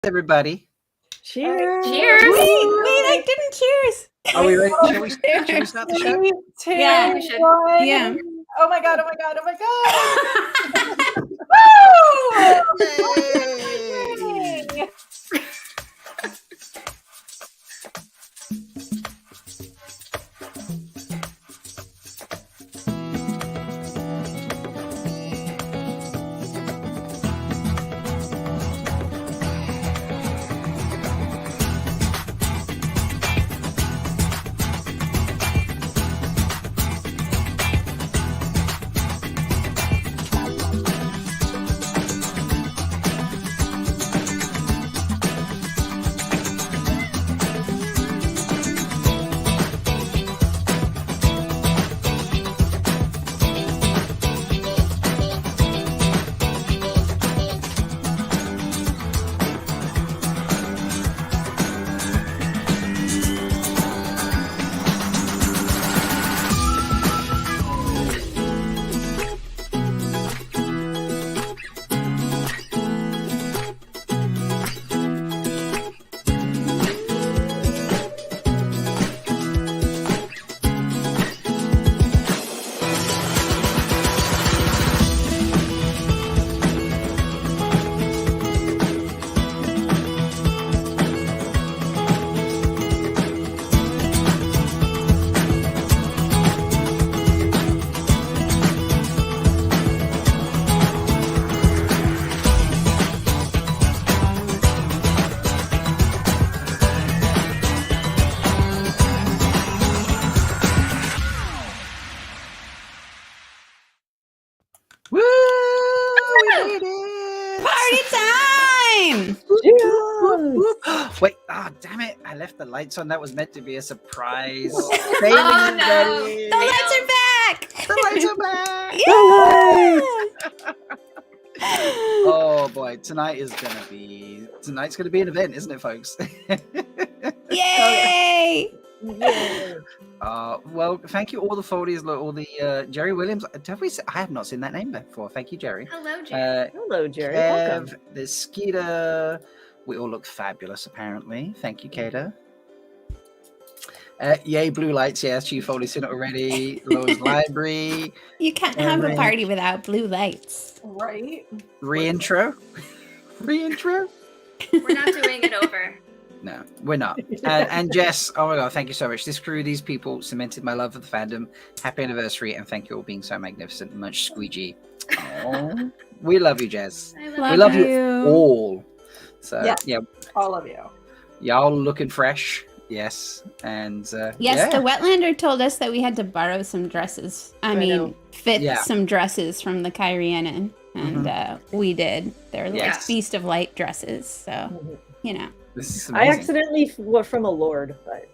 everybody. Cheers. Cheers. Wait, I didn't cheers. Are we ready? Shall we start the show? Yeah, we should. Yeah. Oh my god, oh my god, oh my god. Woo! Yay! Woo! We made it! Party time! Whoop, whoop. Wait, damn it. I left the lights on. That was meant to be a surprise. Oh, no. The lights are back! The lights are back! Yeah! Oh boy, tonight's gonna be an event, isn't it, folks? Yay! Well, thank you all the Foldies, all the Jerry Williams. I have not seen that name before. Thank you, Jerry. Hello, Jerry. Hello, Jerry. Kev, Welcome. there's Skeeter. We all look fabulous, apparently. Thank you, Kata. Yay, blue lights. Yes, Chief Foley's seen it already. Lowe's Library. You can't have a party without blue lights. Right? Reintro. Reintro. We're not doing it over. No, we're not. And Jess, oh my god, thank you so much. This crew, these people cemented my love for the fandom. Happy anniversary, and thank you all being so magnificent. Much squeegee. Oh, we love you, Jess. I We love you all. So yeah, All of you. y'all looking fresh. Yes, and Yes, the Wetlander told us that we had to borrow some dresses. I mean, fit some dresses from the Kyrianan, and we did. They're like Feast of Light dresses, so you know. This is I amazing. accidentally were from a lord, but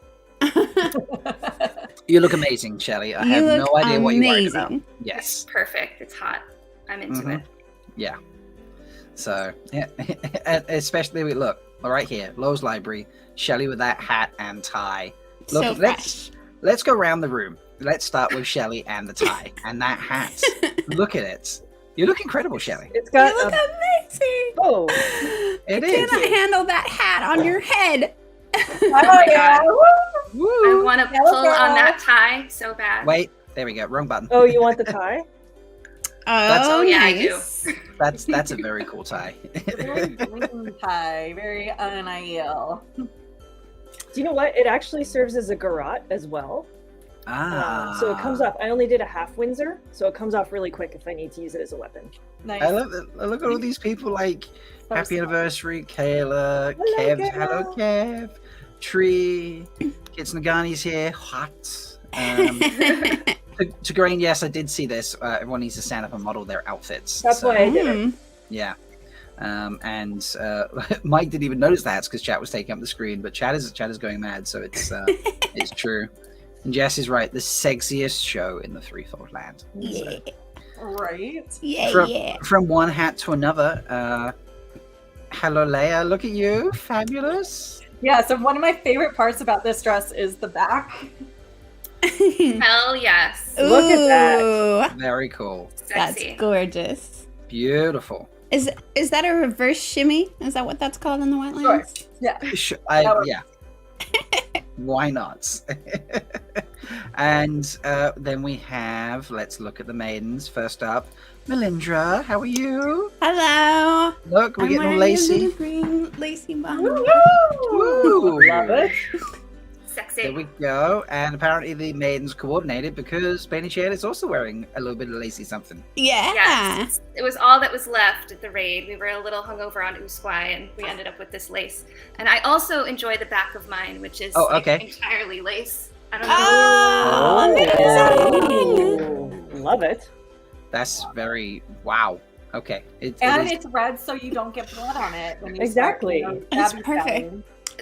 You look amazing, Shelly. I have no idea what you're worried about. amazing. Yes. It's perfect. It's hot. I'm into it. Yeah. So, yeah. And especially, look, right here, Lowe's Library, Shelly with that hat and tie. Look, So let's go around the room. Let's start with Shelly and the tie and that hat. Look at it. You look incredible, Shelly. it's got You look amazing. oh, It I is. cannot handle that hat on your head. Oh my god. I Woo. want to pull on that tie so bad. Wait, there we go. Wrong button. oh, you want the tie? Oh, yeah, I nice. That's a very cool tie. Very green tie. Very Aiel. Do you know what? It actually serves as a garrote as well. So it comes off. I only did a half Windsor, so it comes off really quick if I need to use it as a weapon. Nice. I love it. Look at all these people like happy anniversary, Kayla, Hello, Kev, hello Kev, Tree, Kids Nagani's here, hot. To Green, yes, I did see this. Everyone needs to stand up and model their outfits. That's why I did it. Mm. Yeah. And Mike didn't even notice the hats because chat was taking up the screen, but chat is going mad, so it's it's true. And Jess is right, the sexiest show in the Threefold Land. Yeah. Right? Yeah, From one hat to another. Hello, Leigh-A. Look at you. Fabulous. Yeah, so one of my favorite parts about this dress is the back. Hell yes. Look at that. Ooh, Very cool. that's Sexy. gorgeous. Beautiful. Is that a reverse shimmy? Is that what that's called in the wetlands? Sure. Yeah. Yeah. Why not? And then we have, let's look at the maidens. First up, Melindhra, how are you? Hello. Look, we're getting all lacy. Green lacy bottom. Woo! Love it. Sexy. There we go. And apparently the maidens coordinated because Bain&Chiad is also wearing a little bit of lacy something. Yeah. Yes. It was all that was left at the raid. We were a little hungover on Usquai, and we ended up with this lace. And I also enjoy the back of mine, which is entirely lace. I don't know. Amazing. Love it. That's very wow. Okay. It's red, so you don't get blood on it. When you Exactly. It's perfect.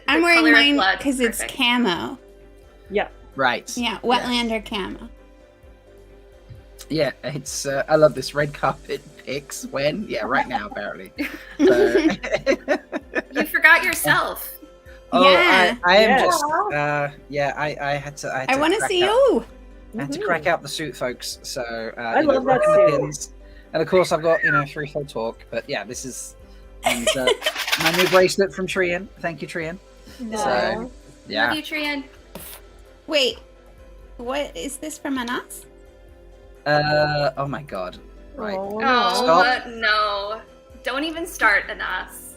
I'm wearing mine because it's camo. Yeah. Right. Yeah, Wetlander camo. Yeah, it's. I love this red carpet pics. When? Yeah, right now apparently. So... You forgot yourself. Oh, Yeah. I am just. I had to. I want to see you. I had to crack out the suit, folks. So I love that suit. And of course, I've got free-flow talk. But yeah, this is and my new bracelet from Trian. Thank you, Trian. No. So yeah. Love you, Trian. Wait, what is this from Anas? Oh my god. Right. Oh, Stop. No. Don't even start, Anas.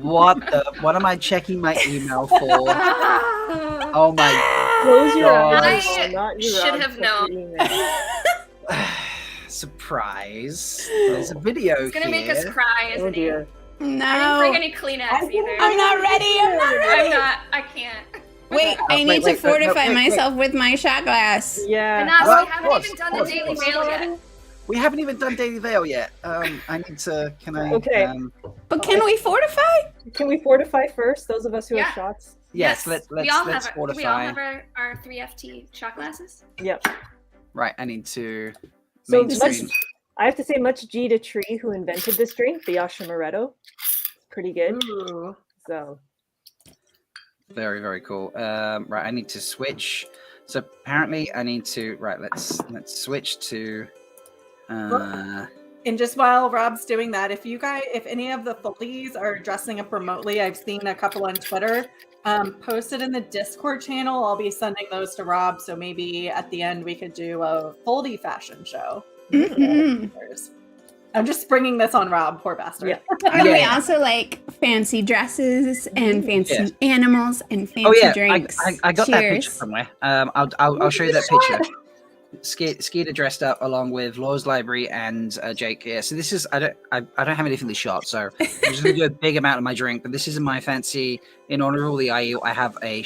What am I checking my email for? Oh my Close your God. eyes. Not your should eyes, have but known. your email. Surprise. There's a video It's gonna here. make us cry, isn't Oh it? dear. I didn't No. bring any Kleenex either. I'm not ready. I'm not ready. I can't. Wait, I need to fortify myself with my shot glass. Yeah. Anas, Well, we haven't even done the Daily Mail yet. We haven't even done Daily Veil yet. I need to. Can I? Okay. But can we fortify? Can we fortify first? Those of us who Yeah. have shots. Yes. Let's we all fortify. have our 3FT shot glasses. Yep. Right. I need to. So mainstream. I have to say much G to Tree who invented this drink, the Yashimaretto. Pretty good. Ooh. So Very, very cool. Right. I need to switch. So apparently, I need to. Right. Let's switch to. And just while Rob's doing that, if any of the Follies are dressing up remotely, I've seen a couple on Twitter. Post it in the Discord channel. I'll be sending those to Rob. So maybe at the end we could do a Foldy fashion show. Mm-hmm. I'm just bringing this on Rob, poor bastard. Yeah. And we also like fancy dresses and fancy animals and fancy drinks. I got that picture Cheers. somewhere. I'll show you that picture. Skeeter dressed up along with Laura's Library and Jake. Yeah, so this is I don't have anything to shot, so I'm just gonna do a big amount of my drink. But this is in my fancy in honor of all the Aiel. I have a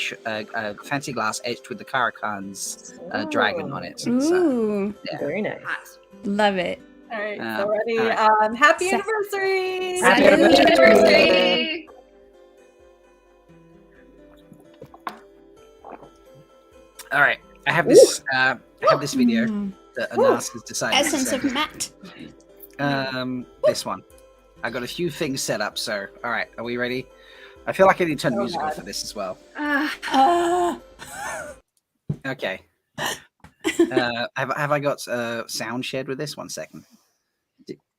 fancy glass etched with the Karakan's dragon on it. Ooh, So, yeah. very nice. Hot. love it. All right, Um, so ready. all right. Happy anniversary! Happy Anniversary! All right, I have this. I have this video Mm. that Anas has decided. to Essence of send. Matt. This one. I got a few things set up, so all right, are we ready? I feel like I need to turn the music off for this as well. Okay. Have I got sound shared with this? 1 second.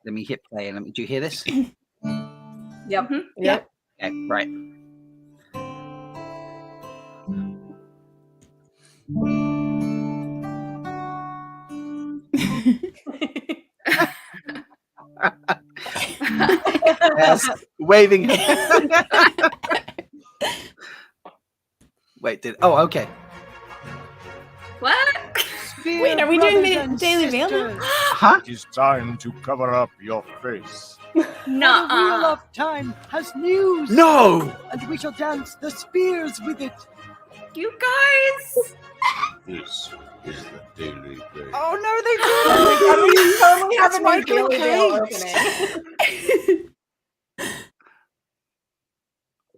Let me hit play. Do you hear this? Yep. Yep. Okay, right. Yes, waving. Wait, okay. What? Wait, are we doing Daily Veil now? Huh? It is time to cover up your face. The wheel Nuh-uh. of time has news, No! and we shall dance the spears with it. You guys! This is the Daily Veil. Oh no, they We totally have That's a new Michael Daily Mail Cage. opening.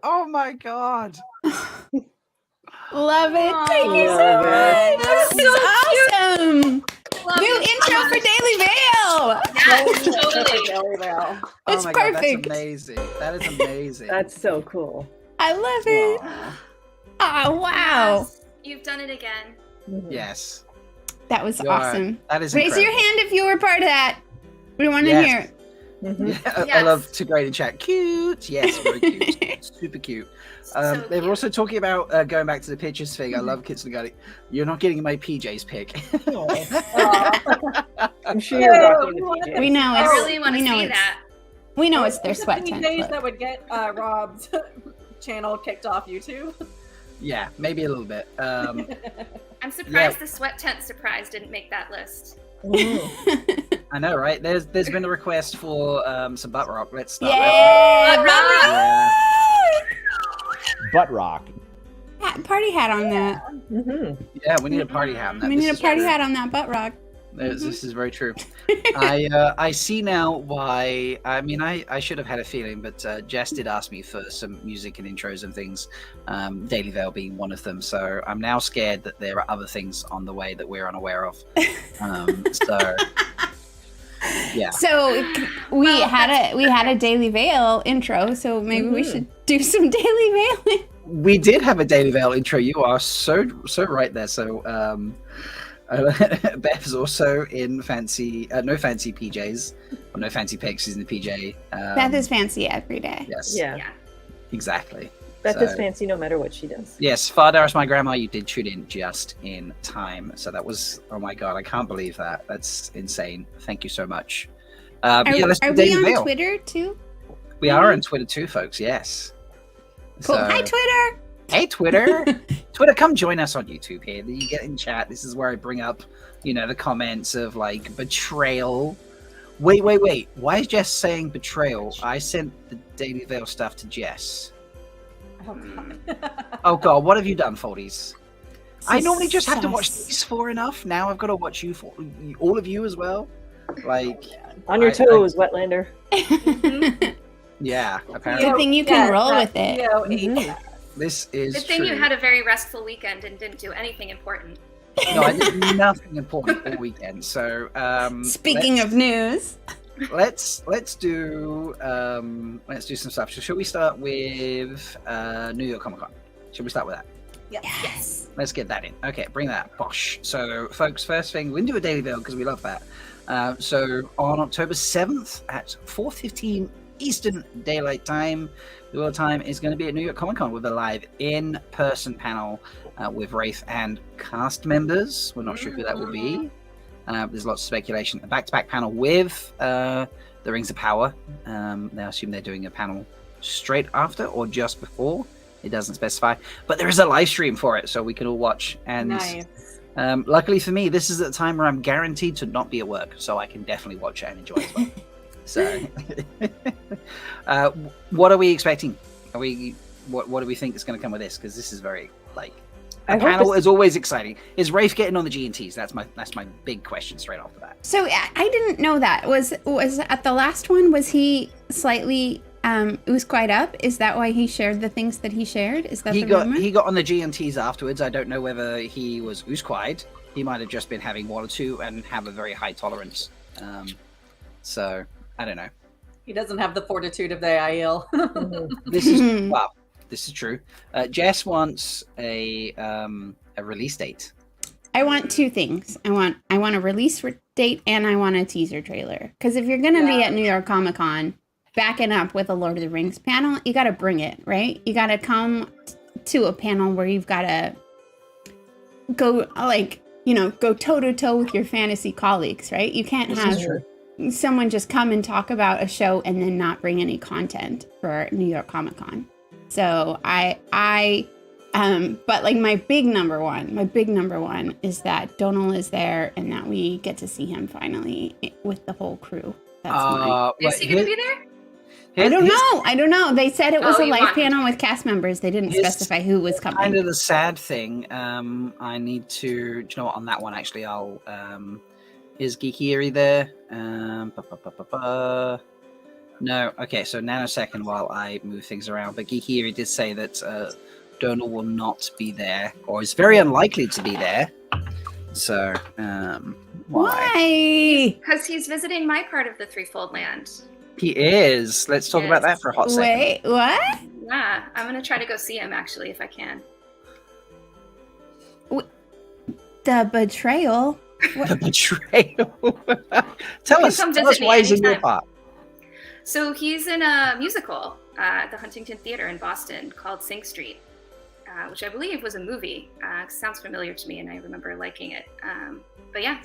Oh my god. Love it. Thank you so Love it. much. This is awesome. Love New you so intro for much. Daily Veil. Yes, totally. Daily Mail. Oh It's my perfect. God, that's amazing. That is amazing. That's so cool. I love it. Aw. Oh, wow. Yes, you've done it again. Yes. That was You are- awesome. That is Raise your incredible. hand if you were part of that. We want to Yes. hear it. Yeah, I love to grade in chat. Cute. Yes, very cute. Super cute. They were also talking about going back to the pictures thing. I love Kitsune. You're not getting my PJs pick. I'm sure you're rocking the PJs. We know. I really want to see that. We know it's their sweat tent. Days that would get Rob's channel kicked off YouTube. Yeah, maybe a little bit. I'm surprised the sweat tent surprise didn't make that list. I know, right? There's been a request for some butt rock. Let's start. Yeah, butt rock. Party hat on that. Yeah, we need a party hat on that. We need a party hat on that butt rock. This is very true. I see now why. I mean, I should have had a feeling, but Jess did ask me for some music and intros and things, Daily Veil being one of them. So I'm now scared that there are other things on the way that we're unaware of. So yeah. So we had a Daily Veil intro. So maybe we should do some Daily Veil. We did have a Daily Veil intro. You are so right there. So. Beth's also in fancy, no fancy PJs, or no fancy pixies in the PJ. Beth is fancy every day. Yes. Yeah. Exactly. Beth is fancy no matter what she does. Yes, Father asked my grandma, you did tune in just in time. So that was, oh my God, I can't believe that. That's insane. Thank you so much. Are we on Twitter too? We are on Twitter too, folks. Yes. Cool. Hi, Twitter. Hey, Twitter. Twitter, come join us on YouTube here. You get in chat. This is where I bring up, the comments of, like, betrayal. Wait. Why is Jess saying betrayal? I sent the Daily Veil stuff to Jess. Oh, God. What have you done, Foldies? I normally just have to watch these four enough. Now I've got to watch you, all of you as well. Like... On your toes, Wetlander. Yeah, apparently. Good thing you can roll with it. This is Good thing you had a very restful weekend and didn't do anything important. No, I did nothing important all weekend. So speaking of news, let's do some stuff. So should we start with New York Comic Con? Should we start with that? Yes. Let's get that in. Okay, bring that. Bosh. So folks, first thing, we can do a Daily Veil because we love that. So on October 7th at 4:15 Eastern Daylight Time, the World Time is going to be at New York Comic Con with a live in-person panel with Wraith and cast members. We're not sure who that will be. There's lots of speculation. A back-to-back panel with the Rings of Power. They assume they're doing a panel straight after or just before. It doesn't specify. But there is a live stream for it, so we can all watch. And nice. Luckily for me, this is at the time where I'm guaranteed to not be at work, so I can definitely watch it and enjoy it as well. So, what are we expecting? What do we think is going to come with this? Because this is very a panel is always exciting. Is Rafe getting on the G&Ts? That's my big question straight off the bat. So I didn't know that. Was at the last one? Was he slightly ooze-quied up? Is that why he shared the things that he shared? Is that rumor? He got on the G&Ts afterwards. I don't know whether he was ooze-quied. He might have just been having one or two and have a very high tolerance. So. I don't know. He doesn't have the fortitude of the Aiel. This is true. Jess wants a release date. I want two things. I want a release date and I want a teaser trailer. Because if you're gonna be at New York Comic Con, backing up with a Lord of the Rings panel, you got to bring it, right? You got to come to a panel where you've got to go go toe to toe with your fantasy colleagues, right? You can't have someone just come and talk about a show and then not bring any content for New York Comic Con. So but like my big number one is that Donal is there and that we get to see him finally with the whole crew. That's is he going to be there? I don't know. They said it was a live panel with cast members. They didn't specify who was coming. Kind of the sad thing. I need to. Do you know what? On that one, actually, I'll. Is Geeky Eerie there? No. Okay, so nanosecond while I move things around. But Geeky Eerie did say that Donal will not be there, or is very unlikely to be there. So, why? Because he's visiting my part of the Threefold Land. He is. Let's talk about that for a hot second. Wait, what? Yeah, I'm going to try to go see him, actually, if I can. The betrayal? The betrayal? Tell us why he's in your part. So he's in a musical at the Huntington Theater in Boston called Sing Street, which I believe was a movie. Sounds familiar to me, and I remember liking it. But yeah,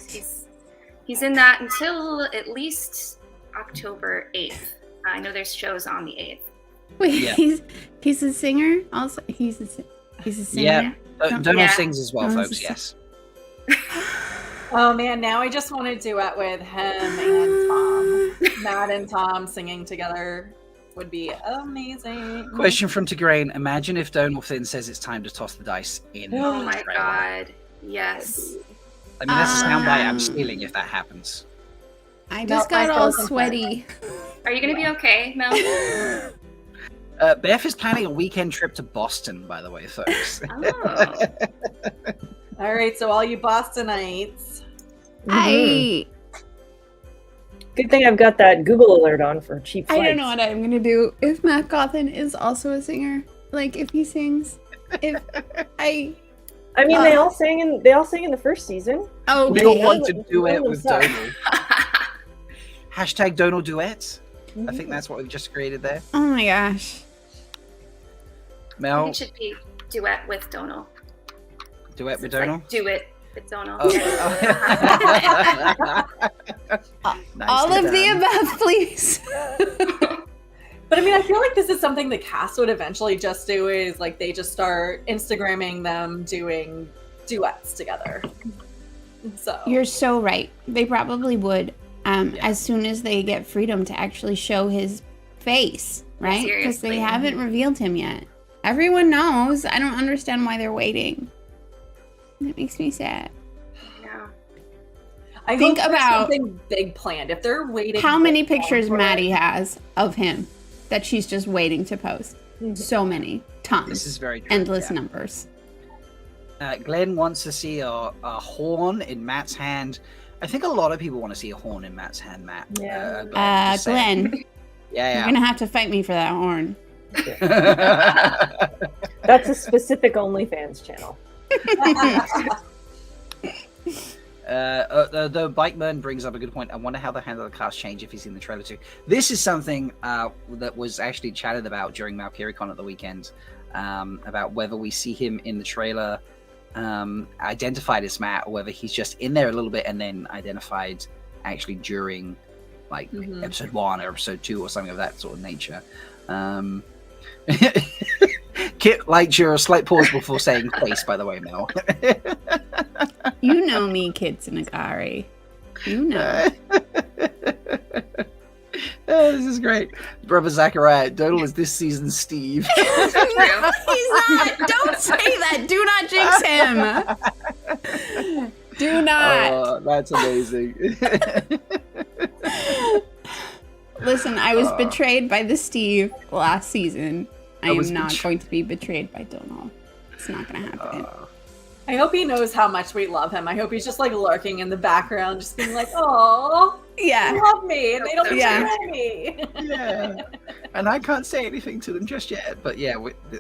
he's in that until at least October 8th. I know there's shows on the 8th. Wait, yeah. he's a singer. Also, he's a singer. Yeah, Donald sings as well, folks. Yes. Oh man, now I just want to duet with him and Tom. Matt and Tom singing together would be amazing. Question from Tigraine. Imagine if Donald Finn says it's time to toss the dice in. Oh my god. Yes. I mean, that's a soundbite I'm stealing if that happens. I just got all sweaty. Are you going to be okay, Mel? Beth is planning a weekend trip to Boston, by the way, folks. Oh. All right, so all you Bostonites. Good thing I've got that Google alert on for cheap flights. I don't know what I'm gonna do if Matt Cawthon is also a singer. Like if he sings. I mean, they all sang in the first season. Oh, we don't want to duet with Donald. Hashtag Donald duets. I think that's what we've just created there. Oh my gosh. Mel, it should be duet with Donald. Duet with Donald? Like, do it with Donald. Oh. All of the above, please. But I mean, I feel like this is something the cast would eventually just do, is like they just start Instagramming them doing duets together. So you're so right. They probably would, as soon as they get freedom to actually show his face, right? Because they haven't revealed him yet. Everyone knows. I don't understand why they're waiting. That makes me sad. Yeah. I think about something big planned. If they're waiting, how many pictures Maddie has of him that she's just waiting to post. So many, tons. This is very true, endless numbers. Glenn wants to see a horn in Matt's hand. I think a lot of people want to see a horn in Matt's hand, Matt. Yeah. Glenn. You're gonna have to fight me for that horn. That's a specific OnlyFans channel. The Bikeman brings up a good point. I wonder how the hand of the cast change if he's in the trailer too. This is something that was actually chatted about during MalkierCon at the weekend, about whether we see him in the trailer identified as Matt, or whether he's just in there a little bit and then identified actually during like episode 1 or episode 2 or something of that sort of nature. Kit liked your slight pause before saying face, by the way, Mel. You know me, Kit Tsunagari. You know. This is great. Brother Zachariah, Donald is this season's Steve. He's not. Don't say that. Do not jinx him. Do not. Oh, that's amazing. Listen, I was betrayed by the Steve last season. I am not going to be betrayed by Donald. It's not going to happen. I hope he knows how much we love him. I hope he's just like lurking in the background, just being like, "Oh, yeah, they love me, and they don't betray me." Yeah, and I can't say anything to them just yet. But yeah,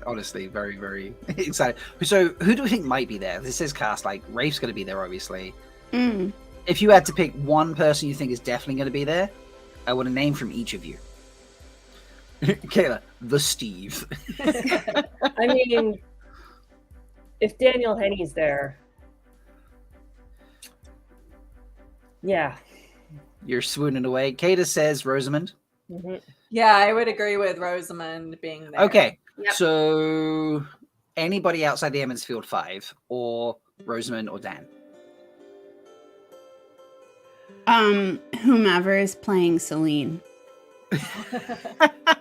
honestly, very, very excited. So, who do we think might be there? This is cast. Like Rafe's going to be there, obviously. If you had to pick one person you think is definitely going to be there, I want a name from each of you. Kayla, the Steve. I mean, if Daniel Henney's there, yeah. You're swooning away. Kata says Rosamund. Yeah, I would agree with Rosamund being there. Okay, so anybody outside the Emmonsfield 5, or Rosamund or Dan? Whomever is playing Celine.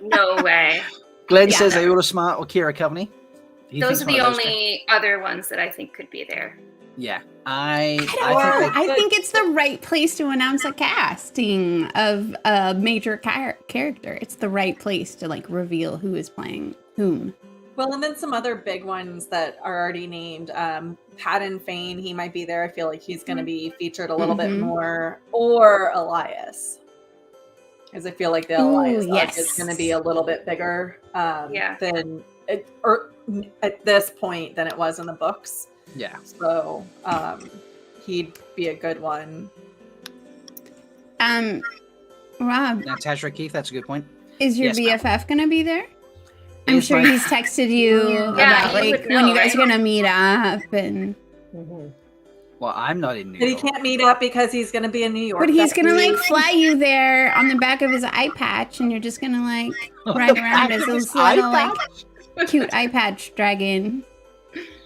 No way. Glenn says Ayula Smart or Kira Coveney. Those are the only other ones that I think could be there. Yeah, I think it's the right place to announce a casting of a major character. It's the right place to like reveal who is playing whom. Well, and then some other big ones that are already named. Padden Fane, he might be there. I feel like he's going to be featured a little bit more. Or Elias. Because I feel like the Elias arc is going to be a little bit bigger than at this point than it was in the books. Yeah. So he'd be a good one. Rob. Natasha Keith, that's a good point. Is your Yes, BFF going to be there? I'm Is sure my- he's texted you about you like would when know, you guys are right? going to meet up and Well, I'm not in New But he York. can't meet up because he's going to be in New York. but he's that going to like week. fly you there on the back of his eye patch and you're just going to like ride around as this little like cute eye patch dragon.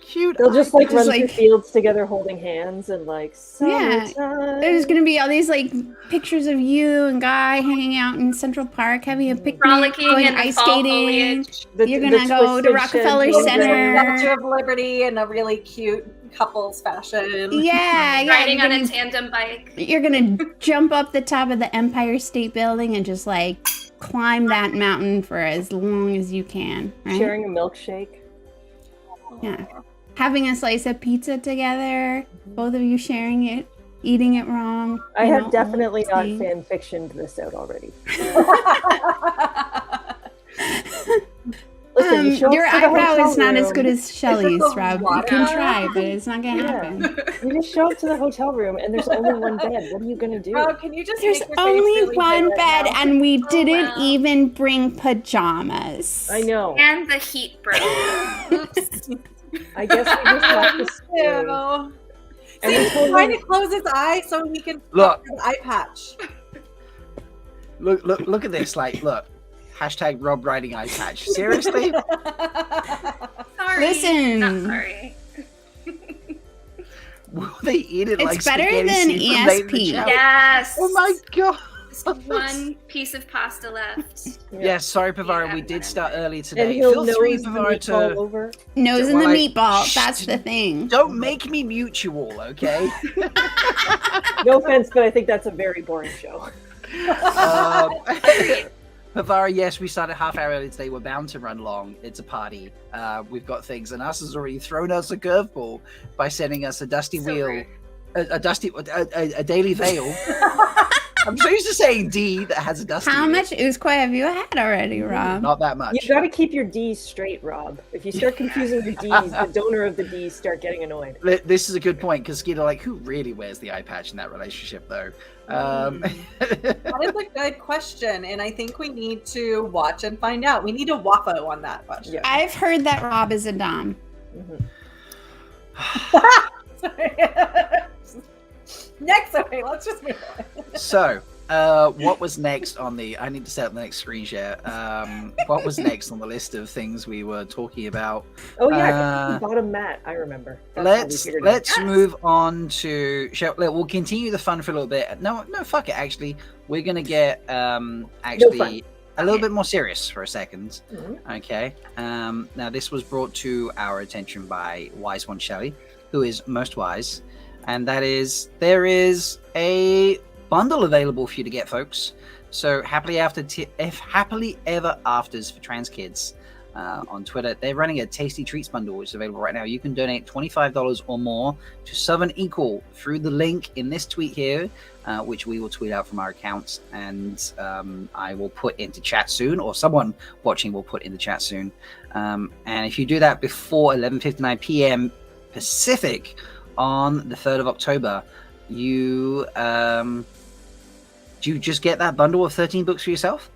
Cute. They'll just like Just, run through like- fields together holding hands and like Yeah. summertime. There's going to be all these like pictures of you and Guy hanging out in Central Park having a picnic, Frolicking going in the ice fall skating. foliage. You're gonna go to twisted Rockefeller champagne Center. drink. Statue of Liberty in a really cute couples fashion. Yeah, Riding you're on a gonna- tandem bike. You're gonna jump up the top of the Empire State Building and just like climb that mountain for as long as you can, right? Sharing a milkshake. Yeah. Having a slice of pizza together, both of you sharing it, eating it wrong. I you have know, definitely all not these things. fan fictioned this out already. Listen, you show up Your to the eyebrow hotel is not as room. good as Shelly's, a Rob. You lot can of- try, but it's not gonna Yeah. happen. You just show up to the hotel room and there's only one bed. What are you gonna do? Rob, can you just There's make your face only really one big bed, right now? and we didn't wow. even bring pajamas. I know. And the heat broke. Oops. I guess we just have to stay. Ew. And See, we he's totally- trying to close his eye so he can Look. his eye patch. Look at this. Like, look. Hashtag Rob riding eye patch. Seriously? Sorry. Listen. Not sorry. Will they eat it It's like better spaghetti than soup from Bain&Chiad? ESP. Yes. Oh my god. Just one piece of pasta left. Yes, sorry, Pavara. Yeah, we did whatever. start early And today. he'll Feel free, nose the Pavara, meatball to over. Nose in Well, the like, meatball. shh, That's the thing. don't make me mute you all, okay? No offense, but I think that's a very boring show. Pavara, yes, we started half hour early today. We're bound to run long. It's a party. We've got things, and us has already thrown us a curveball by sending us a dusty So wheel, rude. a daily veil. I'm so used to saying D that has a dusty. How wheel. much Uzquai have you had already, Rob? Not that much. You got to keep your D's straight, Rob. If you start confusing your D's, the donor of the D's start getting annoyed. This is a good point because Skeeter, like, who really wears the eye patch in that relationship, though? That is a good question, and I think we need to watch and find out. We need a waffle on that question. Yeah. I've heard that Rob is a dom. Next, okay, let's just move on. So, what was next on the? I need to set up the next screen share. What was next on the list of things we were talking about? Oh yeah, bottom mat. I remember. That's how we figured it out. Let's move on to. We'll continue the fun for a little bit. No, fuck it. Actually, we're gonna get actually a little bit more serious for a second. Okay. Now this was brought to our attention by Wise One Shelly, who is most wise, and that is there is a bundle available for you to get, folks. So happily ever afters for trans kids on Twitter. They're running a tasty treats bundle, which is available right now. You can donate $25 or more to Southern Equal through the link in this tweet here, which we will tweet out from our accounts, and I will put into chat soon, or someone watching will put in the chat soon. And if you do that before 11:59 p.m. Pacific on the 3rd of October, you do you just get that bundle of 13 books for yourself?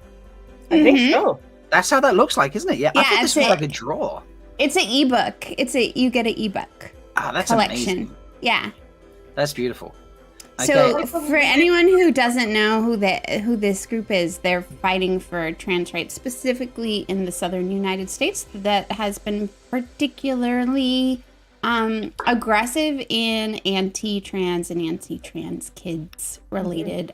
I think so. That's how that looks like, isn't it? Yeah, I Yeah, thought this it's was a- like a draw. It's an ebook. You get an ebook Ah, that's collection. amazing. Yeah. That's beautiful. So Okay. for anyone who doesn't know who this group is, they're fighting for trans rights, specifically in the southern United States, that has been particularly aggressive in anti-trans and anti-trans kids related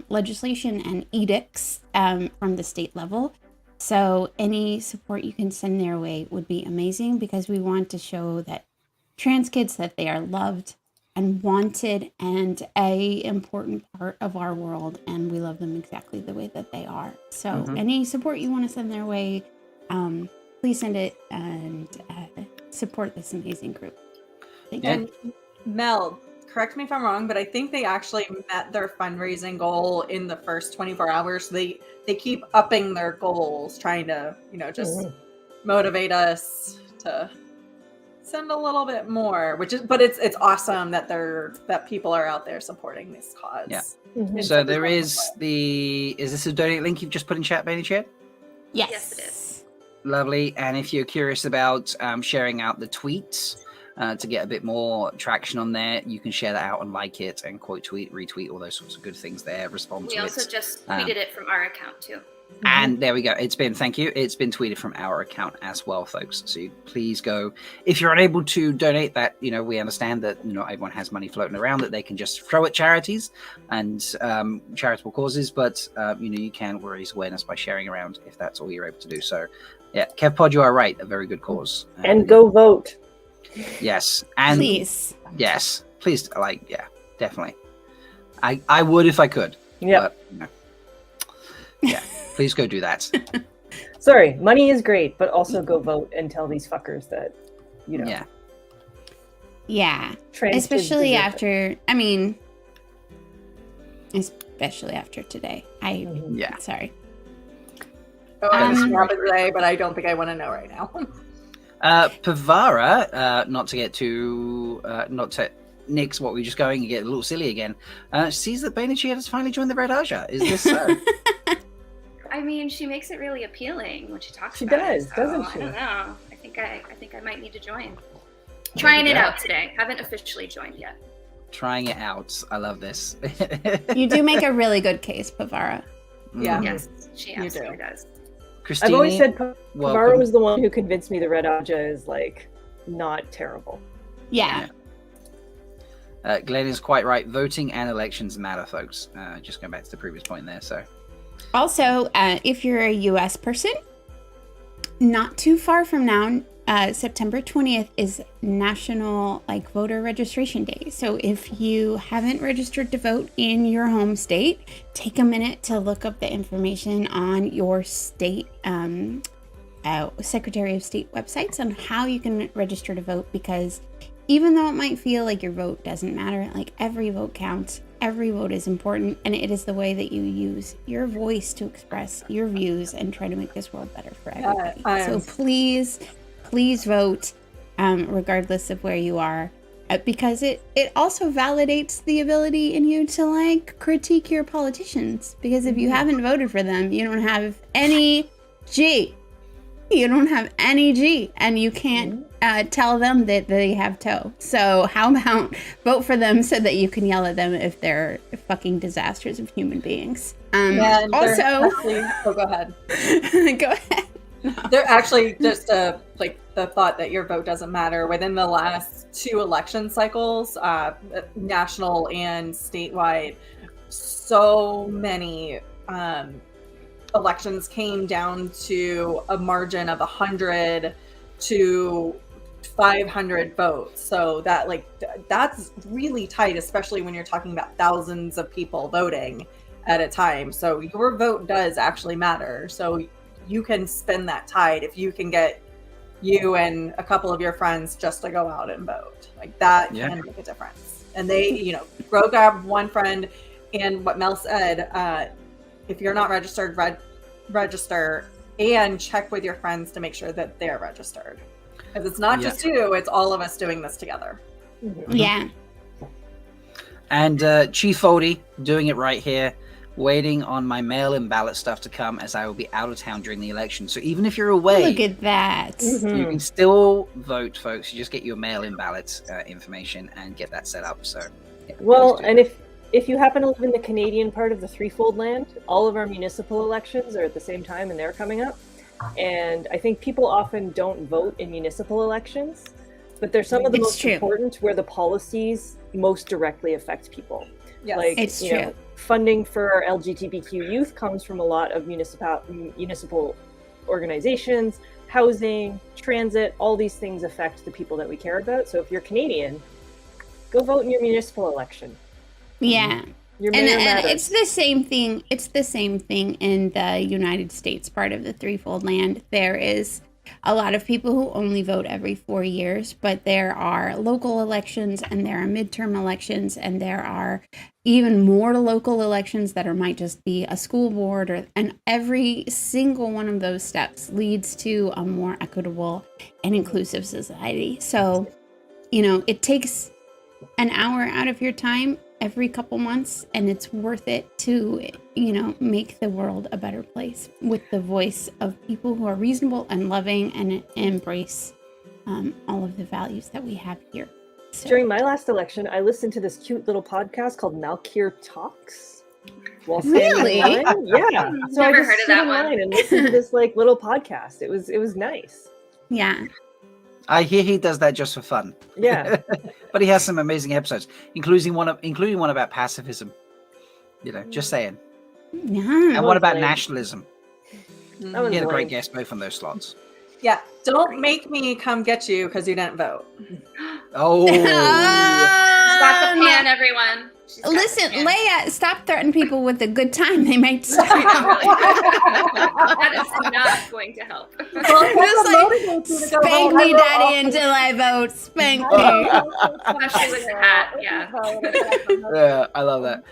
legislation and edicts from the state level. So any support you can send their way would be amazing, because we want to show that trans kids, that they are loved and wanted and a important part of our world, and we love them exactly the way that they are. So any support you want to send their way, please send it and support this amazing group. Thank you. And Mel, correct me if I'm wrong, but I think they actually met their fundraising goal in the first 24 hours. They keep upping their goals, trying to, just motivate us to send a little bit more, but it's awesome that people are out there supporting this cause. Yeah. In So such a there wonderful is way. is this a donate link you've just put in chat, Bain&Chiad? Yes, it is. Lovely. And if you're curious about sharing out the tweets to get a bit more traction on there, you can share that out on Like It and quote tweet, retweet, all those sorts of good things there. Respond to it. We also just tweeted it from our account too. And there we go. Thank you. It's been tweeted from our account as well, folks. So please go. If you're unable to donate that, we understand that not everyone has money floating around that they can just throw at charities and charitable causes. But, you can raise awareness by sharing around if that's all you're able to do. So, yeah, KevPod, you are right. A very good cause. And go vote. Yes. And please. Yes. Please. Definitely. I would if I could. Yeah. Yeah. Please go do that. Sorry, money is great, but also go vote and tell these fuckers that, Yeah. Yeah. Especially after, especially after today. Yeah. Sorry. Oh, I just wanted to say, but I don't think I want to know right now. Pavara, not to nix what we were just going and get a little silly again, sees that Bain&Chiad has finally joined the Red Aja. Is this so? She makes it really appealing when she talks she about does, it. So doesn't she? I don't know. I think I might need to join. Trying it out today. Haven't officially joined yet. Trying it out. I love this. You do make a really good case, Pavara. Yeah. Yes, she absolutely does. Christine, I've always said Pavara was the one who convinced me the Red Aja is not terrible. Yeah. Glenn is quite right. Voting and elections matter, folks. Just going back to the previous point there. So, also, if you're a U.S. person, not too far from now, September 20th is National Voter Registration Day. So if you haven't registered to vote in your home state, take a minute to look up the information on your state Secretary of State websites on how you can register to vote, because even though it might feel like your vote doesn't matter, every vote counts. Every vote is important, and it is the way that you use your voice to express your views and try to make this world better for everybody. So please vote, regardless of where you are, because it also validates the ability in you to critique your politicians. Because if you haven't voted for them, you don't have any G. You don't have any G, and you can't tell them that they have toe. So how about vote for them so that you can yell at them if they're fucking disasters of human beings. Also, go ahead. Go ahead. No. They're actually just the thought that your vote doesn't matter. Within the last 2 election cycles, national and statewide, so many elections came down to a margin of 100 to 500 votes. So that that's really tight, especially when you're talking about thousands of people voting at a time. So your vote does actually matter. So you can spin that tide if you can get you and a couple of your friends just to go out and vote. That can make a difference. And they, go grab one friend. And what Mel said, if you're not registered, register and check with your friends to make sure that they're registered. Because it's not just you, it's all of us doing this together. Yeah. And Chief Foldy doing it right here, waiting on my mail-in ballot stuff to come, as I will be out of town during the election. So even if you're away, look at that. You can still vote, folks. You just get your mail-in ballot information and get that set up. So, and if you happen to live in the Canadian part of the Threefold Land, all of our municipal elections are at the same time, and they're coming up. And I think people often don't vote in municipal elections, but they're some of the most important, where the policies most directly affect people. Yes. It's true. Funding for our LGBTQ youth comes from a lot of municipal organizations, housing, transit, all these things affect the people that we care about. So if you're Canadian, go vote in your municipal election. Yeah. And it's the same thing. It's the same thing in the United States part of the Threefold Land. There is a lot of people who only vote every 4 years, but there are local elections and there are midterm elections and there are even more local elections that might just be a school board, and every single one of those steps leads to a more equitable and inclusive society. So, it takes an hour out of your time every couple months, and it's worth it to, make the world a better place with the voice of people who are reasonable and loving and embrace all of the values that we have here. So. During my last election, I listened to this cute little podcast called Malkier Talks. Really? Yeah. So Never I just heard of sit that in one. line and listen to this like little podcast. It was nice. Yeah. I hear he does that just for fun. Yeah. But he has some amazing episodes, including one about pacifism. Just saying. Yeah. And what about lame. nationalism? That was He had a great lame. guest both on those slots. Yeah, don't make me come get you because you didn't vote. Oh. She's got the pan, everyone. She's got the Listen, pan. Leigh-A, stop threatening people with a good time. They might start. That is not going to help. Just like, spank me, daddy, until I vote. Spank me. Especially with the hat, yeah. Yeah, I love that.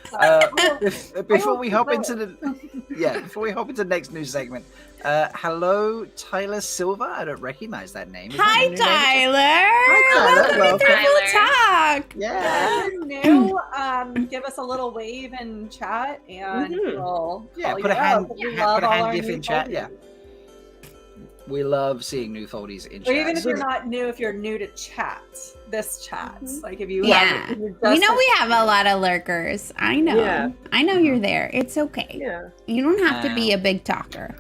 Before we hop into the next news segment, hello, Tyler Silva. I don't recognize that name. Is that Hi, a new name? Tyler. Hi, Tyler. Welcome to Tyler. Talk. Yeah. If you're new, give us a little wave in chat, and we'll Yeah, call put you a hand, up. We put love a all hand our gif new in chat. foldies. Yeah, we love seeing new foldies in Or chat. even if you're not new, if you're new to chat, this chat, like if you Yeah. have, We know we have a lot of lurkers. I know. Yeah. I know you're there. It's okay. Yeah. You don't have to be a big talker.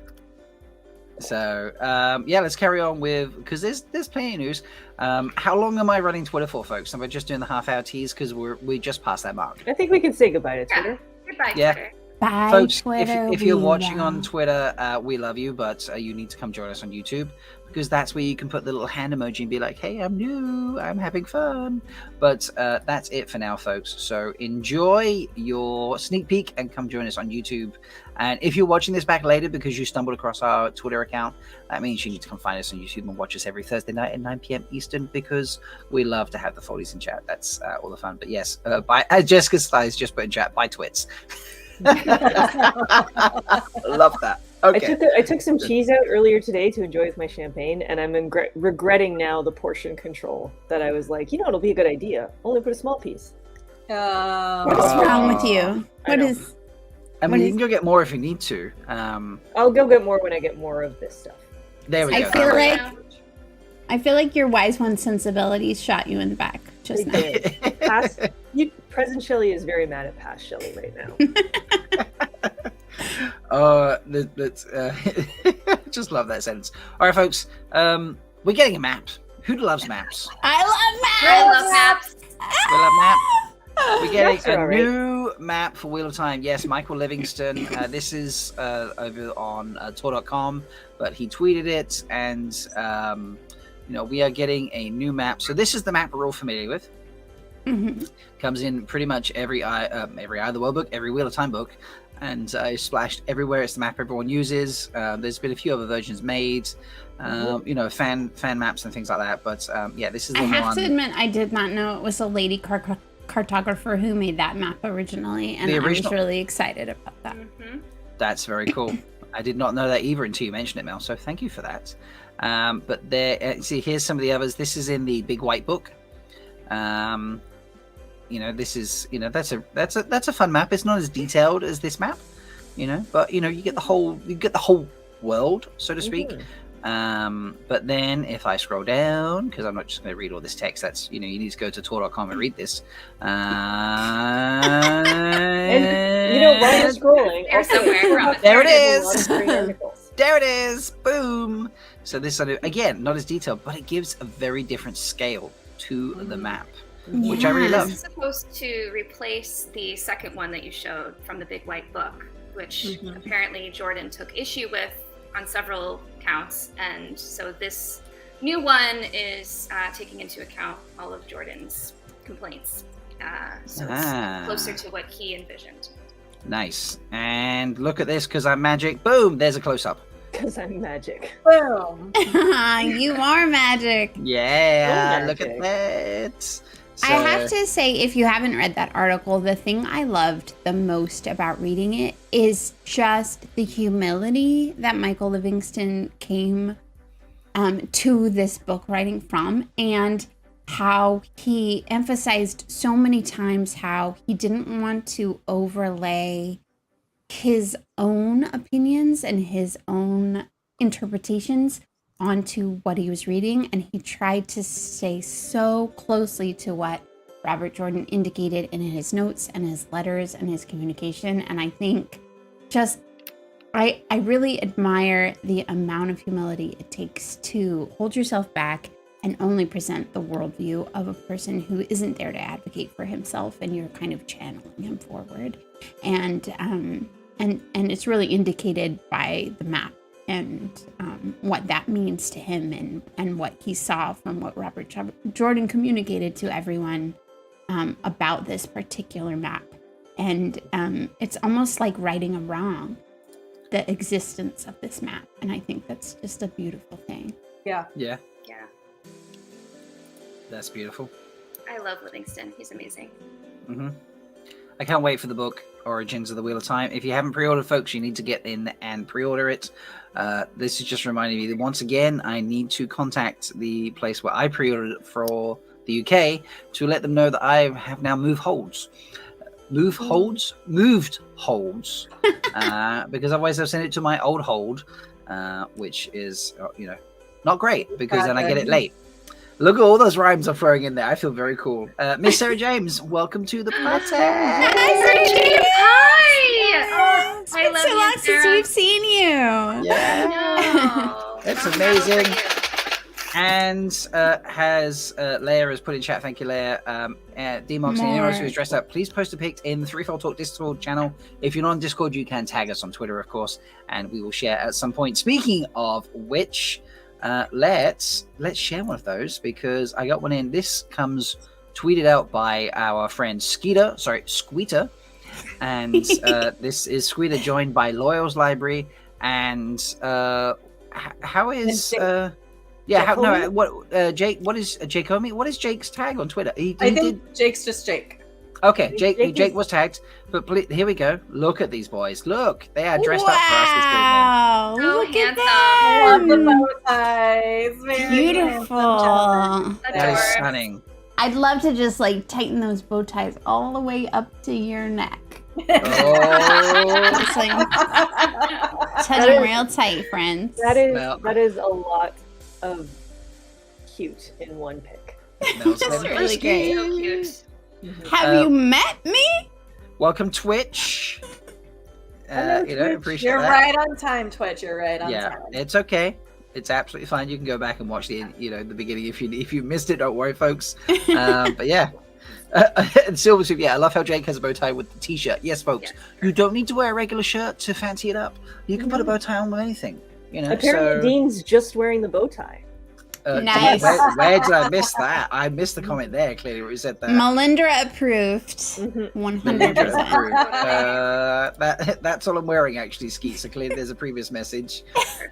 So let's carry on with, because there's plenty of news. How long am I running Twitter for, folks? Am I just doing the half-hour tease because we just passed that mark? I think we can say goodbye to Twitter. Goodbye, Yeah. Twitter. Bye, Folks, Twitter. if you're we watching love. on Twitter, we love you, but you need to come join us on YouTube, because that's where you can put the little hand emoji and be like, hey, I'm new, I'm having fun. But that's it for now, folks. So enjoy your sneak peek and come join us on YouTube. And if you're watching this back later because you stumbled across our Twitter account, that means you need to come find us on YouTube and watch us every Thursday night at 9 p.m. Eastern, because we love to have the foldies in chat. That's all the fun. But yes, Jessica Slice just put in chat, buy twits. Love that. Okay. I took some cheese out earlier today to enjoy with my champagne, and I'm regretting now the portion control that I was like, it'll be a good idea. Only put a small piece. What's wrong with you? I mean, you can go get more if you need to. I'll go get more when I get more of this stuff. There we go. I feel like your wise one sensibilities shot you in the back just now. Present Shelly is very mad at past Shelly right now. Just love that sentence. All right, folks. We're getting a map. Who loves maps? I love maps. I love maps. We love maps. We're getting Maps are a all right. new map for Wheel of Time. Yes, Michael Livingston. This is over on Tor.com, but he tweeted it, and we are getting a new map. So this is the map we're all familiar with. Mm-hmm. Comes in pretty much every Eye of the World book, every Wheel of Time book, and splashed everywhere. It's the map everyone uses. There's been a few other versions made, fan maps and things like that. But this is the I one. have to admit, I did not know it was a lady cartographer who made that map originally, and I was really excited about that. Mm-hmm. That's very cool. I did not know that either until you mentioned it, Mel. So thank you for that. But there, see, here's some of the others. This is in the Big White Book. This is that's a fun map. It's not as detailed as this map, but you get the whole world, so to speak. But then if I scroll down, because I'm not just going to read all this text, that's you need to go to Tor.com and read this. And while you're scrolling, there it is. There it is. Boom. So this again, not as detailed, but it gives a very different scale to the map, which I really love. This is supposed to replace the second one that you showed from the Big White Book, which apparently Jordan took issue with on several counts, and so this new one is taking into account all of Jordan's complaints. So it's closer to what he envisioned. Nice. And look at this, because I'm magic. Boom, there's a close-up. Because I'm magic. Boom. You are magic. Yeah, look at that. So, I have to say, if you haven't read that article, the thing I loved the most about reading it is just the humility that Michael Livingston came to this book writing from, and how he emphasized so many times how he didn't want to overlay his own opinions and his own interpretations onto what he was reading, and he tried to stay so closely to what Robert Jordan indicated in his notes and his letters and his communication. And I think just I really admire the amount of humility it takes to hold yourself back and only present the worldview of a person who isn't there to advocate for himself, and you're kind of channeling him forward. And it's really indicated by the map and what that means to him, and what he saw from what Robert Jordan communicated to everyone about this particular map. And it's almost like righting a wrong, the existence of this map. And I think that's just a beautiful thing. Yeah. Yeah. That's beautiful. I love Livingston. He's amazing. Mm-hmm. I can't wait for the book, Origins of the Wheel of Time. If you haven't pre-ordered, folks, you need to get in and pre-order it. This is just reminding me that once again, I need to contact the place where I pre-ordered it for the UK to let them know that I have now moved holds. Because otherwise they'll send it to my old hold, which is, not great, because then I get it late. Look at all those rhymes I'm throwing in there. I feel very cool. Miss Sarah James, welcome to the party. Hi, Sarah James. Hi. It's been so long since we've seen you. Yeah. It's amazing. And Leigh-A has put in chat, thank you, Leigh-A. D-Mox and anyone else who's dressed up, please post a pic in the Threefold Talk Discord channel. If you're not on Discord, you can tag us on Twitter, of course, and we will share at some point. Speaking of which, let's share one of those, because I got one in. This comes tweeted out by our friend Squeeter. And this is Squeeter joined by Loyal's Library. And how is... Jake, what is Jake Homie? What is Jake's tag on Twitter? I think Jake's just Jake. Okay, Jake was tagged, but here we go. Look at these boys. Look, they are dressed up for us this evening. Wow, look at them. Love the bow ties. Beautiful. That is stunning. I'd love to just tighten those bow ties all the way up to your neck. Oh. Just touch them real tight, friends. That is a lot of cute in one pic. That's really great. So cute. Have you met me? Welcome, Twitch. Appreciate You're that. right on time, Twitch. You're right on time. Yeah, it's okay. It's absolutely fine. You can go back and watch the beginning if you missed it. Don't worry, folks. But yeah. And Silver Soup, I love how Jake has a bow tie with the t-shirt. Yes, folks, you don't need to wear a regular shirt to fancy it up. You can put a bow tie on with anything. Apparently, Dean's just wearing the bow tie. Nice. Where did I miss that? I missed the comment there. Clearly, where he said that. Melindhra approved. 100%. That's all I'm wearing, actually, Skeet. So clearly, there's a previous message.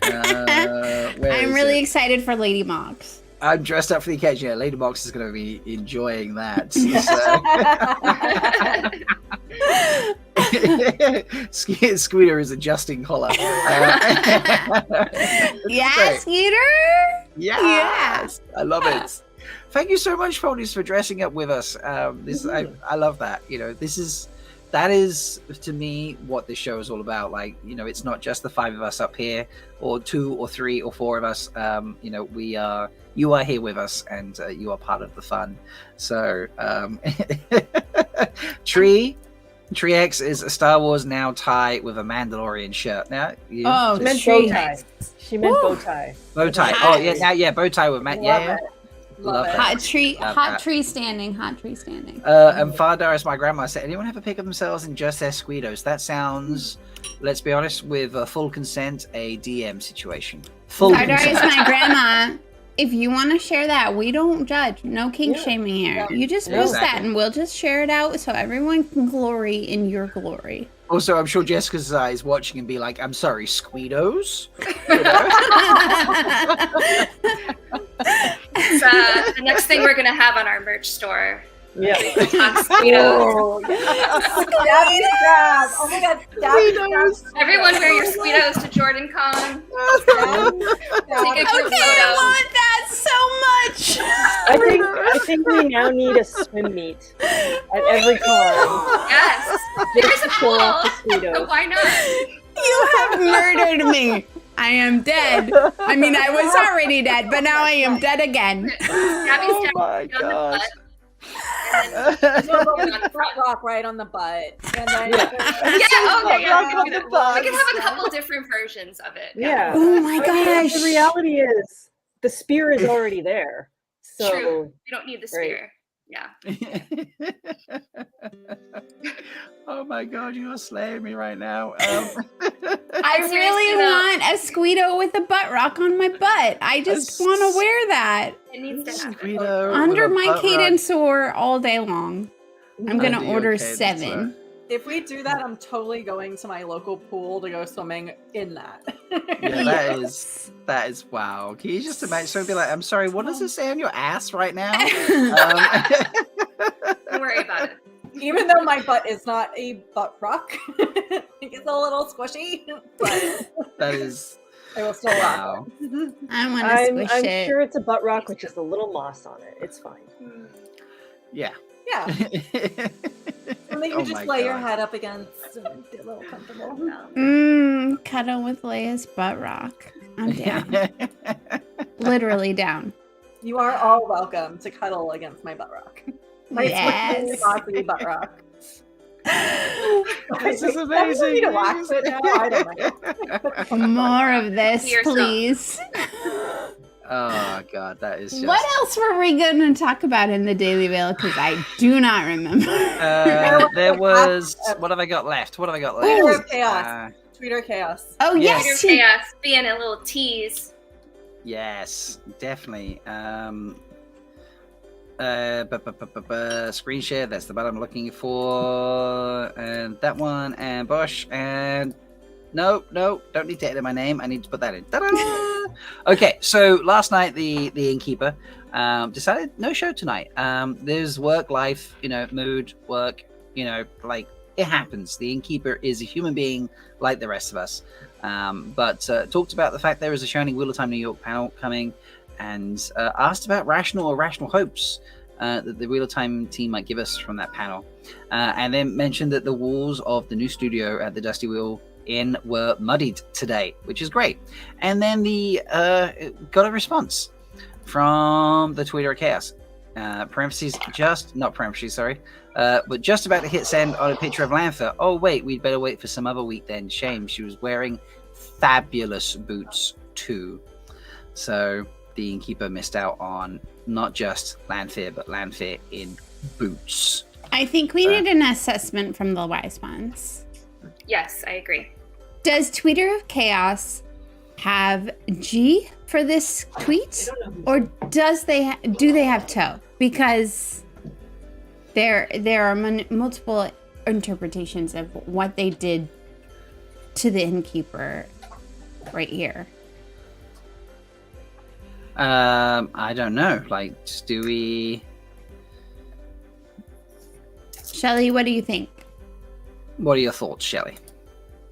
I'm really excited for Lady Mox. I'm dressed up for the occasion. Yeah, Lady Mox is going to be enjoying that. Squeeter is adjusting collar. Squeeter. Yes, I love it. Thank you so much, Ponies, for dressing up with us. I love that. That is to me what this show is all about. It's not just the five of us up here, or two or three or four of us. You are here with us, and you are part of the fun. So, Tree X is a Star Wars now tie with a Mandalorian shirt. Now, she meant bow tie. She meant bow tie. Bow tie. Oh yeah, bow tie with Matt. Yeah. Love it. Hot tree standing. And Fardar, as my grandma said, anyone ever pick up themselves in just their Squeedos? That sounds, let's be honest, with full consent, a DM situation. Fardar is my grandma. If you want to share that, we don't judge. No kink shaming here. You just post that and we'll just share it out so everyone can glory in your glory. Also, I'm sure Jessica's is watching and be like, I'm sorry, Squeedos? It's the next thing we're going to have on our merch store. Yeah. Oh my god, everyone wear your Squeedos to Jordan Con. Take a group photo. I want that so much. I think we now need a swim meet at every con. Yes. There's a pool. Why not? You have murdered me. I am dead. I mean, I was already dead, but now I am dead again. Oh my gosh. Front rock right on the butt. And then rock on the butt. We can have a couple different versions of it. Yeah. Oh my gosh. The reality is, the spear is already there. So True. You don't need the spear. Yeah. Oh my god, you are slaying me right now. I really want a Squeedo with a butt rock on my butt. I just want to wear that. It needs to happen. Under my Cadensaur all day long. I'm going to order 7. Cadensaur. if we do that, I'm totally going to my local pool to go swimming in that. Yeah, that is wow. Can you just imagine someone be like, I'm sorry, what does it say on your ass right now? Don't worry about it. Even though my butt is not a butt rock, it's a little squishy, but that is I will still rock it. I want to squish I'm it. sure it's a butt rock with just a little moss on it. It's fine. Yeah. Yeah. And then you Oh just my lay your God. head up against and get a little comfortable. Cuddle with Leigh-A's butt rock. I'm down. Literally down. You are all welcome to cuddle against my butt rock. My Yes. squishy butt rock. This is I amazing. need to wax it now. I don't know. More of this, Yourself. please. Oh god, that is just. What else were we going to talk about in the Daily Mail? Because I do not remember. There was. What have I got left? Tweeter chaos. Tweeter chaos. Oh, Yes. yes. Your chaos being a little tease. Yes, definitely. Screen share, that's the button I'm looking for. And that one, and Bosch, and no, don't need to edit my name. I need to put that in. Ta-da! Okay, so last night the innkeeper decided no show tonight. There's work life, mood, work, like it happens. The innkeeper is a human being like the rest of us. But talked about the fact there is a Shining Wheel of Time New York panel coming, and asked about rational or irrational hopes that the Wheel of Time team might give us from that panel. And then mentioned that the walls of the new studio at the Dusty Wheel Inn were muddied today, which is great. And then the got a response from the Tweeter of Chaos. But just about to hit send on a picture of Melindhra. Oh wait, we'd better wait for some other week then. Shame, she was wearing fabulous boots too. So the innkeeper missed out on not just Melindhra, but Melindhra in boots. I think we need an assessment from the wise ones. Yes, I agree. Does Tweeter of Chaos have G for this tweet, or do they have toe? Because there are multiple interpretations of what they did to the innkeeper right here. I don't know. Like, do we? Shelly, what do you think? What are your thoughts, Shelly?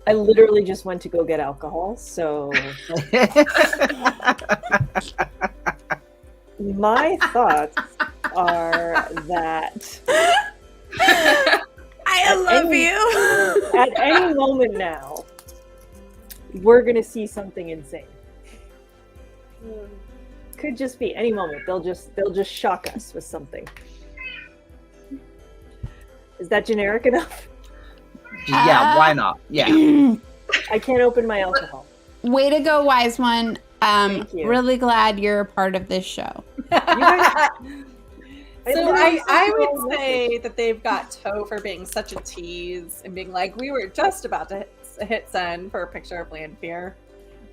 I literally just went to go get alcohol, so my thoughts are that I love you. At any moment now, we're gonna see something insane. Could just be any moment. They'll just shock us with something. Is that generic enough? Yeah, why not? Yeah. I can't open my alcohol. Way to go, wise one. Thank you. Really glad you're a part of this show. So I would say that they've got toe for being such a tease and being like, we were just about to hit send for a picture of Melindhra.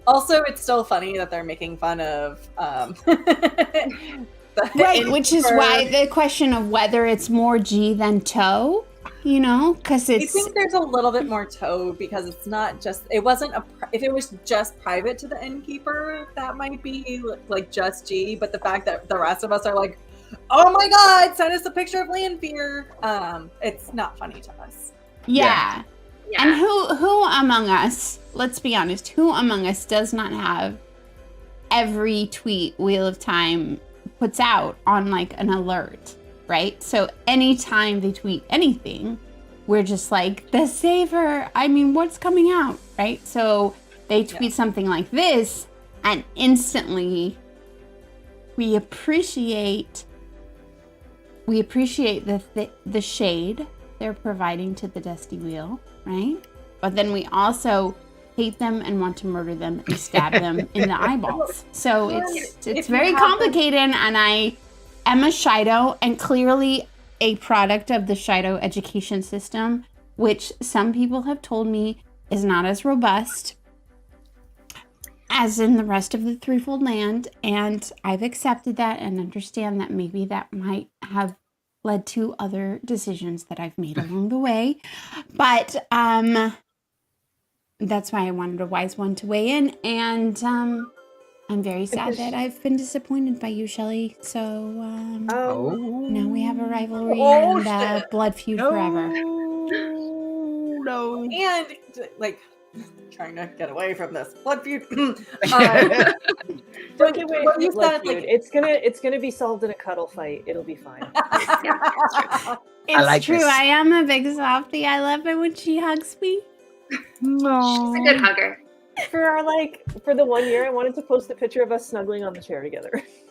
Also, it's still funny that they're making fun of Right, which is why the question of whether it's more G than toe, because I it's... think there's a little bit more toe because it's not just, it wasn't if it was just private to the innkeeper, that might be like just G, but the fact that the rest of us are like, oh my god, send us a picture of Melindhra, it's not funny to us. Yeah. And who among us, let's be honest, who among us does not have every tweet Wheel of Time puts out on like an alert, right? So anytime they tweet anything, we're just like, the saver, I mean, what's coming out, right? So they tweet something like this, and instantly we appreciate the shade they're providing to the Dusty Wheel, right? But then we also hate them and want to murder them and stab them in the eyeballs. So it's very complicated, and I am a Shido, and clearly a product of the Shido education system, which some people have told me is not as robust as in the rest of the Threefold Land, and I've accepted that and understand that maybe that might have led to other decisions that I've made along the way. But that's why I wanted a wise one to weigh in, and I'm very sad that I've been disappointed by you, Shelly. So now we have a rivalry and blood feud forever. No. And like trying to get away from this blood feud. Don't get away from the blood feud. It's gonna be solved in a cuddle fight. It'll be fine. It's true. I am a big softie. I love it when she hugs me. No. She's a good hugger. For the 1 year, I wanted to post a picture of us snuggling on the chair together.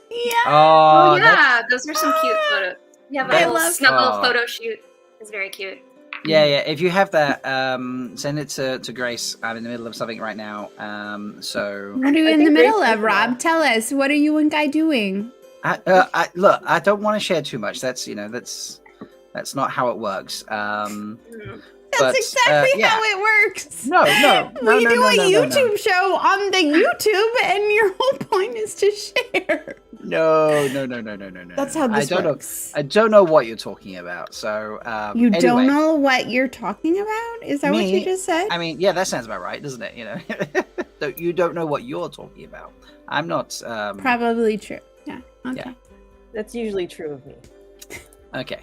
Yeah. Oh yeah, those are some cute photos. You have a little snuggle photo shoot. It's very cute. Yeah. If you have that, send it to Grace. I'm in the middle of something right now. So what are you in the middle of, Rob? Tell us. What are you and Guy doing? Look, I don't want to share too much. That's not how it works. That's exactly how it works. No. We do a YouTube show on the YouTube, and your whole point is to share. No. That's how this works. I don't know what you're talking about. So you don't know what you're talking about? Is that what you just said? I mean, yeah, that sounds about right, doesn't it? You know, you don't know what you're talking about. I'm not. Probably true. Yeah. Okay. Yeah. That's usually true of me. Okay.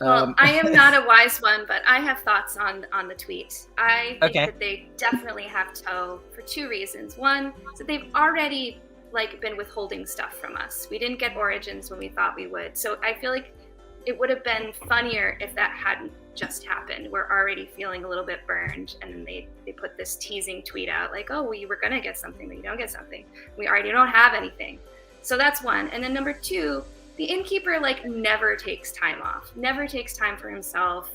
Well, I am not a wise one, but I have thoughts on the tweet. I think that they definitely have toe for two reasons. One, so they've already been withholding stuff from us. We didn't get Origins when we thought we would. So I feel like it would have been funnier if that hadn't just happened. We're already feeling a little bit burned, and then they put this teasing tweet out like, oh, we were gonna get something, but you don't get something. We already don't have anything. So that's one. And then number two, the innkeeper never takes time off, never takes time for himself.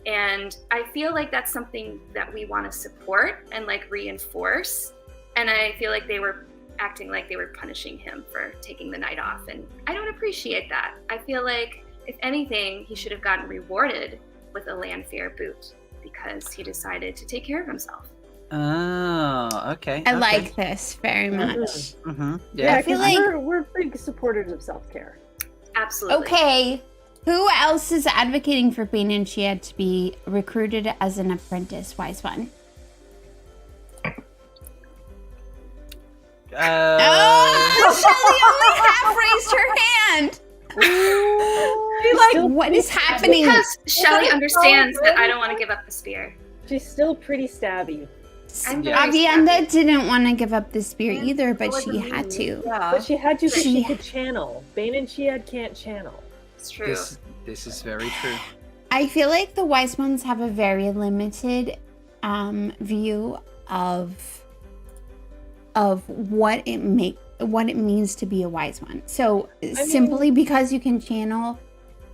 And I feel like that's something that we want to support and reinforce. And I feel like they were acting like they were punishing him for taking the night off. And I don't appreciate that. I feel like if anything, he should have gotten rewarded with a Landfair boot because he decided to take care of himself. Oh, okay. I like this very much. Mm-hmm. Yeah, I feel like we're big supporters of self-care. Absolutely. Okay, who else is advocating for Bain&Chiad to be recruited as an apprentice, Wise One? Shelly only half raised her hand. What is happening? Because Shelly understands that I don't want to give up the spear. She's still pretty stabby. Avienda didn't want to give up the spear either, but she had to. Yeah. But she had to because she could channel. Bain&Chiad can't channel. It's true. This is very true. I feel like the Wise Ones have a very limited view of what it means to be a Wise One. So simply because you can channel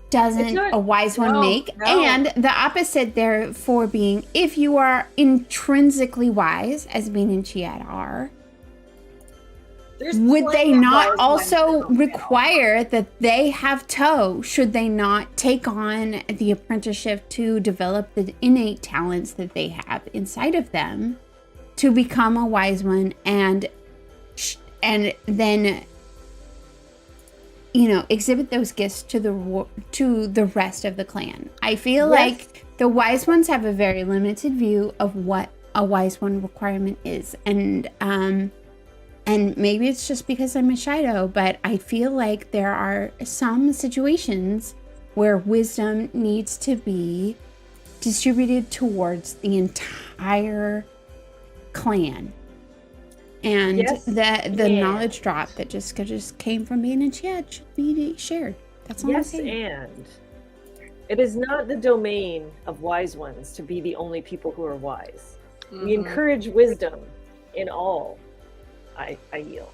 doesn't a wise one make. No. And the opposite therefore being, if you are intrinsically wise, as Bain&Chiad are, would they not also require that they have toe, should they not take on the apprenticeship to develop the innate talents that they have inside of them to become a wise one and then exhibit those gifts to the rest of the clan? I feel like the Wise Ones have a very limited view of what a Wise One requirement is, and maybe it's just because I'm a Shido, but I feel like there are some situations where wisdom needs to be distributed towards the entire clan. And Yes, the and. knowledge drop that just came from Bain&Chiad should be shared. That's all I'm Yes, saying. and it is not the domain of wise ones to be the only people who are wise. We encourage wisdom in all, Aiel.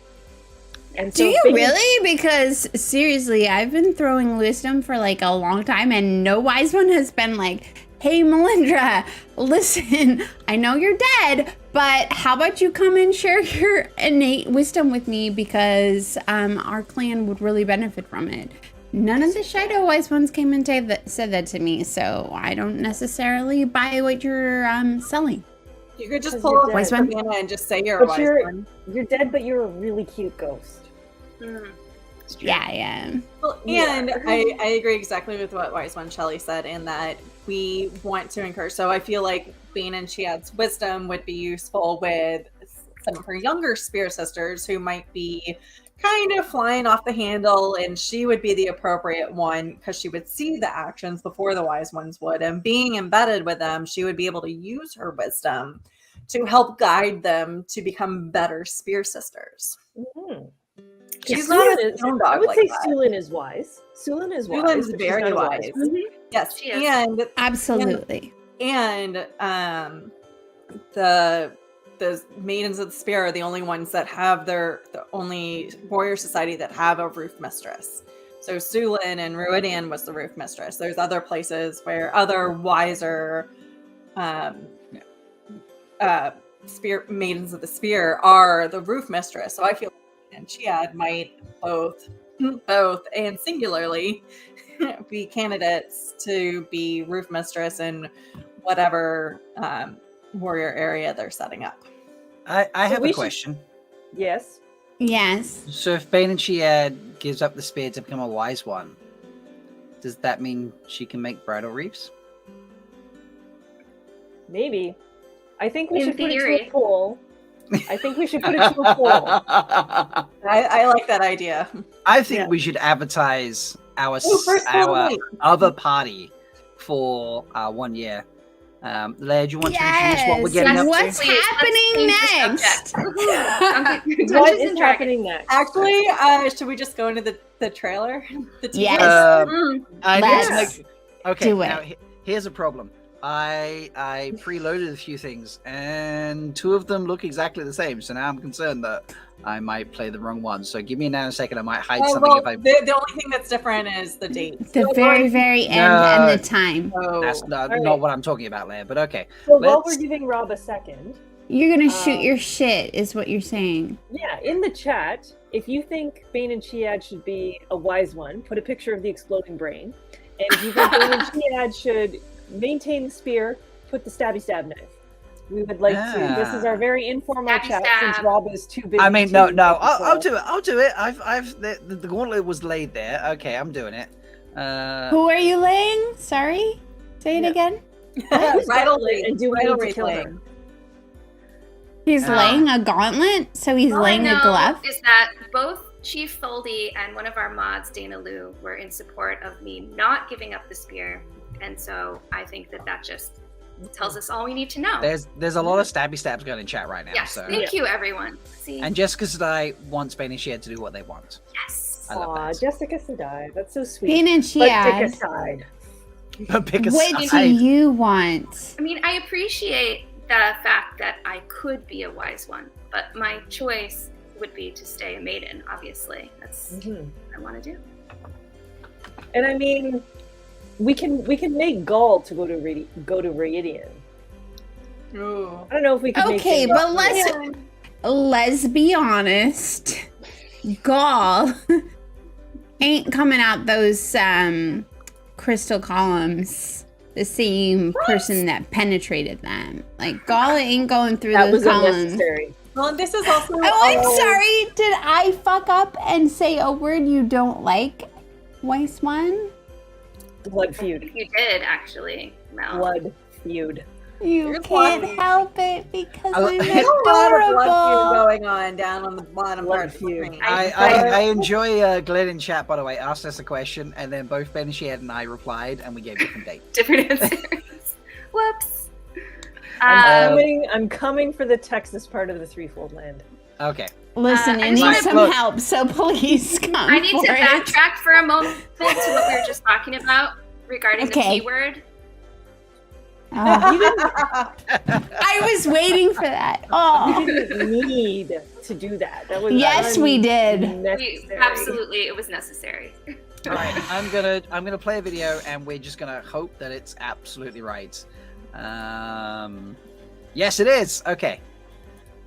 And Do you really? Because seriously, I've been throwing wisdom for like a long time, and no wise one has been like, "Hey, Melindhra, listen, I know you're dead, but how about you come and share your innate wisdom with me because our clan would really benefit from it." None of the Shadow Wise Ones came and said that to me, so I don't necessarily buy what you're selling. You could just pull up Wise one and just say you're a wise one. You're dead, but you're a really cute ghost. Yeah, I am. Well, and I agree exactly with what One Shelly said in that we want to encourage. So I feel like Bain&Chiad's wisdom would be useful with some of her younger spear sisters who might be kind of flying off the handle, and she would be the appropriate one because she would see the actions before the wise ones would. And being embedded with them, she would be able to use her wisdom to help guide them to become better spear sisters. Mm-hmm. She's not a stone dog. I would like say that. Sulin is wise. Sulin is wise. Sulin's very wise. Mm-hmm. Yes, she is. and Absolutely. and the Maidens of the Spear are the only ones that have the only warrior society that have a roof mistress. So Sulin and Ruidan was the roof mistress. There's other places where other wiser spear Maidens of the Spear are the roof mistress. So I feel like Chiad might both and singularly be candidates to be roof mistress in whatever warrior area they're setting up. I have a question. Yes. Yes. So if Bain&Chiad gives up the spear to become a wise one, does that mean she can make bridal wreaths? Maybe. I think we In should put it theory. to a poll. I think we should put it to a poll. I like that idea. I think we should advertise our totally. other party for 1 year. Leigh, do you want to introduce what we're getting up What's to? happening next? What is happening next? Actually, should we just go into the trailer? The teaser? Yes. I need to Let's make. Okay, do it. now here's a problem. I preloaded a few things, and 2 of them look exactly the same. So now I'm concerned that I might play the wrong one. So give me a second. I might hide something if I. The only thing that's different is the date. The very end and the time. That's not right. what I'm talking about, Leigh. But okay. So while we're giving Rob a second, You're gonna shoot your shit, is what you're saying. yeah, in the chat, if you think Bain&Chiad should be a wise one, put a picture of the exploding brain. And if you think Bain&Chiad should maintain the spear, put the stabby stab knife. We would like to. This is our very informal Stabby chat stab. since Rob is too busy. I mean, to no, make the I'll poll. do it. I'll do it. The gauntlet was laid there. Okay, I'm doing it. Who are you laying? Sorry? Say it again? Bridal And do we bridal need to wreath kill laying. him? He's laying a gauntlet? So he's All laying I a know glove? is that both Chief Foldy and one of our mods, Dana Lou, were in support of me not giving up the spear, and so I think that just tells us all we need to know. There's a lot of stabby stabs going in chat right now. Yes, So thank you, everyone. See, and Jessica Sedai wants Bain&Chiad to do what they want. yes. I love Aw, that. Jessica Sedai. That's so sweet. Bain&Chiad. But pick a side. Pick a What do side. you want? I mean, I appreciate the fact that I could be a wise one, but my choice would be to stay a maiden. Obviously, that's what I want to do. And I mean, we can make Gaul to go to Radian. Ooh. I don't know if we can. Okay, make but let's be honest. Gaul ain't coming out those crystal columns the same person that penetrated them. Like Gaul ain't going through that those was columns. unnecessary. Well, this is also. Oh, I'm sorry. Did I fuck up and say a word you don't like, Wise One? Blood feud. You did actually, Mel. Blood feud. You There's can't one. help it because I'm There's a lot of blood feud adorable. going on down on the bottom Blood part of the feud. screen. I enjoy Glenn in chat, by the way, asked us a question, and then both Bain&Chiad and I replied, and we gave different dates. Different answers. Whoops. I'm coming for the Texas part of the Threefold Land. Okay. Listen, you need some help, so please come. I need to backtrack for a moment to what we were just talking about regarding the keyword. I was waiting for that. Oh, you didn't need to do that. That was we did. Absolutely, it was necessary. All right, I'm gonna play a video, and we're just gonna hope that it's absolutely right. Yes, it is. Okay,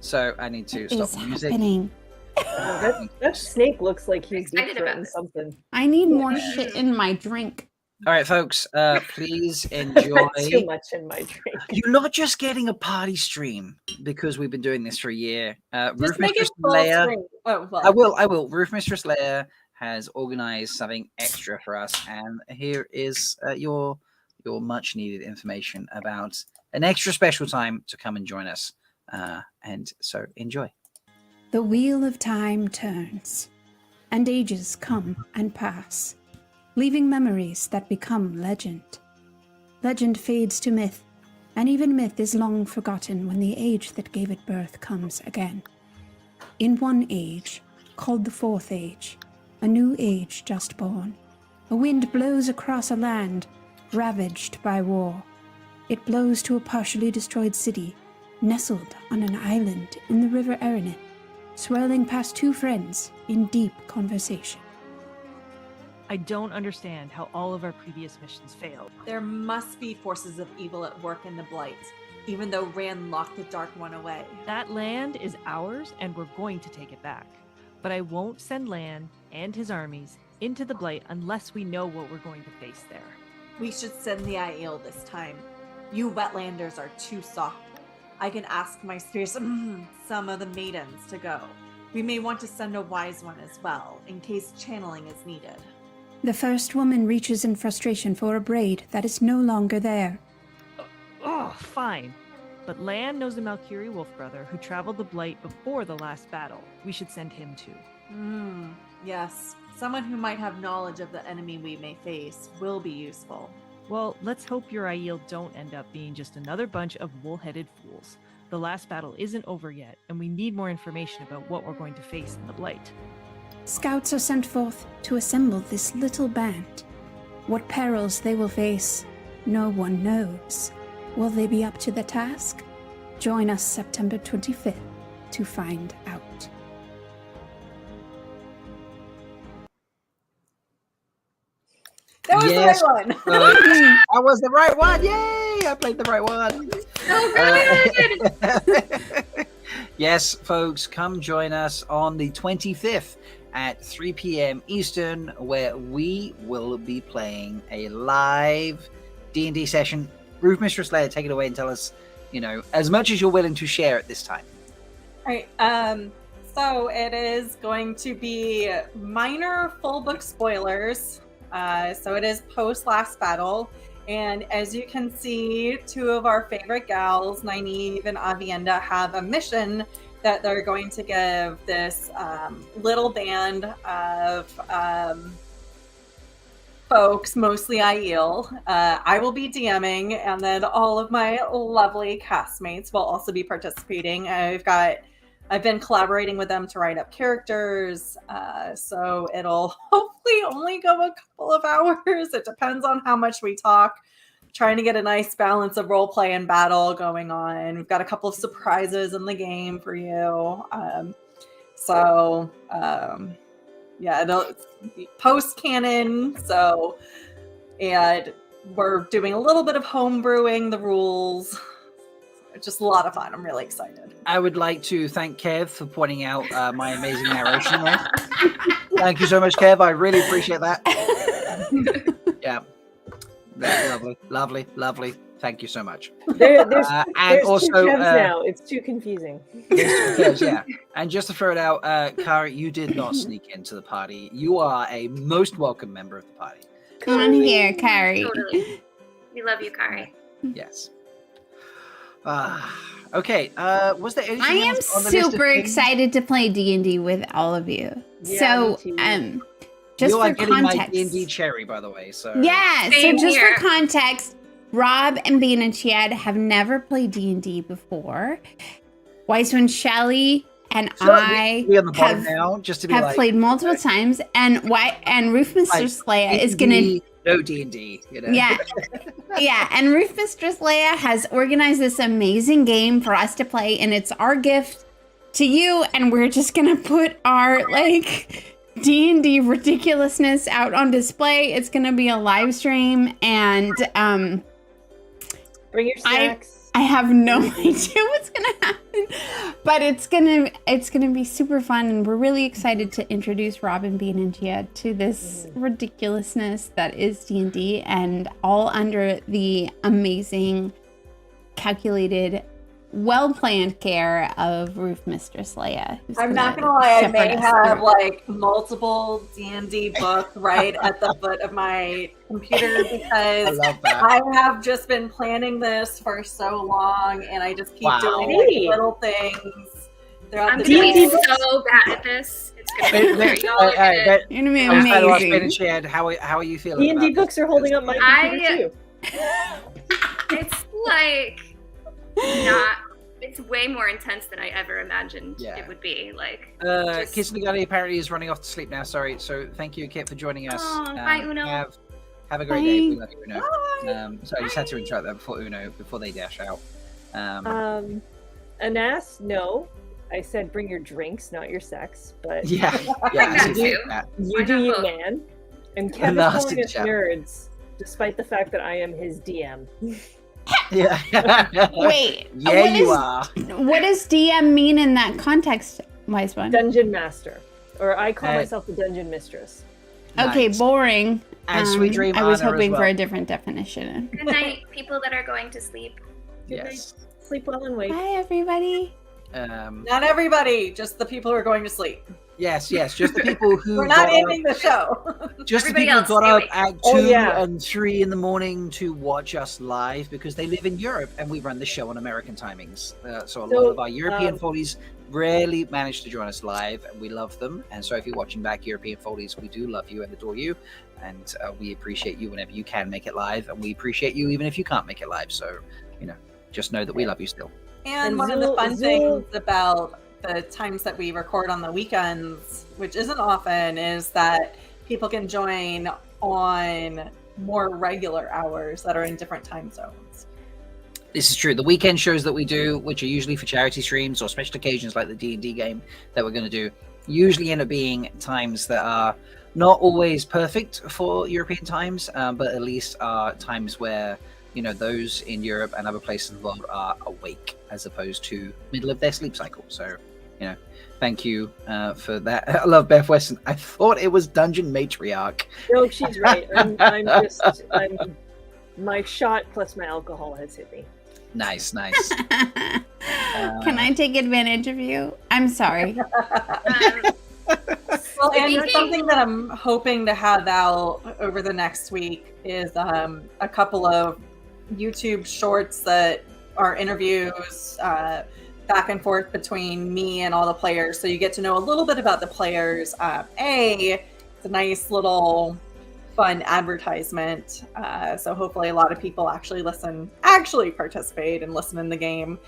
so I need to stop the music. Happening? That snake looks like he's threatening something. I need more shit in my drink. All right, folks, please enjoy. Too much in my drink. You're not just getting a party stream because we've been doing this for a year. Just make it full screen. Oh, well. I will. Roof Mistress Leigh-A has organized something extra for us, and here is your much needed information about an extra special time to come and join us. And so enjoy. The wheel of time turns, and ages come and pass, leaving memories that become legend. Legend fades to myth, and even myth is long forgotten when the age that gave it birth comes again. In one age, called the Fourth Age, a new age just born, a wind blows across a land ravaged by war. It blows to a partially destroyed city, nestled on an island in the River Erinet, swirling past two friends in deep conversation. I don't understand how all of our previous missions failed. There must be forces of evil at work in the Blight, even though Rand locked the Dark One away. That land is ours, and we're going to take it back. But I won't send Lan and his armies into the Blight unless we know what we're going to face there. We should send the Aiel this time. You Wetlanders are too soft. I can ask my spirits, some of the maidens, to go. We may want to send a wise one as well, in case channeling is needed. The first woman reaches in frustration for a braid that is no longer there. Fine. But Lan knows a Malkier wolf brother who traveled the Blight before the last battle. We should send him too. Yes. Someone who might have knowledge of the enemy we may face will be useful. Well, let's hope your Aiel don't end up being just another bunch of wool-headed fools. The last battle isn't over yet, and we need more information about what we're going to face in the Blight. Scouts are sent forth to assemble this little band. What perils they will face, no one knows. Will they be up to the task? Join us September 25th to find out. That was the right one. That was the right one. Yay! I played the right one. Oh, good. Yes, folks, come join us on the 25th at 3 p.m. Eastern, where we will be playing a live D&D session. Roof Mistress Leigh-A, take it away and tell us, as much as you're willing to share at this time. All right. So it is going to be minor full book spoilers. So it is post last battle. And as you can see, two of our favorite gals, Nynaeve and Avienda, have a mission that they're going to give this little band of folks, mostly Aiel. I will be DMing, and then all of my lovely castmates will also be participating. I've been collaborating with them to write up characters, so it'll hopefully only go a couple of hours. It depends on how much we talk. Trying to get a nice balance of role play and battle going on. We've got a couple of surprises in the game for you. It'll post canon. So, and we're doing a little bit of home brewing the rules. It's just a lot of fun. I'm really excited. I would like to thank Kev for pointing out my amazing narration there. Thank you so much, Kev. I really appreciate that. Yeah. Lovely. Thank you so much. There's also, two Kevs now. It's too confusing. Yeah. And just to throw it out, Kari, you did not sneak into the party. You are a most welcome member of the party. Come on here, Kari. Totally. We love you, Kari. Yes. Okay. Was there anything I am else on the list of super things? excited to play D&D with all of you. Yeah, so, just you are for getting context. my D&D cherry, by the way. So Yeah, Same so just here. for context, Rob and Bain&Chiad have never played D&D before. One Shelly and So I be on the bottom have, now, just to be have like, played multiple times, and Roof Mistress Leigh-A is gonna no D&D, you know. yeah. Yeah, and Roof Mistress Leigh-A has organized this amazing game for us to play, and it's our gift to you, and we're just gonna put our like D&D ridiculousness out on display. It's gonna be a live stream, and bring your snacks. I have no idea what's gonna happen, but it's gonna be super fun, and we're really excited to introduce Rob and Bain&Chiad to this ridiculousness that is D&D, and all under the amazing, calculated, well-planned care of Roof Mistress Leigh-A. I'm not gonna lie, I may have like multiple D&D books right at the foot of my computer because I have just been planning this for so long, and I just keep doing like, little things throughout the day. I'm gonna be so bad at this. It's gonna be You're gonna be amazing. How are you feeling? D&D books are holding up my computer too. It's like it's way more intense than I ever imagined it would be. Like, Kids in the Gully apparently is running off to sleep now. Sorry. So thank you, Kit, for joining us. Bye, Uno. Have a great day. We love you, Uno. So I just had to interrupt that before they dash out. Anas, no. I said bring your drinks, not your sex. But yeah, you do you, man. And Kevin's calling us nerds, despite the fact that I am his DM. Yeah. Wait. Yeah, you are. What does DM mean in that context, Wise One? Dungeon Master, or I call myself the Dungeon Mistress. Okay, boring. And Sweet Dream. I was hoping for a different definition. Good night, people that are going to sleep. Yes. Sleep well and wake. Bye, everybody. Not everybody, just the people who are going to sleep. Yes, just the people who we're not ending the show. Just the people who got up at 2 and 3 in the morning to watch us live because they live in Europe and we run the show on American timings. So a lot of our European foldies rarely manage to join us live, and we love them. And so if you're watching back European foldies, we do love you and adore you, and we appreciate you whenever you can make it live, and we appreciate you even if you can't make it live. So just know that we love you still. And one of the fun things about the times that we record on the weekends, which isn't often, is that people can join on more regular hours that are in different time zones. This is true. The weekend shows that we do, which are usually for charity streams or special occasions like the D&D game that we're going to do, usually end up being times that are not always perfect for European times, but at least are times where those in Europe and other places in the world are awake as opposed to middle of their sleep cycle. So, thank you for that. I love Beth Weston. I thought it was Dungeon Matriarch. No, she's right. I'm my shot plus my alcohol has hit me. Nice. Can I take advantage of you? I'm sorry. Well, and something that I'm hoping to have out over the next week is a couple of YouTube shorts that are interviews back and forth between me and all the players, so you get to know a little bit about the players. It's a nice little fun advertisement, so hopefully a lot of people actually participate and listen in the game.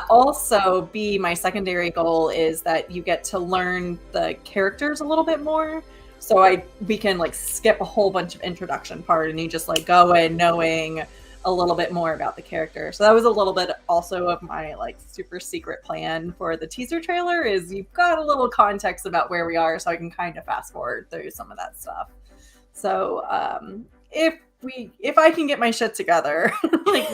Also, my secondary goal is that you get to learn the characters a little bit more, so we can like skip a whole bunch of introduction part and you just like go in knowing a little bit more about the character. So that was a little bit also of my like super secret plan for the teaser trailer, is you've got a little context about where we are, so I can kind of fast forward through some of that stuff. So if I can get my shit together, like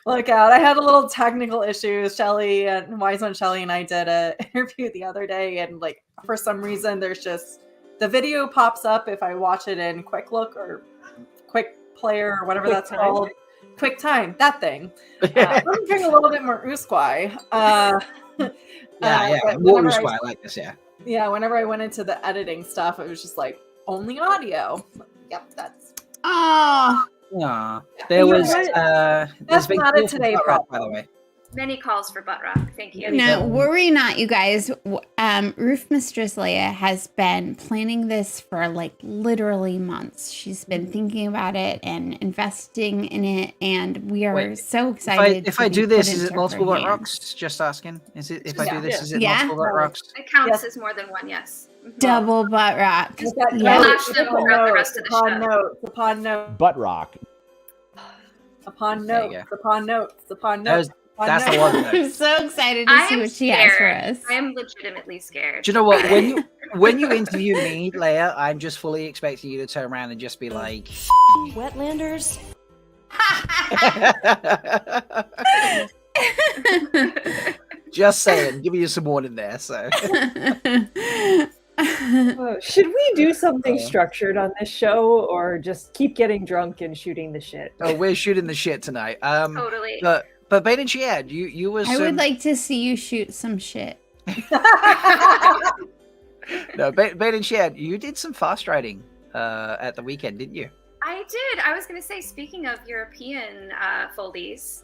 look out. I had a little technical issues. Shelly and Wise One Shelly and I did an interview the other day, and like for some reason there's just the video pops up if I watch it in Quick Look or Quick Player or whatever that's called. Quick Time, that thing. I'm doing a little bit more Usquai. More Usquai like this, Yeah, whenever I went into the editing stuff, it was just like only audio. Yep, that's. There was. That's not a today problem, by the way. Many calls for butt rock. Thank you. No, worry not, you guys. Roof Mistress Leigh-A has been planning this for like literally months. She's been thinking about it and investing in it, and we are so excited. If I do this, is it multiple butt rocks? Just asking. Is it if I do this, is it multiple butt rocks? It counts as more than one. Yes. Double butt rocks. Flash them throughout the rest of the show. Upon note. Butt rock. Upon note. Upon note. That's the one. I'm so excited to see what she has for us. I am legitimately scared. Do you know what? When you interview me, Leigh-A, I'm just fully expecting you to turn around and just be like, Wetlanders. Just saying, give you some warning there. So, should we do something structured on this show, or just keep getting drunk and shooting the shit? Oh, we're shooting the shit tonight. Totally. But Bain&Chiad, you was. I would like to see you shoot some shit. No, Bain&Chiad, you did some fast riding at the weekend, didn't you? I did. I was going to say, speaking of European foldies,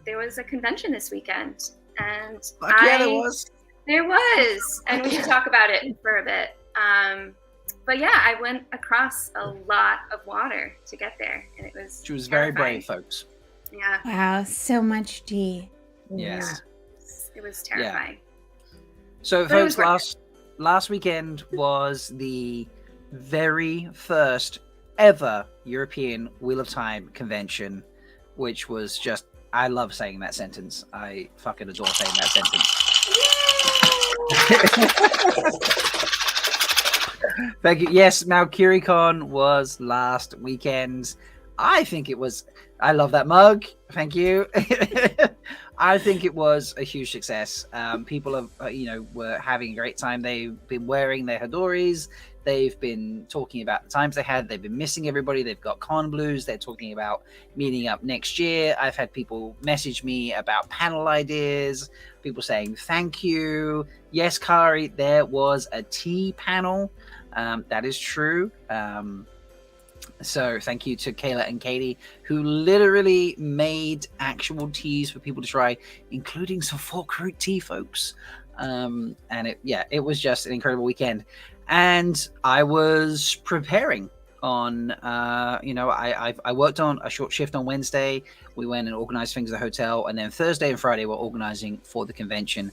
there was a convention this weekend, and there was. There was, and we should talk about it for a bit. But yeah, I went across a lot of water to get there, and it was. She was terrifying. very brave, folks. Yeah. Wow, so much D. Yes. It was terrifying. Yeah. So, folks, last weekend was the very first ever European Wheel of Time convention, which was just, I love saying that sentence. I fucking adore saying that sentence. Thank you. Yes, Malkier was last weekend. I think it was, I love that mug. Thank you. I think it was a huge success. People have, were having a great time. They've been wearing their Hadoris. They've been talking about the times they had. They've been missing everybody. They've got con blues. They're talking about meeting up next year. I've had people message me about panel ideas. People saying thank you. Yes, Kari, there was a tea panel. That is true. So thank you to Kayla and Katie, who literally made actual teas for people to try, including some fork root tea, folks. And it was just an incredible weekend. And I was preparing on, I worked on a short shift on Wednesday. We went and organized things at the hotel. And then Thursday and Friday, we're organizing for the convention.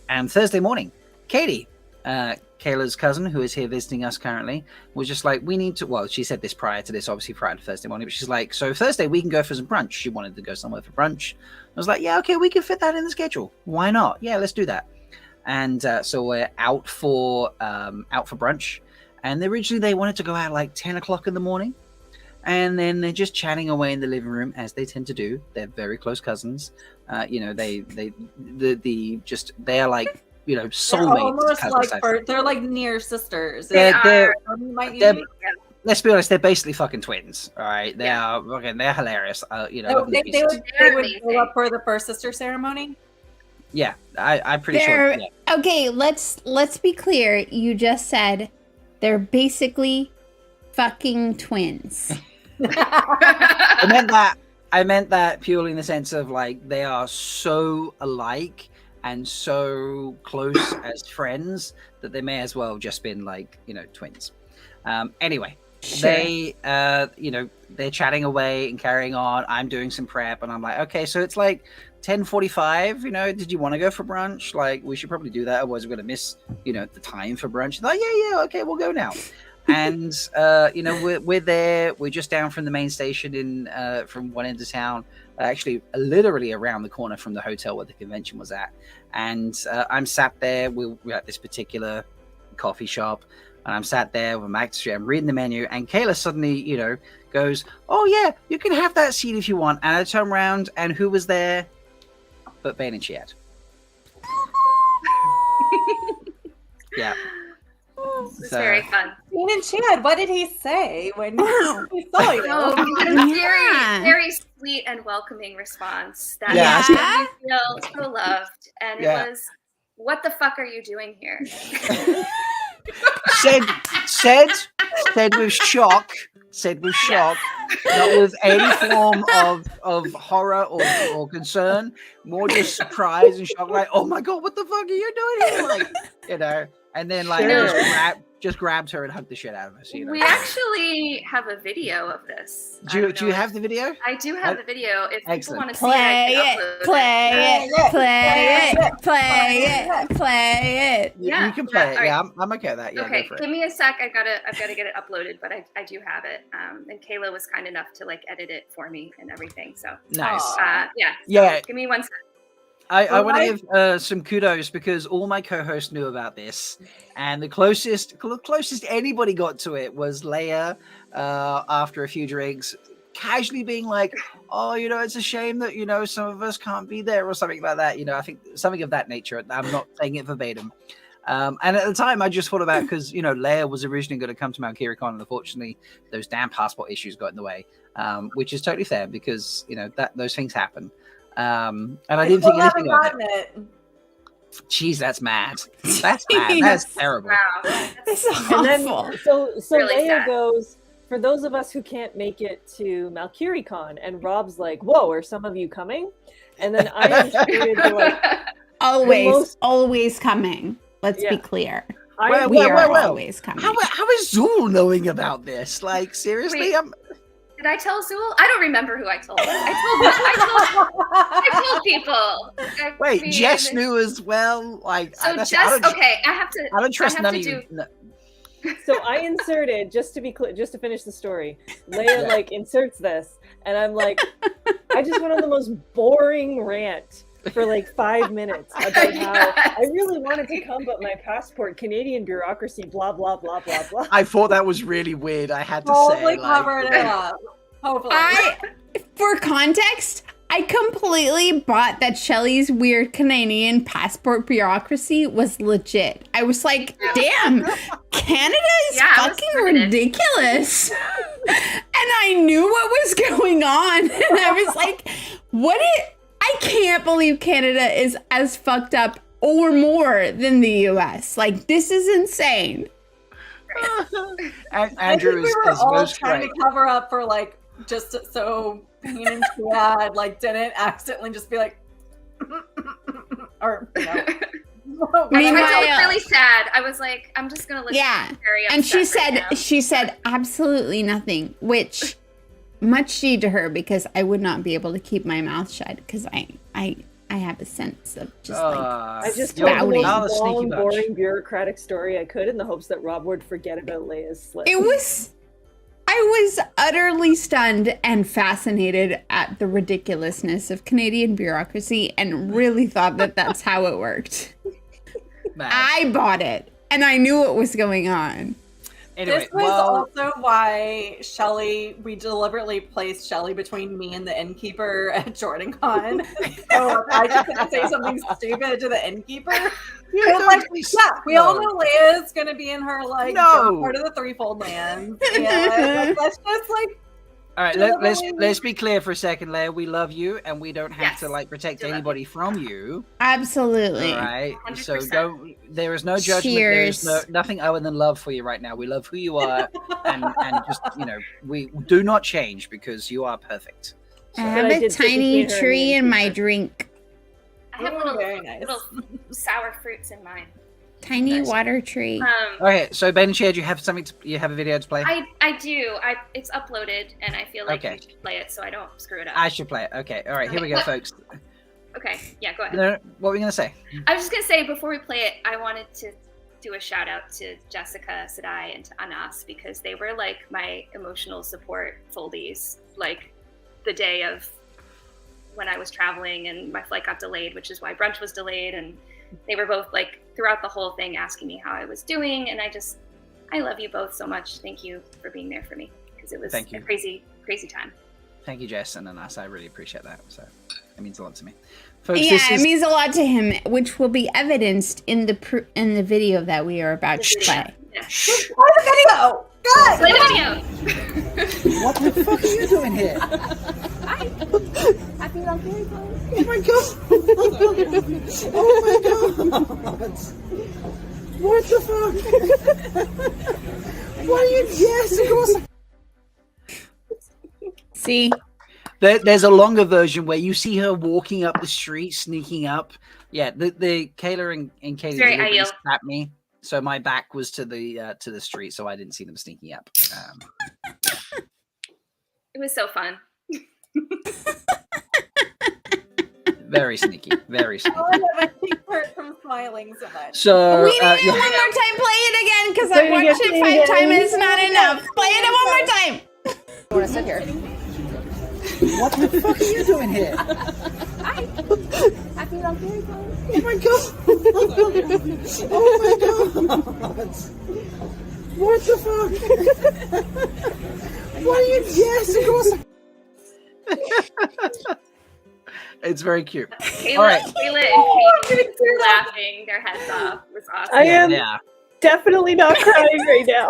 And Thursday morning, Katie, Kayla's cousin, who is here visiting us currently, was just like, we need to, well, she said this prior to Thursday morning, but she's like, so Thursday we can go for some brunch. She wanted to go somewhere for brunch. I was like, yeah, okay, we can fit that in the schedule. Why not? Yeah, let's do that. And so we're out for brunch. And originally they wanted to go out like 10 o'clock in the morning. And then they're just chatting away in the living room, as they tend to do. They're very close cousins. They are like, soulmates. They're like near sisters. Let's be honest, they're basically fucking twins. All right, they're hilarious. They would go up for the first sister ceremony. Yeah, I'm pretty sure. Yeah. Okay, let's be clear. You just said they're basically fucking twins. I meant that purely in the sense of like they are so alike and so close as friends that they may as well just been like, twins. Anyway, sure. They're chatting away and carrying on. I'm doing some prep and I'm like, okay, so it's like 10:45, did you want to go for brunch? Like, we should probably do that. Otherwise we're going to miss, the time for brunch. Like, yeah. Okay, we'll go now. And, we're there. We're just down from the main station from one end of town. Actually literally around the corner from the hotel where the convention was at. And I'm sat there. We're at this particular coffee shop, and I'm sat there with my Max. I'm reading the menu, and Kayla suddenly, goes, "Oh yeah, you can have that seat if you want." And I turn around, and who was there? But Bain&Chiad. Yeah. It was very fun. Bain&Chiad, what did he say when he saw you? Oh, he had a very, very sweet and welcoming response. That made me feel so loved. And it was, what the fuck are you doing here? said with shock, not with any form of horror or concern, more just surprise and shock, like, oh my god, what the fuck are you doing here? Like, you know, and then like just grabbed her and hugged the shit out of her. So, you know. We actually have a video of this. Do you have the video? I do have the video. If people want to see play it. Yeah, you can play it. Right. Yeah, I'm okay with that. Yeah, okay, go for give it. me a sec. I've got to get it uploaded, but I do have it. And Kayla was kind enough to like edit it for me and everything. So nice. Yeah. Give me 1 sec. I want to give some kudos because all my co-hosts knew about this, and the closest anybody got to it was Leigh-A after a few drinks, casually being like, "Oh, you know, it's a shame that, you know, some of us can't be there," or something like that. You know, I think something of that nature. I'm not saying it verbatim. And at the time, I just thought about, because, you know, Leigh-A was originally going to come to Malkier, and unfortunately, those damn passport issues got in the way, which is totally fair because, you know, that those things happen. And I didn't think anything of it. Jeez, that's mad. That's mad. That's terrible. Wow. That's awful. And then, so Really Leigh-A sad. goes, for those of us who can't make it to Malkier, and Rob's like, whoa, are some of you coming? And then I inserted like, always coming. Let's be clear. We are always coming. How is Zool knowing about this? Like, seriously? Wait. Did I tell Zool? I don't remember who I told. I told people. Wait, Jess knew as well. Like, so Jess. Okay, I don't trust none of you. So I inserted, just to be clear, just to finish the story, Leigh-A like inserts this, and I'm like, I just went on the most boring rant for like 5 minutes about how I really wanted to come, but my passport, Canadian bureaucracy, blah blah blah blah blah. I thought that was really weird. I had to say, covered it up. Hopefully. For context, I completely bought that Shelly's weird Canadian passport bureaucracy was legit. I was like, damn, Canada is fucking ridiculous. And I knew what was going on. And I was like, I can't believe Canada is as fucked up or more than the US. Like, this is insane. Andrew we were is all most trying great. to cover up for like just so Bain&Chiad like didn't accidentally just be like, or you know. I felt really sad. I was like, I'm just gonna listen. Yeah, very and upset she said absolutely nothing, which much shade to her because I would not be able to keep my mouth shut because I have a sense of just I just told the most long, boring bureaucratic story I could in the hopes that Rob would forget about Leigh-A's slip. I was utterly stunned and fascinated at the ridiculousness of Canadian bureaucracy and really thought that that's how it worked. I bought it and I knew what was going on. Anyway, this was also why we deliberately placed Shelly between me and the innkeeper at JordanCon. So I just couldn't say something stupid to the innkeper. We all know Leigh-A's going to be in her part of the threefold land. Yeah, let's just all right, let's be clear for a second, Leigh-A. We love you, and we don't have to protect anybody from you. Absolutely. All right. 100%. So there is no judgment. Cheers. There is nothing other than love for you right now. We love who you are, and just we do not change because you are perfect. I have a tiny tree in my drink. I have little sour fruits in mine. Tiny water tree. Okay, so Bain&Chiad, you have a video to play? I do. It's uploaded, and I feel like I should play it so I don't screw it up. I should play it. Okay, all right, here we go, folks. Okay, yeah, go ahead. No, what were you gonna say? I was just gonna say before we play it, I wanted to do a shout out to Jessica, Sadai, and to Anas because they were like my emotional support foldies. Like the day of when I was traveling and my flight got delayed, which is why brunch was delayed, and they were both like throughout the whole thing asking me how I was doing, and I love you both so much. Thank you for being there for me because it was a crazy time. Thank you, Jess and Anas. I really appreciate that. So it means a lot to me. Folks, it means a lot to him, which will be evidenced in the video that we are about to play. Yeah. Play the video! God! Play the video! What the fuck are you doing here? Happy Malkier. Oh my god! Oh my god! What the fuck? What are you? Yes, of course. See? There's a longer version where you see her walking up the street, sneaking up. Yeah, the Kayla and Katie Very deliberately Aiel. slapped me, so my back was to the street, so I didn't see them sneaking up. It was so fun. Very sneaky, very sneaky. Oh, I have a secret from smiling so much. So We need it one more time. Play it again because Play I've it watched again, it play it 5 times again. and it's not enough. Play it one more time. I want to sit here. What the fuck are you doing here? I feel I'm very close. Oh my god! Oh my god! What the fuck? What are you? Yes, of course. It's very cute. Kayla, All right. Kayla and Katie were laughing their heads off. It was awesome. I am Yeah. definitely not crying right now.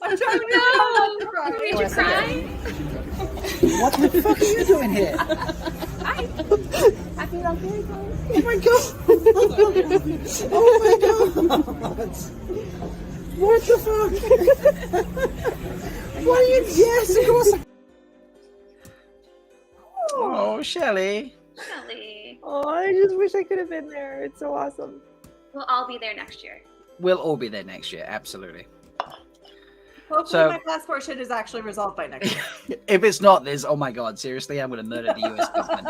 I'm trying to No! get cry. Did you cry? What the fuck are you doing here? I feel I'm very close. Oh my god! Oh my god! What the fuck? What are you? Yes, of course. Oh, Shelly. Shelly. Oh, I just wish I could have been there. It's so awesome. We'll all be there next year. We'll all be there next year, absolutely. Hopefully So- my passport shit is actually resolved by next year. If it's not this, oh my god, seriously, I'm gonna murder the US government.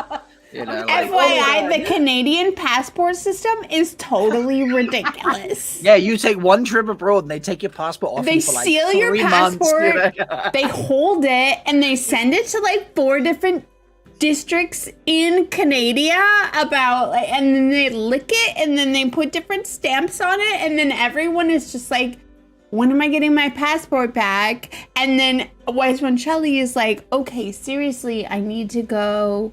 You know, like, FYI, the Canadian passport system is totally ridiculous. yeah, you take one trip abroad and they take your passport off They you for like seal your 3 months. passport. You know? They hold it and they send it to like 4 different districts in Canada and then they lick it and then they put different stamps on it and then everyone is just like, when am I getting my passport back? And then One Shelly is like, okay, seriously, I need to go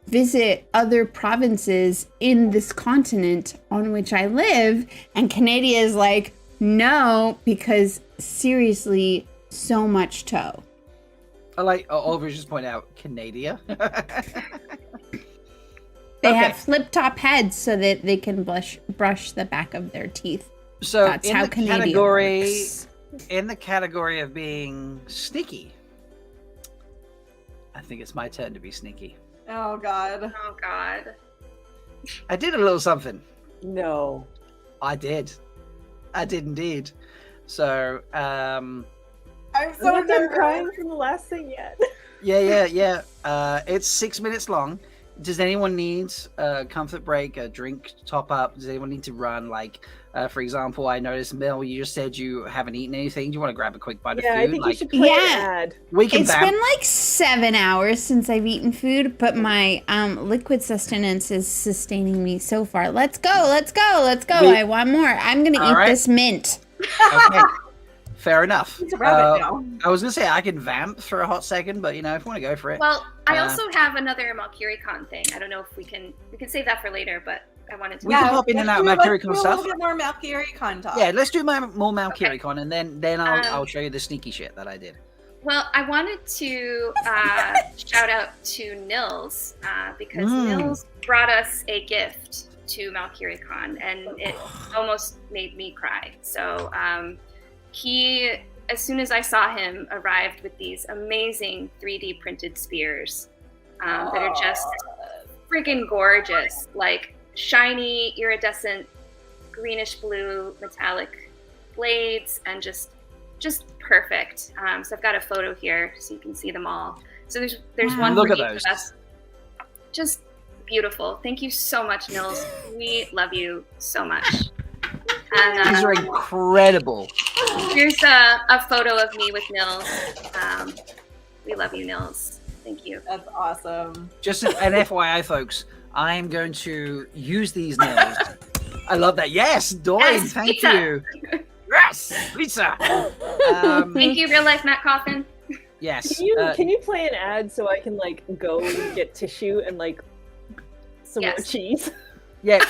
visit other provinces in this continent on which I live. And Canada is like, no, because seriously, so much toe. I like Oliver just point out Canada. They Okay. have flip top heads so that they can brush the back of their teeth. So That's how Canada works. in the category of being sneaky, I think it's my turn to be sneaky. Oh god. Oh God. I did a little something. No. I did indeed. So I'm I'm so not done nervous. crying from the last thing yet. yeah. It's 6 minutes long. Does anyone need a comfort break, a drink top up? Does anyone need to run? Like, for example, I noticed, Mel, you just said you haven't eaten anything. Do you want to grab a quick bite Yeah, of I food? think Like, you should play an Yeah. ad. we can It's vamp. been like 7 hours since I've eaten food, but my liquid sustenance is sustaining me so far. Let's go. I want more. I'm going to All eat right. this mint. Okay. Fair enough. It's a rabbit now. I was gonna say I can vamp for a hot second, but you know, if you want to go for it. Well, I Uh, also have another Malkier Con thing. I don't know if we can save that for later, but I wanted to. We can hop in and out of let's Malkier do Con a stuff. little bit more Malkier Con talk. Yeah, let's do more Malkier Okay. Con, and then I'll show you the sneaky shit that I did. Well, I wanted to shout out to Nils because Nils brought us a gift to Malkier Con, and it almost made me cry. So he, as soon as I saw him, arrived with these amazing 3D printed spears that are just freaking gorgeous, like shiny, iridescent, greenish blue metallic blades, and just perfect. So I've got a photo here so you can see them all. So there's one Look for at each those. of us. Just beautiful. Thank you so much, Nils. We love you so much. And These are incredible. here's a photo of me with Nils. We love you, Nils. Thank you. That's awesome. Just an FYI, folks, I'm going to use these nails. I love that. Yes, Dorian, Yes, thank pizza. you. Yes, pizza. Thank you, real life Matt Coffin. Yes. Can you play an ad so I can like go get tissue and like some more Yes. cheese? Yeah.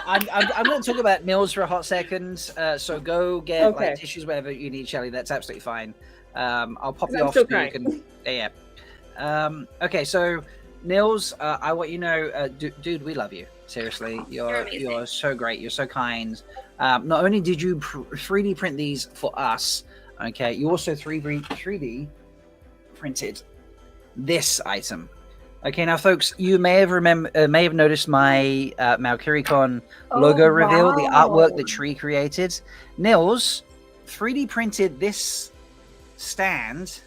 I'm going to talk about meals for a hot second. So go get Okay. like tissues, whatever you need, Shelly. That's absolutely fine. I'll pop 'Cause you I'm off still so you can. Yeah. Okay, so Nils, I want you to know, dude, we love you. Seriously, You're amazing. you're so great. You're so kind. Not only did you 3D print these for us, okay, you also 3D printed this item. Okay, now, folks, you may have noticed my Malkier logo reveal, the artwork that Tree created. Nils 3D printed this stand.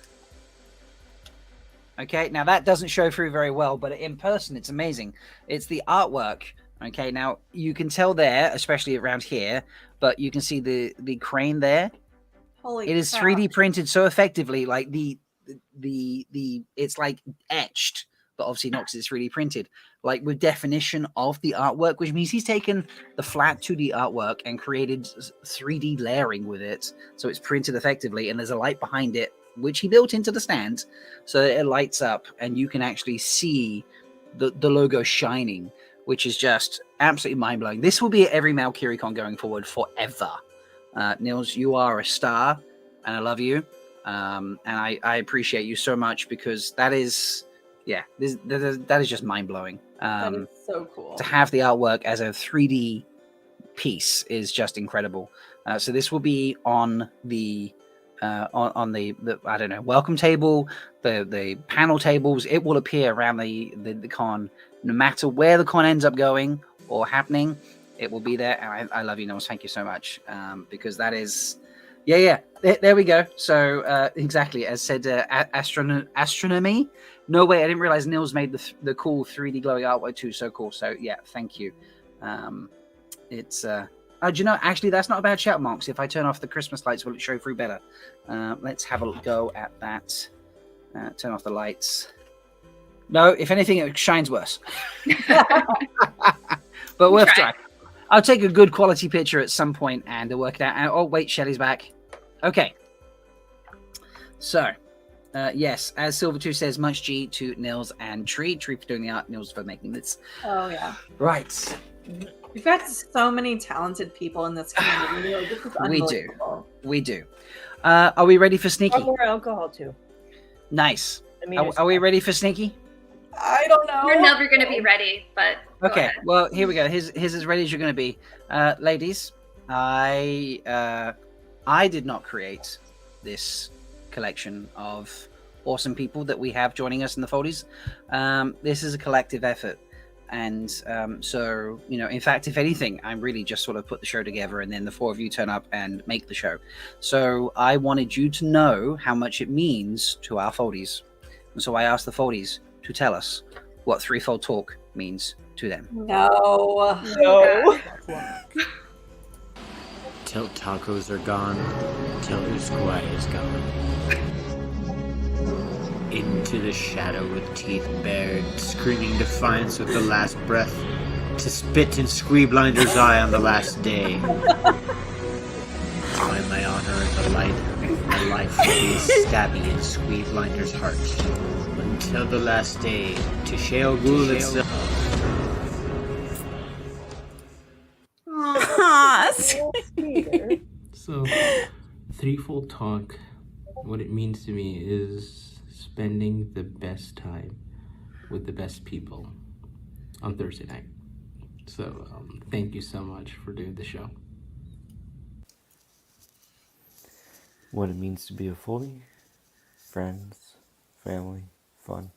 Okay, now that doesn't show through very well, but in person, it's amazing. It's the artwork. Okay, now you can tell there, especially around here, but you can see the crane there. Holy It is crap. 3D printed so effectively, like the it's like etched, but obviously not because it's 3D printed, like with definition of the artwork, which means he's taken the flat 2D artwork and created 3D layering with it, so it's printed effectively, and there's a light behind it, which he built into the stand, so it lights up, and you can actually see the logo shining, which is just absolutely mind-blowing. This will be at every Malkier going forward forever. Nils, you are a star, and I love you. And I appreciate you so much, because that is, that is just mind-blowing. That is so cool. To have the artwork as a 3D piece is just incredible. So this will be on the on the I don't know, welcome table, the panel tables. It will appear around the con, no matter where the con ends up going or happening. It will be there. And I love you, Nils. Thank you so much, because that is. Yeah. There we go. So exactly as said, astronomy. No way, I didn't realize Nils made the cool 3D glowing artwork too. So cool. So yeah, thank you. It's do you know? Actually, that's not a bad shout, Monks. If I turn off the Christmas lights, will it show through better? Let's have a go at that. Turn off the lights. No, if anything, it shines worse. But worth trying. I'll take a good quality picture at some point and work it out. Oh, wait, Shelly's back. Okay. So, yes, as Silver2 says, much G to Nils and Tree. Tree for doing the art, Nils for making this. Oh, yeah. Right. We've got so many talented people in this community. Like, this is unbelievable. We do. Are we ready for Sneaky? More alcohol, too. Nice. Are we ready for Sneaky? I don't know. We're never going to be ready, but okay. Well, here we go. Here's as ready as you're going to be, ladies. I did not create this collection of awesome people that we have joining us in the Foldies. This is a collective effort, and so in fact, if anything, I'm really just sort of put the show together, and then the four of you turn up and make the show. So I wanted you to know how much it means to our Foldies, and so I asked the Foldies to tell us what threefold talk means to them. No. Till tacos are gone, till Usquay is gone. Into the shadow with teeth bared, screaming defiance with the last breath, to spit in Squeeblinder's eye on the last day. By my honor and the light, my life will be a stabby in Squeeblinder's heart. Until the last day, to Shale Ghoul itself. So, threefold talk, what it means to me is spending the best time with the best people on Thursday night. So, thank you so much for doing the show. What it means to be a Foldie, friends, family, fun.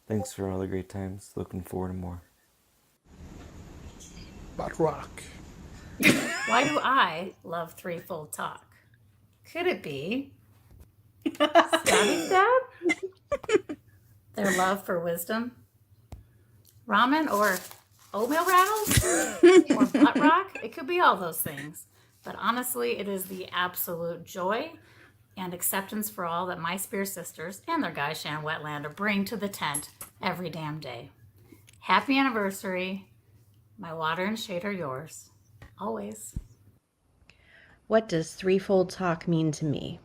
Thanks for all the great times. Looking forward to more. But rock. Why do I love threefold talk? Could it be Stabby Stab? Their love for wisdom? Ramen or oatmeal rattles? Or butt rock? It could be all those things. But honestly, it is the absolute joy and acceptance for all that my Spear sisters and their guy Shan Wetlander bring to the tent every damn day. Happy anniversary. My water and shade are yours. Always. What does threefold talk mean to me?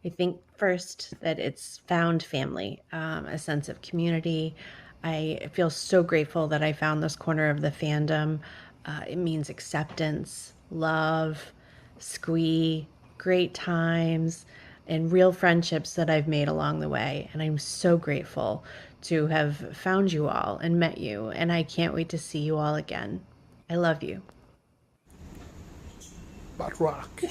I think first that it's found family, a sense of community. I feel so grateful that I found this corner of the fandom. It means acceptance, love, squee, great times, and real friendships that I've made along the way. And I'm so grateful to have found you all and met you. And I can't wait to see you all again. I love you. But rock.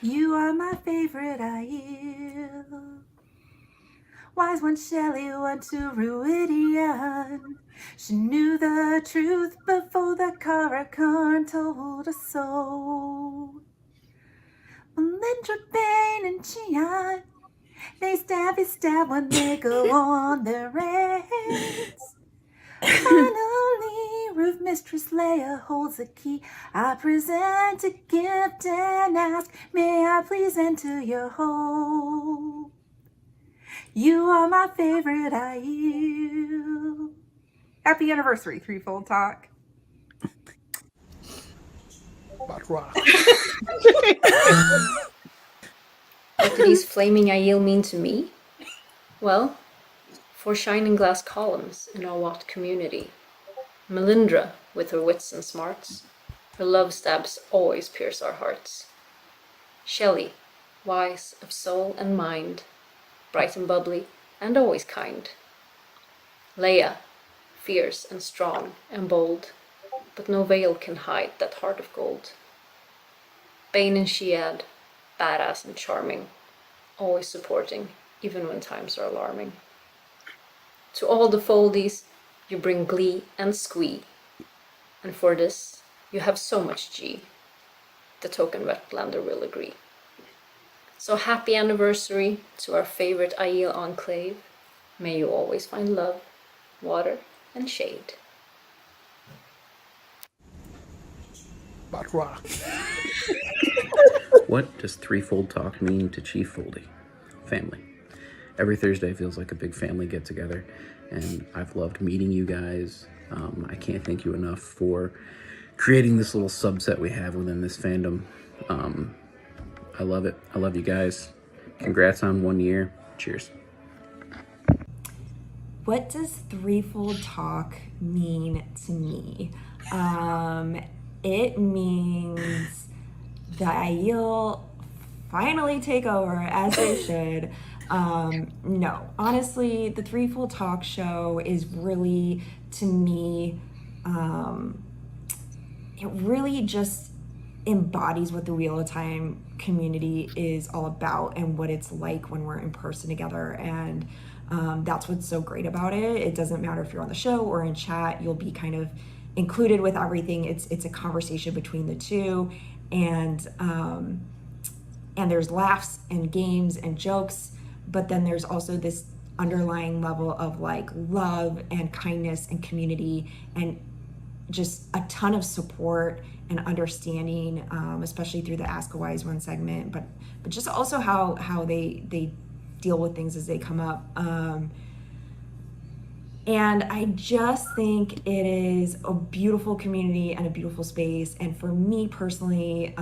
You You are my favorite Aiel. Wise One Shelly went to Ruidian. She knew the truth before the Caracorn told her so. Melindhra, Bain&Chiad, they stab when they go on their raids. Finally, Roof Mistress Leigh-A holds the key. I present a gift and ask, may I please enter your home? You are my favorite Aiel. Happy anniversary, Threefold Talk. What do these flaming Aiel mean to me? Well, 4 shining glass columns in our Wat community. Melindhra, with her wits and smarts. Her love stabs always pierce our hearts. Shelly, wise of soul and mind. Bright and bubbly, and always kind. Leigh-A, fierce and strong and bold, but no veil can hide that heart of gold. Bain&Chiad, badass and charming, always supporting, even when times are alarming. To all the foldies, you bring glee and squee, and for this, you have so much G. The token Wetlander will agree. So happy anniversary to our favorite Aiel enclave. May you always find love, water, and shade. What does Threefold Talk mean to Chief Foldy? Family. Every Thursday feels like a big family get-together, and I've loved meeting you guys. I can't thank you enough for creating this little subset we have within this fandom. I love it. I love you guys. Congrats on 1 year. Cheers. What does Threefold Talk mean to me? It means the Aiel finally take over as they should. No, honestly, the Threefold Talk Show is really, to me, it really just embodies what the Wheel of Time community is all about and what it's like when we're in person together. And that's what's so great about it. It doesn't matter if you're on the show or in chat, you'll be kind of included with everything. It's a conversation between the two, and there's laughs and games and jokes, but then there's also this underlying level of like love and kindness and community and just a ton of support and understanding, especially through the Ask a Wise One segment, but just also how they deal with things as they come up. And I just think it is a beautiful community and a beautiful space. And for me personally,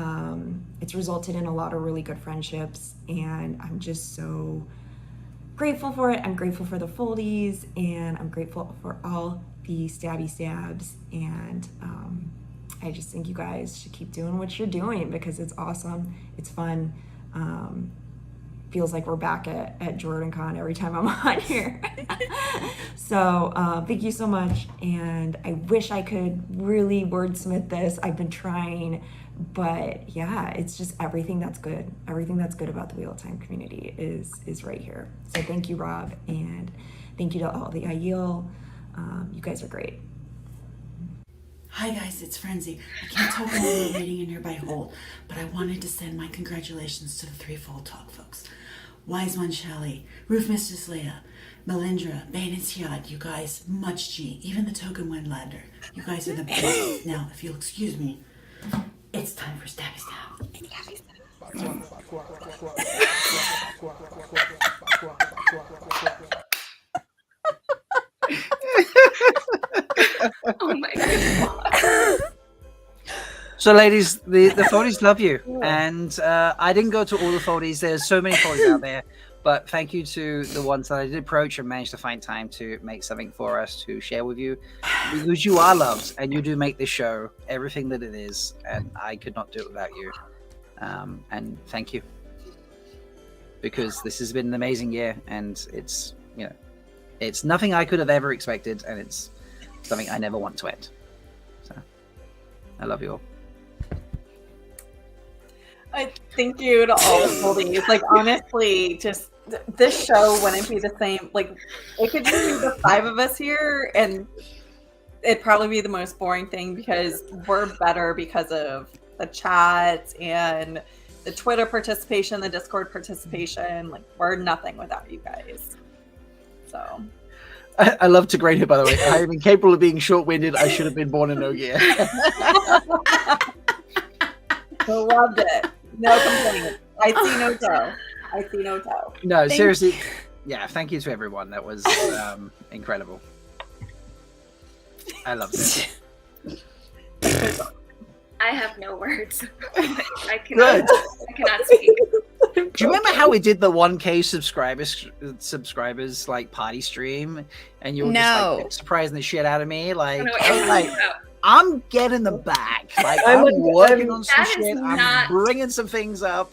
it's resulted in a lot of really good friendships, and I'm just so grateful for it. I'm grateful for the Foldies, and I'm grateful for all the stabby stabs. And I just think you guys should keep doing what you're doing because it's awesome. It's fun. Feels like we're back at JordanCon every time I'm on here. So thank you so much. And I wish I could really wordsmith this. I've been trying, but yeah, it's just everything that's good. Everything that's good about the Wheel of Time community is right here. So thank you, Rob. And thank you to all the Aiel. You guys are great. Hi guys, it's Frenzy. I can't talk while we're waiting in nearby hold, but I wanted to send my congratulations to the Threefold Talk folks. Wise One Shelly, Roof Mistress Leigh-A, Melindhra, Bain&Chiad, you guys, much G, even the token Wetlander. You guys are the best. Now, if you'll excuse me, it's time for Stabby Stab. Oh my god. So, ladies, the Foldies love you, and I didn't go to all the Foldies. There's so many Foldies out there, but thank you to the ones that I did approach and managed to find time to make something for us to share with you, because you are loved and you do make this show everything that it is, and I could not do it without you. And thank you, because this has been an amazing year, and it's it's nothing I could have ever expected, and it's something I never want to end. So, I love you all. Thank you to all the oldies. Like, honestly, just this show wouldn't be the same. Like, it could just be the 5 of us here, and it'd probably be the most boring thing because we're better because of the chats and the Twitter participation, the Discord participation. Like, we're nothing without you guys. So. I love to grade it, by the way. I am incapable of being short-winded. I should have been born in no year. Loved it. No complaints. I see no toe. I see no toe. No, seriously. Yeah, thank you to everyone. That was incredible. I loved it. I have no words. I cannot speak. Do you remember how we did the 1K subscribers like party stream, and you were just like surprising the shit out of me? Like, I'm getting them back. Like, I'm working on some shit. I'm bringing some things up.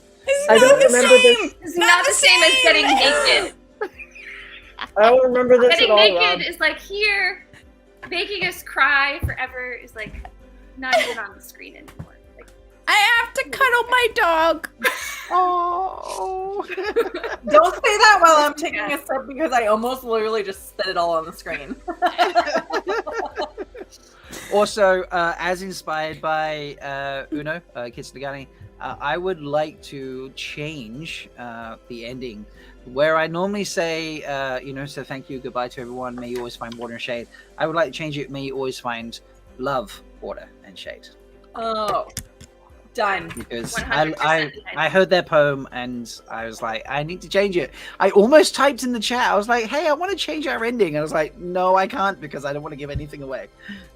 I don't remember this. It's not the same as getting naked. I don't remember this Getting at all, naked Rob. is like here. Making us cry forever is like not even on the screen anymore. Like, I have to cuddle my dog. Oh. Don't say that while I'm taking a sip because I almost literally just spit it all on the screen. Also, as inspired by Uno, Kitsunagani, I would like to change the ending where I normally say, so thank you, goodbye to everyone, may you always find water and shade. I would like to change it, may you always find love, water, and shade. Oh, done. Because I heard their poem and I was like, I need to change it. I almost typed in the chat. I was like, hey, I want to change our ending. And I was like, no, I can't because I don't want to give anything away.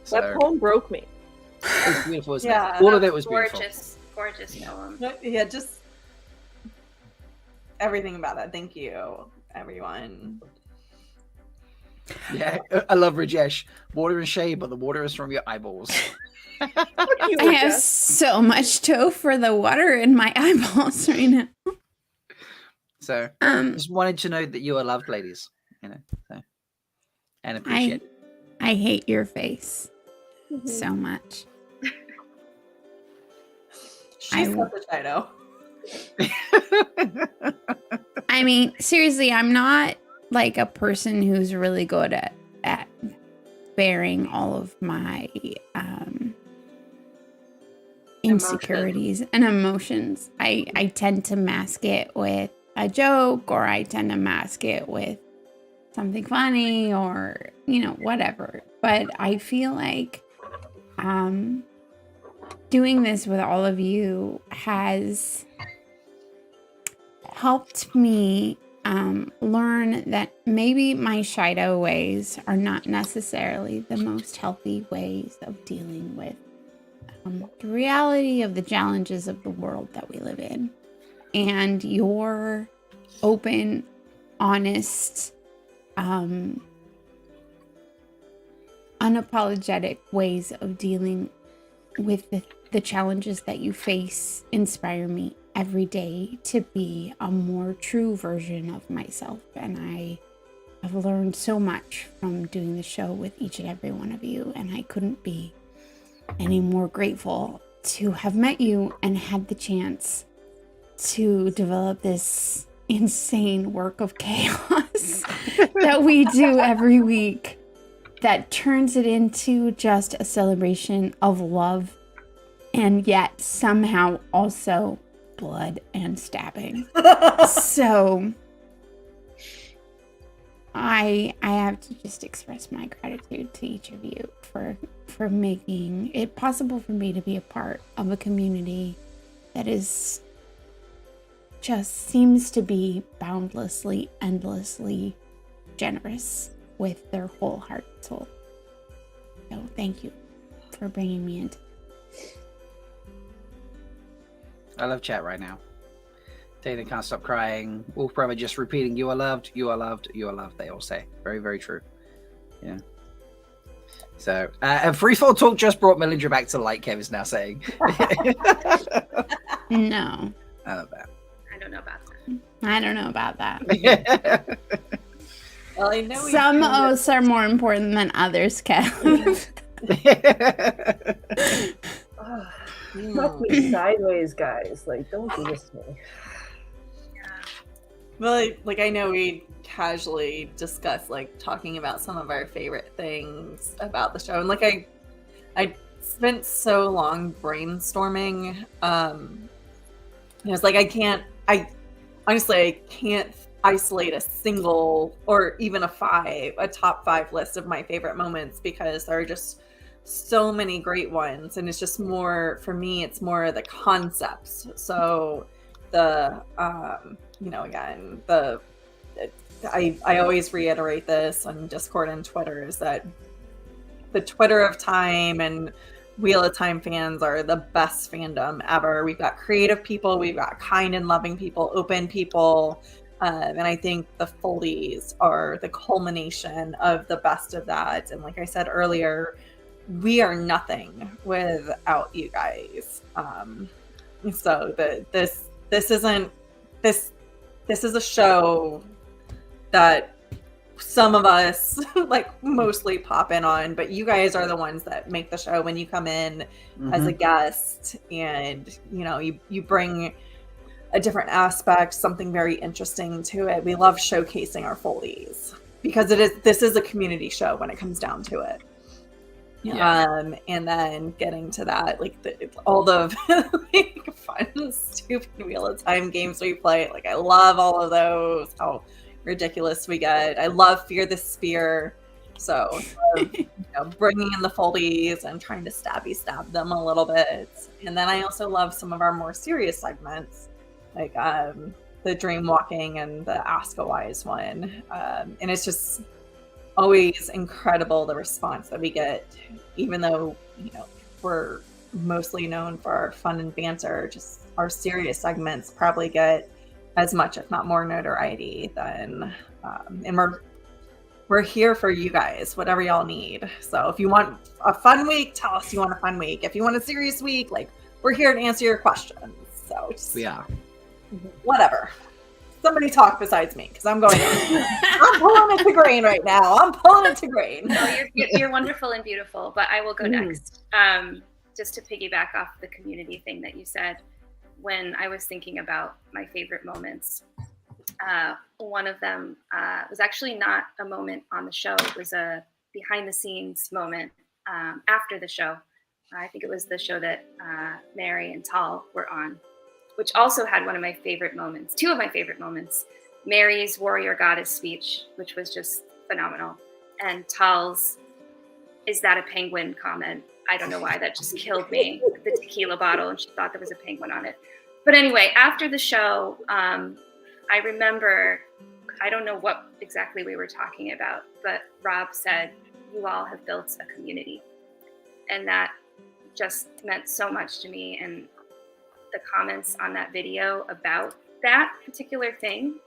So, that poem broke me. It was beautiful, wasn't Yeah, it? All of it was beautiful. Gorgeous poem. Yeah, just everything about that. Thank you, everyone. Yeah, I love Rajesh. Water and shade, but the water is from your eyeballs. I have so much toe for the water in my eyeballs right now. So, just wanted to know that you are loved, ladies. So, and appreciate it. I hate your face so much. She's such a Shido. I mean, seriously, I'm not like a person who's really good at bearing all of my insecurities and emotions. I tend to mask it with a joke, or I tend to mask it with something funny, or whatever. But I feel like doing this with all of you has helped me learn that maybe my Shido ways are not necessarily the most healthy ways of dealing with the reality of the challenges of the world that we live in. And your open, honest, unapologetic ways of dealing with the challenges that you face inspire me every day to be a more true version of myself. And I have learned so much from doing the show with each and every one of you, and I couldn't be any more grateful to have met you and had the chance to develop this insane work of chaos that we do every week that turns it into just a celebration of love, and yet somehow also blood and stabbing. So I have to just express my gratitude to each of you for making it possible for me to be a part of a community that is just seems to be boundlessly, endlessly generous with their whole heart and soul. So thank you for bringing me into. I love chat right now. Dana can't stop crying. Wolf Brother just repeating, you are loved, you are loved, you are loved, they all say. Very, very true. Yeah. So, and Freefall Talk just brought Melindhra back to light, Kev is now saying. No. I love that. I don't know about that. Well, I know some oaths are more important than others, Kev. Fuck me sideways, guys. Like, don't do this to me. Well, like I know we casually discuss like talking about some of our favorite things about the show, and like I spent so long brainstorming. It's like I honestly can't isolate a single or even a top 5 list of my favorite moments, because there are just so many great ones, and it's just more for me, it's more the concepts. So the again, I always reiterate this on Discord and Twitter, is that the Twitter of Time and Wheel of Time fans are the best fandom ever. We've got creative people, we've got kind and loving people, open people, and I think the Foldies are the culmination of the best of that. And like I said earlier, we are nothing without you guys. So this is a show that some of us like mostly pop in on, but you guys are the ones that make the show when you come in as a guest, and you bring a different aspect, something very interesting to it. We love showcasing our Foldies because this is a community show when it comes down to it. And then getting to that, like all the like, fun, stupid Wheel of Time games we play. Like I love all of those. How ridiculous we get. I love Fear the Spear. So bringing in the Foldies and trying to stab them a little bit. And then I also love some of our more serious segments, like the Dream Walking and the Ask a Wise one. And it's just always incredible the response that we get, even though we're mostly known for our fun and banter. Just our serious segments probably get as much, if not more, notoriety than and we're here for you guys, whatever y'all need. So if you want a fun week, tell us you want a fun week. If you want a serious week, like, we're here to answer your questions. So we are. Whatever. Somebody talk besides me, because I'm going I'm pulling it to grain right now. I'm pulling it to grain. No, you're wonderful and beautiful, but I will go next. Just to piggyback off the community thing that you said, when I was thinking about my favorite moments, one of them was actually not a moment on the show. It was a behind the scenes moment after the show. I think it was the show that Mary and Tal were on, which also had one of my favorite moments, 2 of my favorite moments. Mary's warrior goddess speech, which was just phenomenal. And Tal's, "Is that a penguin?" comment. I don't know why, that just killed me. The tequila bottle, and she thought there was a penguin on it. But anyway, after the show, I remember, I don't know what exactly we were talking about, but Rob said, "You all have built a community." And that just meant so much to me. And the comments on that video about that particular thing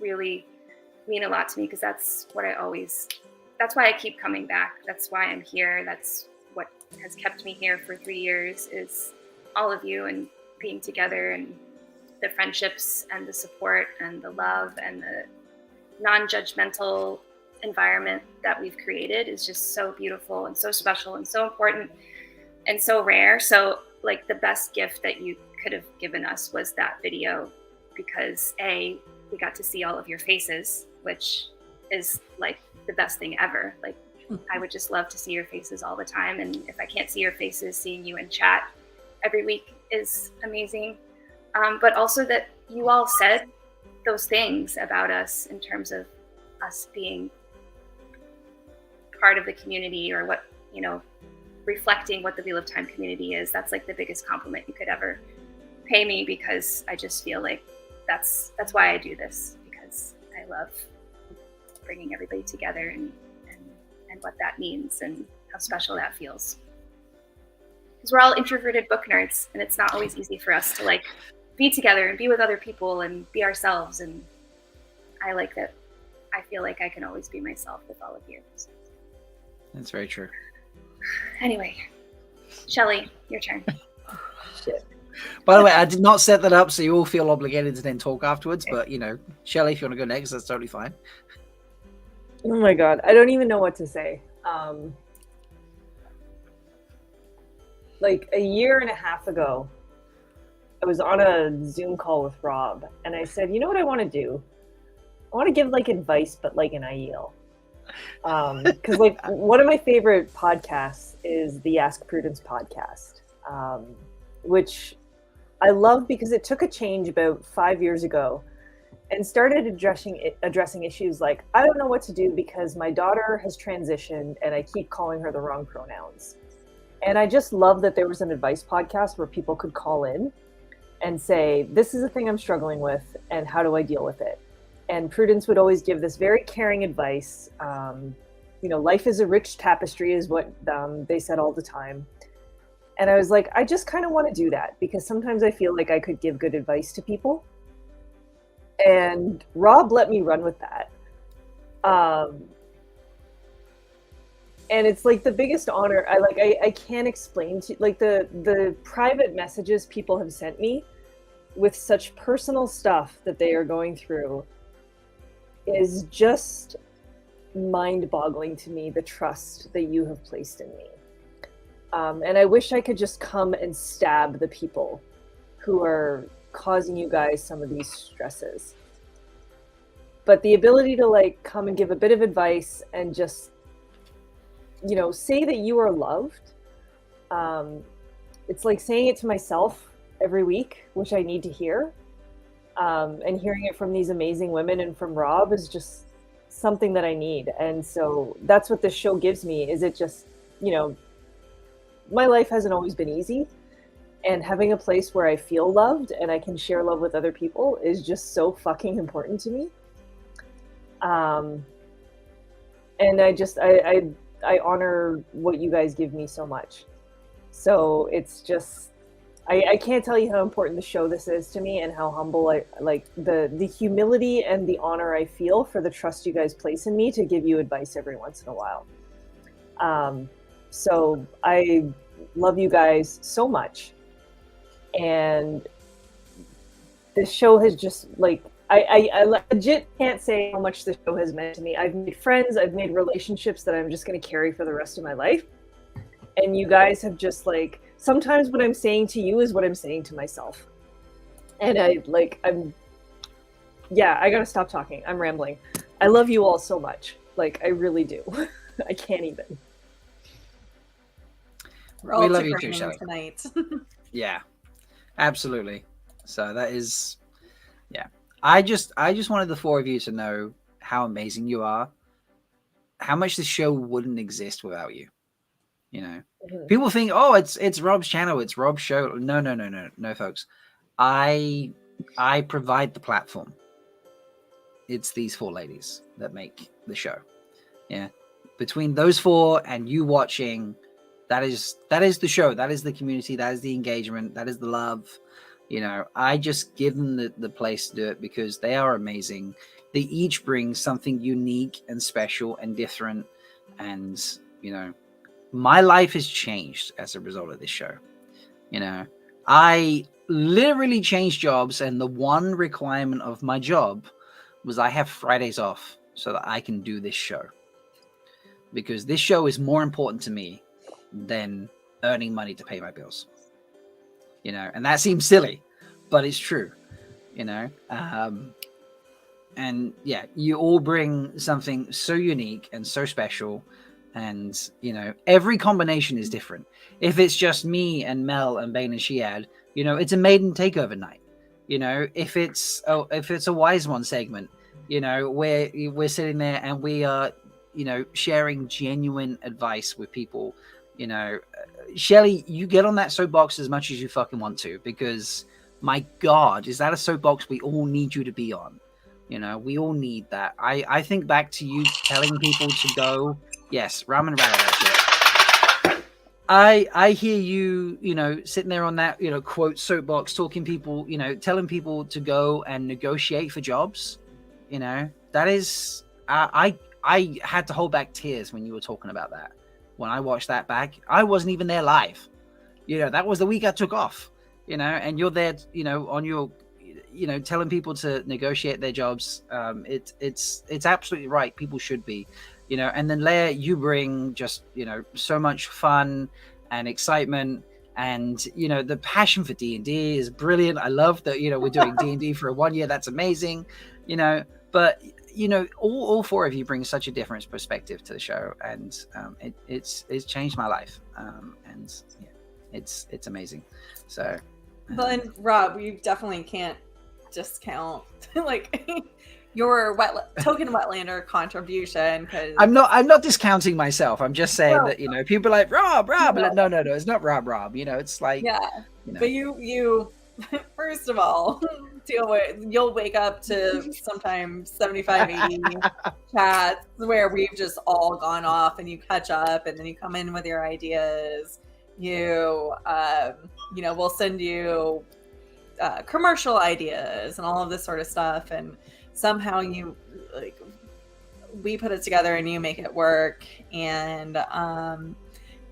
really mean a lot to me, because that's why I keep coming back. That's why I'm here. That's what has kept me here for 3 years, is all of you and being together, and the friendships and the support and the love and the non-judgmental environment that we've created is just so beautiful and so special and so important and so rare. So like the best gift that you could have given us was that video, because we got to see all of your faces, which is like the best thing ever. Like I would just love to see your faces all the time. And if I can't see your faces, seeing you in chat every week is amazing. But also that you all said those things about us in terms of us being part of the community, or what, reflecting what the Wheel of Time community is. That's like the biggest compliment you could ever pay me, because I just feel like that's why I do this, because I love bringing everybody together and what that means and how special that feels. Because we're all introverted book nerds, and it's not always easy for us to like be together and be with other people and be ourselves. And I like that. I feel like I can always be myself with all of you. So. That's very true. Anyway, Shelly, your turn. Shit. By the way, I did not set that up so you all feel obligated to then talk afterwards, but Shelly, if you want to go next, that's totally fine. Oh my god, I don't even know what to say. like a year and a half ago, I was on a Zoom call with Rob, and I said, you know what I want to do? I want to give like advice, but like an Aiel. Because like one of my favorite podcasts is the Ask Prudence podcast, which I love because it took a change about 5 years ago and started addressing issues like, I don't know what to do because my daughter has transitioned and I keep calling her the wrong pronouns. And I just love that there was an advice podcast where people could call in and say, this is a thing I'm struggling with and how do I deal with it? And Prudence would always give this very caring advice. You know, life is a rich tapestry is what they said all the time. And I was like, I just kind of want to do that because sometimes I feel like I could give good advice to people. And Rob let me run with that. And it's like the biggest honor. I can't explain to like the private messages people have sent me with such personal stuff that they are going through is just mind-boggling to me, the trust that you have placed in me. And I wish I could just come and stab the people who are causing you guys some of these stresses. But the ability to like come and give a bit of advice and just, you know, say that you are loved. It's like saying it to myself every week, which I need to hear. And hearing it from these amazing women and from Rob is just something that I need. And so that's what this show gives me, is it just, you know, my life hasn't always been easy. And having a place where I feel loved and I can share love with other people is just so fucking important to me. And I honor what you guys give me so much. So it's just, I can't tell you how important the show this is to me and how humble I like the humility and the honor I feel for the trust you guys place in me to give you advice every once in a while. So I love you guys so much. And this show has just like, I legit can't say how much this show has meant to me. I've made friends, I've made relationships that I'm just going to carry for the rest of my life. And you guys have just like, sometimes what I'm saying to you is what I'm saying to myself. And I gotta stop talking. I'm rambling. I love you all so much. Like, I really do. I can't even. We love you too, Shelly. Tonight. Yeah, absolutely. So that is, yeah. I just wanted the four of you to know how amazing you are, how much this show wouldn't exist without you. You know, people think, oh, it's Rob's channel, it's Rob's show. No, folks. I provide the platform. It's these four ladies that make the show. Yeah, between those four and you watching, that is the show. That is the community. That is the engagement. That is the love. You know, I just give them the place to do it because they are amazing. They each bring something unique and special and different. And, you know, my life has changed as a result of this show. You know, I literally changed jobs, and the one requirement of my job was I have Fridays off so that I can do this show. Because this show is more important to me than earning money to pay my bills. You know, and that seems silly, but it's true, you know. And yeah, you all bring something so unique and so special. And, you know, every combination is different. If it's just me and Mel and Bain&Chiad, you know, it's a maiden takeover night. You know, if it's a Wise One segment, you know, we're sitting there and we are, you know, sharing genuine advice with people. You know, Shelly, you get on that soapbox as much as you fucking want to, because my God, is that a soapbox we all need you to be on? You know, we all need that. I think back to you telling people to go. Yes, ramen rattle that shit. I hear you, you know, sitting there on that, you know, quote soapbox, talking people, you know, telling people to go and negotiate for jobs. You know, that is, I had to hold back tears when you were talking about that. When I watched that back, I wasn't even there live. You know, that was the week I took off, you know, and you're there, you know, on your, you know, telling people to negotiate their jobs. It's absolutely right. People should be, you know, and then Leigh-A, you bring just, you know, so much fun and excitement And the passion for D&D is brilliant. I love that we're doing D&D for 1 year. That's amazing. But all four of you bring such a different perspective to the show, and it's changed my life. And yeah, it's amazing. So Well, and Rob, you definitely can't discount like your token Wetlander contribution, because I'm not discounting myself. I'm just saying that people are like Rob. No. No, it's not Rob. It's like But you first of all you'll wake up to sometimes 75, 80 chats where we've just all gone off, and you catch up, and then you come in with your ideas. We'll send you commercial ideas and all of this sort of stuff, and somehow we put it together and you make it work. And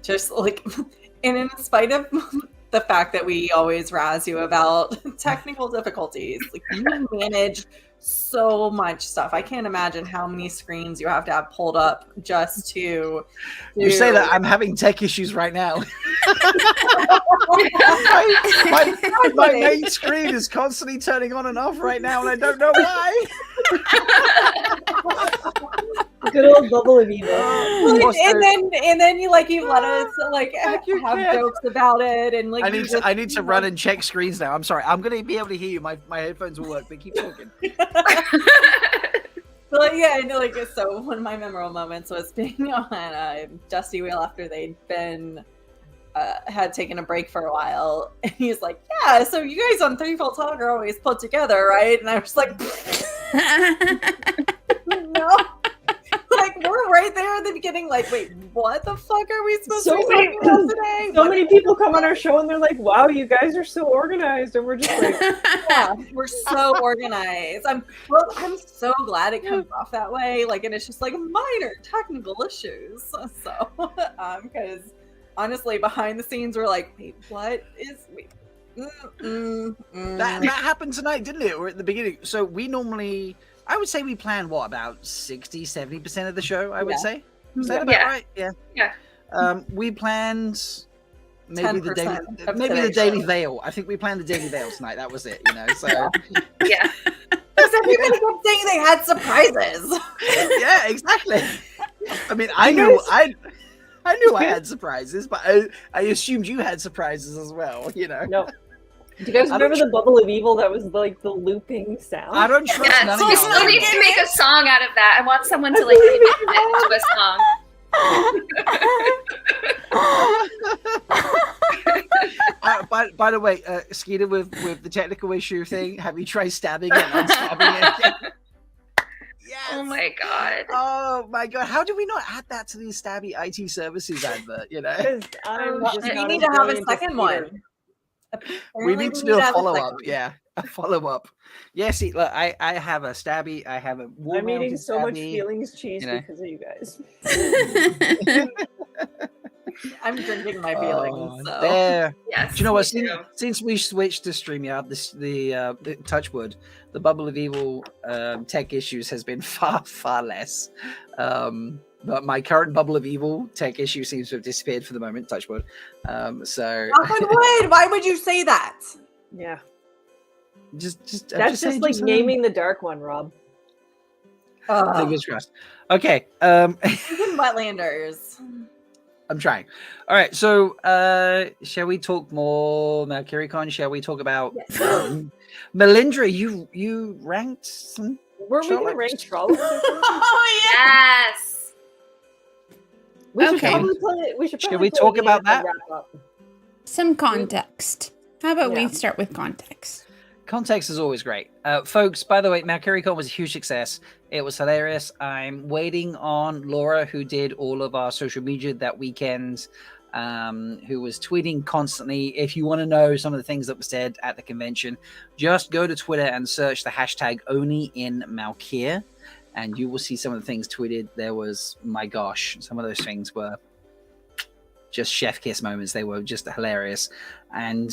just like, and in spite of the fact that we always razz you about technical difficulties, like, you manage so much stuff. I can't imagine how many screens you have to have pulled up just to You say that, I'm having tech issues right now. my main screen is constantly turning on and off right now, and I don't know why. Good old bubble of evil. And then you let us have jokes about it, and like I need to run and check screens now. I'm sorry. I'm gonna be able to hear you. My headphones will work, but keep talking. But yeah, so one of my memorable moments was being on Dusty Wheel after they'd been had taken a break for a while, and he's like, "Yeah, so you guys on Threefold Talk are always put together, right?" And I was like, "No." Like, we're right there at the beginning, like, wait, what the fuck are we supposed to be talking about today? So many people come on our show and they're like, wow, you guys are so organized. And we're just like, yeah, we're so organized. I'm so glad it comes off that way. Like, and it's just like minor technical issues. So, because honestly, behind the scenes, we're like, wait, what is, That happened tonight, didn't it? Or at the beginning. So we normally, I would say we plan what, about 60-70% of the show, I would say. Is that about right? Yeah. We planned maybe the Daily Veil. I think we planned the Daily Veil tonight. That was it, So yeah. Because everybody kept saying they had surprises. Yeah, exactly. I mean, I knew I had surprises, but I assumed you had surprises as well, No. Do you guys remember the bubble of evil that was like the looping sound? I don't trust none of We y'all. still need to make a song out of that. I want someone to like remix it into a song. By the way, Skeeter, with the technical issue thing, have you tried stabbing it and unstabbing it? Yes. Oh my god. Oh my god. How do we not add that to the Stabby IT services advert, You need to have a second one. We need to do a follow-up. Yeah, a follow-up. Yeah, see, look, I have a Stabby. I have a I'm eating so much Stabby, feelings cheese because of you guys. I'm drinking my feelings. So. There. Yes. Do you know what? Since we switched to StreamYard, the Touchwood, the Bubble of Evil tech issues has been far less. But my current Bubble of Evil tech issue seems to have disappeared for the moment. Touchwood. So. Knock on wood. Why would you say that? Yeah. Just that's just like naming the dark one, Rob. Fingers crossed. Okay. Wetlanders. I'm trying. All right. So, shall we talk more Malkier? Shall we talk about Melindhra? You ranked some. Were we going to rank Charlotte? Oh yes. We should probably Should we talk about that? Some context. How about we start with context? Context is always great. Folks, by the way, Malkier was a huge success. It was hilarious. I'm waiting on Laura, who did all of our social media that weekend, who was tweeting constantly. If you want to know some of the things that were said at the convention, just go to Twitter and search the hashtag #OnlyInMalkier, and you will see some of the things tweeted. There was, my gosh, some of those things were just chef kiss moments. They were just hilarious. And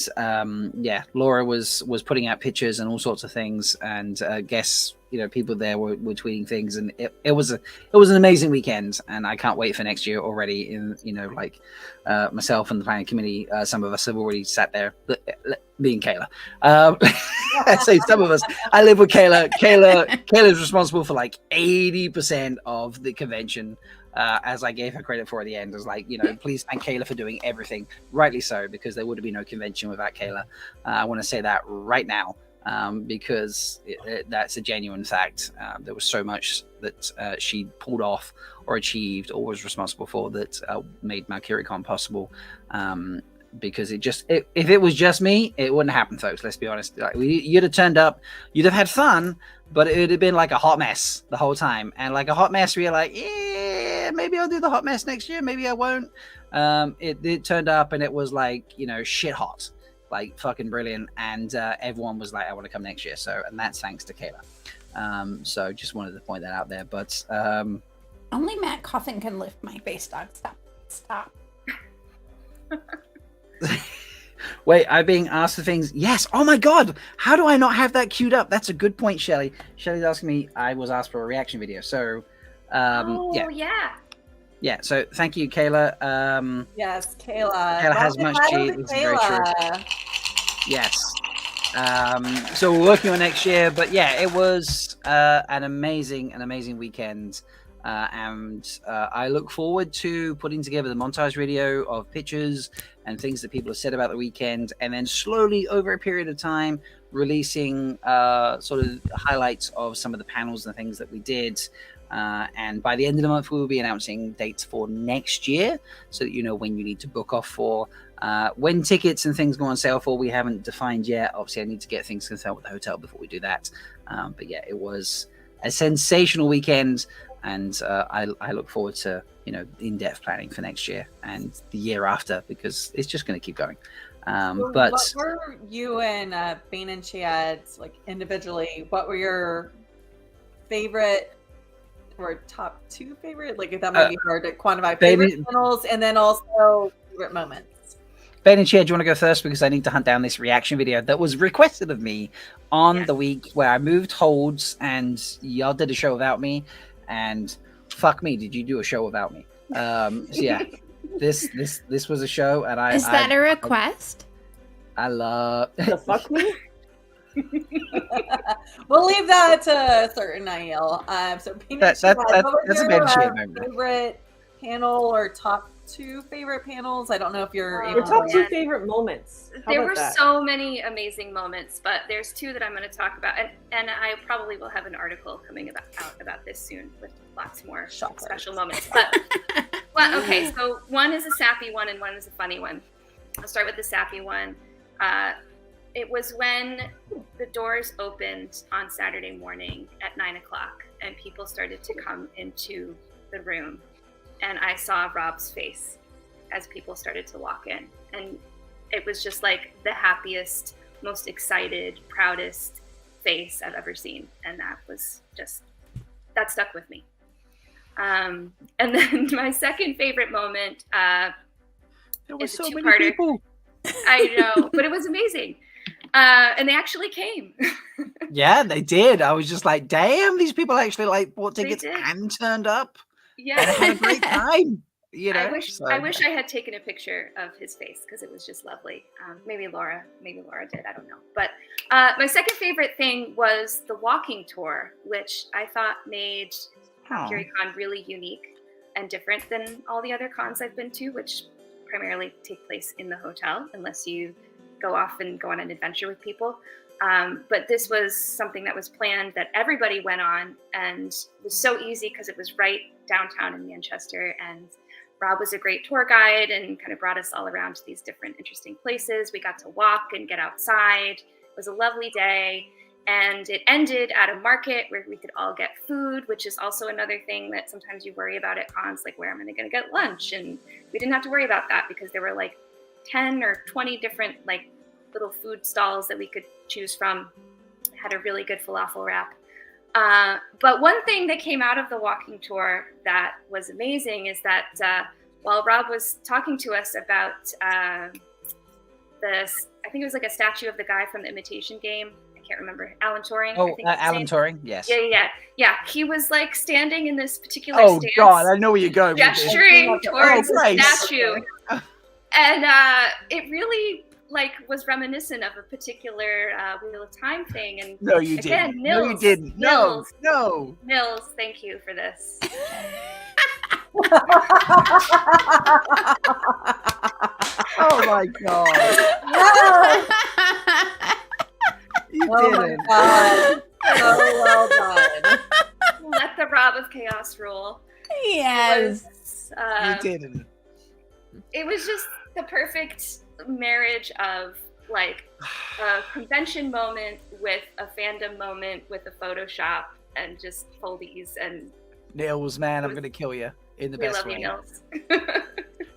Laura was putting out pictures and all sorts of things, and guests, people there were tweeting things, and it was an amazing weekend, and I can't wait for next year already. Myself and the planning committee, some of us have already sat there, me and Kayla. So some of us, I live with Kayla. Kayla's responsible for like 80% of the convention. As I gave her credit for at the end, I was like, please thank Kayla for doing everything. Rightly so, because there would have been no convention without Kayla. I want to say that right now, because that's a genuine fact. There was so much that she pulled off or achieved or was responsible for that made Malkier possible. Because if it was just me, it wouldn't happen, folks. Let's be honest. Like, you'd have turned up, you'd have had fun, but it would have been like a hot mess the whole time. And like a hot mess where you're like, yeah, maybe I'll do the hot mess next year, maybe I won't. It turned up and it was like, shit hot, like fucking brilliant. And everyone was like, I want to come next year. So, and that's thanks to Kayla. So just wanted to point that out there. But only Matt Coffin can lift my face, dog. Stop. Wait, I'm being asked for things. Yes. Oh my God. How do I not have that queued up? That's a good point, Shelly. Shelly's asking me. I was asked for a reaction video. So, yeah. So thank you, Kayla. Yes, Kayla. Kayla has much cheat. This is very true. Yes. So we're working on next year, but yeah, it was an amazing weekend. And I look forward to putting together the montage video of pictures and things that people have said about the weekend, and then slowly over a period of time releasing sort of highlights of some of the panels and things that we did. And by the end of the month, we will be announcing dates for next year, so that you know when you need to book off for. When tickets and things go on sale for, we haven't defined yet. Obviously, I need to get things confirmed with the hotel before we do that. But yeah, it was a sensational weekend. And I look forward to in-depth planning for next year and the year after, because it's just going to keep going. But what were you and Bain&Chiad, like individually? What were your favorite or top two favorite? Like that might be hard to quantify. Favorite panels, and then also favorite moments. Bain&Chiad, do you want to go first? Because I need to hunt down this reaction video that was requested of me on the week where I moved holds and y'all did a show without me. And fuck me, did you do a show without me? So yeah, this was a show, and Is that a request? I love the fuck me. We'll leave that to a certain Aiel. So that's a Bain&Chiad moment. Favorite panel or top two favorite panels? I don't know if you're your top two favorite moments. There were so many amazing moments, but there's two that I'm going to talk about, and I probably will have an article coming out about this soon with lots more special moments. But okay, so one is a sappy one and one is a funny one. I'll start with the sappy one. It was when the doors opened on Saturday morning at 9:00, and people started to come into the room. And I saw Rob's face as people started to walk in. And it was just like the happiest, most excited, proudest face I've ever seen. And that stuck with me. And then my second favorite moment there was is so a many two-parter. people. I know, but it was amazing. And they actually came. Yeah, they did. I was just like, damn, these people actually bought tickets and turned up. Yeah, and had a great time. I wish I had taken a picture of his face because it was just lovely. Maybe Laura did. I don't know. But my second favorite thing was the walking tour, which I thought made CuriCon really unique and different than all the other cons I've been to, which primarily take place in the hotel, unless you go off and go on an adventure with people. But this was something that was planned that everybody went on, and it was so easy because it was right downtown in Manchester, and Rob was a great tour guide and kind of brought us all around to these different interesting places. We got to walk and get outside. It was a lovely day, and it ended at a market where we could all get food, which is also another thing that sometimes you worry about at cons, like where am I going to get lunch? And we didn't have to worry about that because there were like 10 or 20 different little food stalls that we could choose from. Had a really good falafel wrap. But one thing that came out of the walking tour that was amazing is that while Rob was talking to us about this, I think it was like a statue of the guy from the Imitation Game. I can't remember. Alan Turing. Oh, I think Alan Turing. Yes. Yeah. He was like standing in this particular stance. God, I know where you're going. Gesturing towards the Christ. statue, and it really like was reminiscent of a particular Wheel of Time thing. And No, you again, didn't. Nils, No, you didn't. Nils, No. Nils, thank you for this. Oh my God. You didn't. God. So well done. Let the Rob of Chaos rule. Yes. You didn't. It was just the perfect marriage of like a convention moment with a fandom moment with a Photoshop and just foldies and Nils, man, I'm gonna kill you in the we best love you, way. Nils.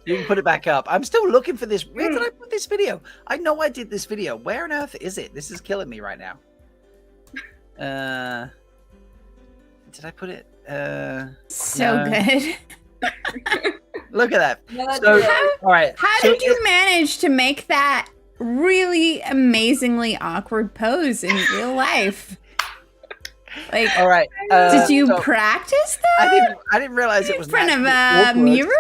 You can put it back up. I'm still looking for this. Where did I put this video? I know I did this video. Where on earth is it? This is killing me right now. Did I put it? So no. good. Look at that. No, that's So, good. all right. How so did you manage to make that really amazingly awkward pose in real life? Like, all right. did you so practice that? I didn't realize it was in front of naturally a awkward.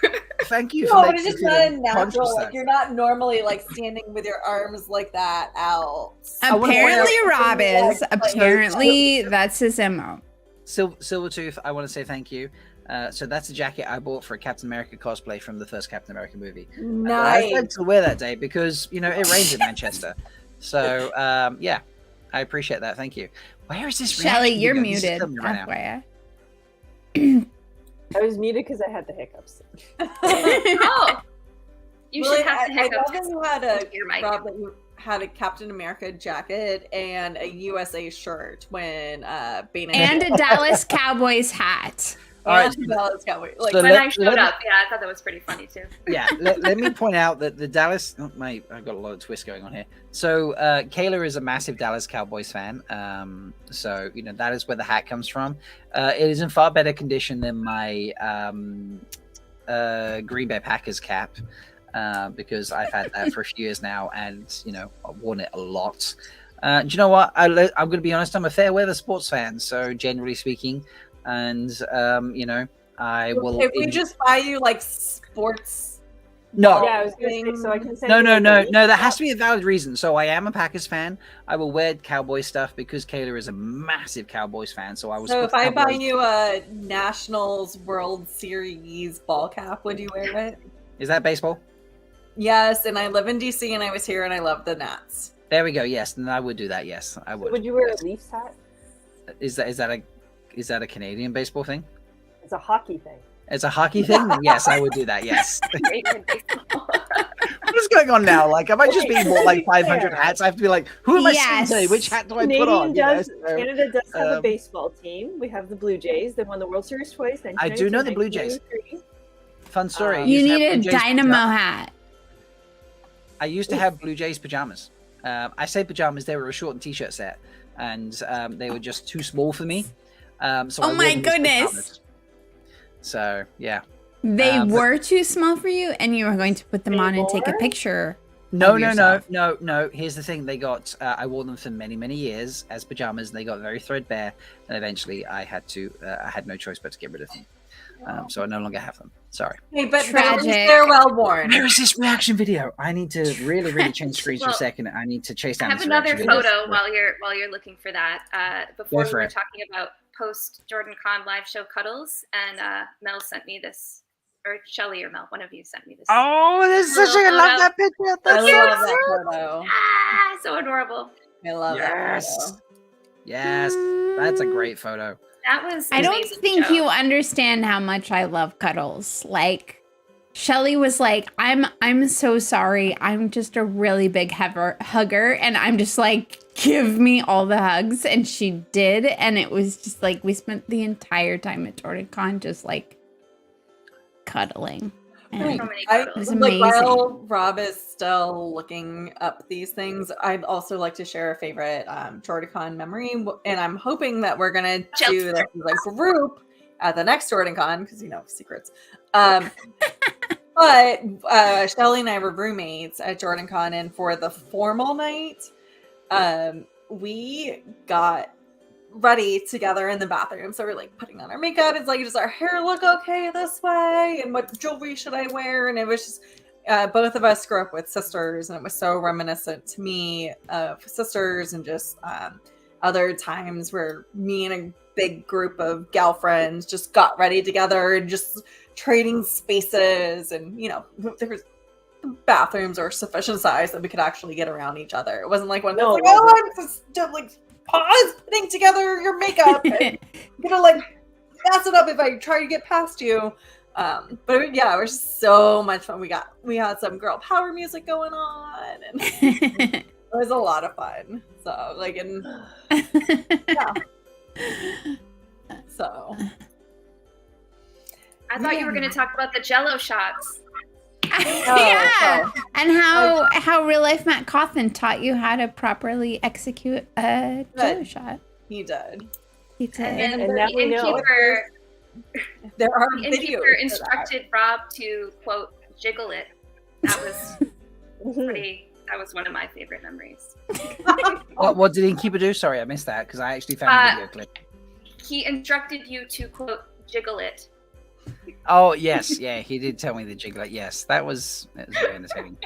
mirror? Thank you for No, but making it's just me not feel natural. conscious Like then. you're not normally like standing with your arms like that out. Apparently, Rob is. Like, Apparently, that's his MO. Silvertooth, I want to say thank you. So that's a jacket I bought for a Captain America cosplay from the first Captain America movie. Nice. I had to wear that day because it rains in Manchester. So yeah, I appreciate that. Thank you. Where is this? Shelly, reaction you're video? This is muted. killing me right now. FYI. I was muted because I had the hiccups. Oh, you Really, should have I the love hiccups. that you had a Your mic. Rob, that you had a Captain America jacket and a USA shirt when Bain And a Dallas Cowboys hat. All right. Dallas Cowboys. Like So When I let showed me- up, yeah, I thought that was pretty funny too. Yeah, let me point out that the Dallas. Oh, mate, I've got a lot of twists going on here. So Kayla is a massive Dallas Cowboys fan. So that is where the hat comes from. It is in far better condition than my Green Bay Packers cap. Because I've had that for a few years now, and I've worn it a lot. Do you know what? I'm going to be honest. I'm a fair weather sports fan, so generally speaking, and I will. If we just buy you like sports. No. Yeah, I was going to say, so I can send No, you no, a no, link. no. That has to be a valid reason. So I am a Packers fan. I will wear Cowboy stuff because Kayla is a massive Cowboys fan. So I was. So if I buy you a Nationals World Series ball cap, would you wear it? Is that baseball? Yes, and I live in DC, and I was here, and I love the Nats. There we go. Yes, then I would do that. Yes, I would. Would you wear a Leafs hat? Is that a Canadian baseball thing? It's a hockey thing. It's a hockey thing? Yes, I would do that, yes. What is going on now? Like, am I just being bought like 500 hats? I have to be like, who am I seeing today? Which hat do I put on? Canada does have a baseball team. We have the Blue Jays. They won the World Series twice. I do know the Blue Jays. 1993. Fun story. I You used to need have a Blue Jays Dynamo pajamas. hat. I used to have Blue Jays pajamas. I say pajamas, they were a short and t-shirt set. And they were just too small for me. So I Oh wore my them as goodness. pajamas. So, yeah. They but- were too small for you, and you were going to put them on and take a picture. No, of no, yourself. no. Here's the thing. They got, I wore them for many, many years as pajamas, and they got very threadbare. And eventually I had no choice but to get rid of them. So I no longer have them. Sorry. Hey, but Tragic. they're well worn. Where is this reaction video? I need to really, really change screens for a Well, second. I need to chase I down have this another reaction video. photo while you're looking for that. Before Go we for were it. talking about post Jordan Con live show cuddles, and Mel sent me this, or Shelly or Mel, one of you sent me this. Oh, this is such a, I little love photo. that picture. I That's love so that photo. Ah, so adorable. I love that Yes. photo. Yes, that's a great photo. That was. I don't amazing think show. you understand how much I love cuddles. Like, Shelly was like, I'm so sorry. I'm just a really big hugger. And I'm just like, give me all the hugs. And she did. And it was just like, we spent the entire time at JordanCon just like cuddling. And So many I, cuddles. was like, amazing. while Rob is still looking up these things, I'd also like to share a favorite JordanCon memory, and I'm hoping that we're gonna do this as a group at the next JordanCon because secrets. But Shelly and I were roommates at JordanCon, and for the formal night, we got ready together in the bathroom. So we're like putting on our makeup. It's like, does our hair look okay this way? And what jewelry should I wear? And it was just both of us grew up with sisters, and it was so reminiscent to me of sisters and just other times where me and a big group of gal friends just got ready together and just trading spaces, and there was bathrooms are sufficient size that we could actually get around each other. It wasn't like one that's like, oh, I'm just like pause putting together your makeup and gonna like mess it up if I try to get past you. But yeah, it was just so much fun. We had some girl power music going on, and it was a lot of fun. So like, and yeah. So I thought you were going to talk about the Jello shots. Yeah, and how real life Matt Cawthon taught you how to properly execute a Jello shot. He did. He did. And And the now we know. innkeeper, There are the videos innkeeper for instructed Rob to quote jiggle it. That was pretty. That was one of my favorite memories. What did Innkeeper do? Sorry, I missed that because I actually found the video clip. He instructed you to quote jiggle it. Oh yes, yeah, he did tell me the jiggle. Yes, that was very entertaining.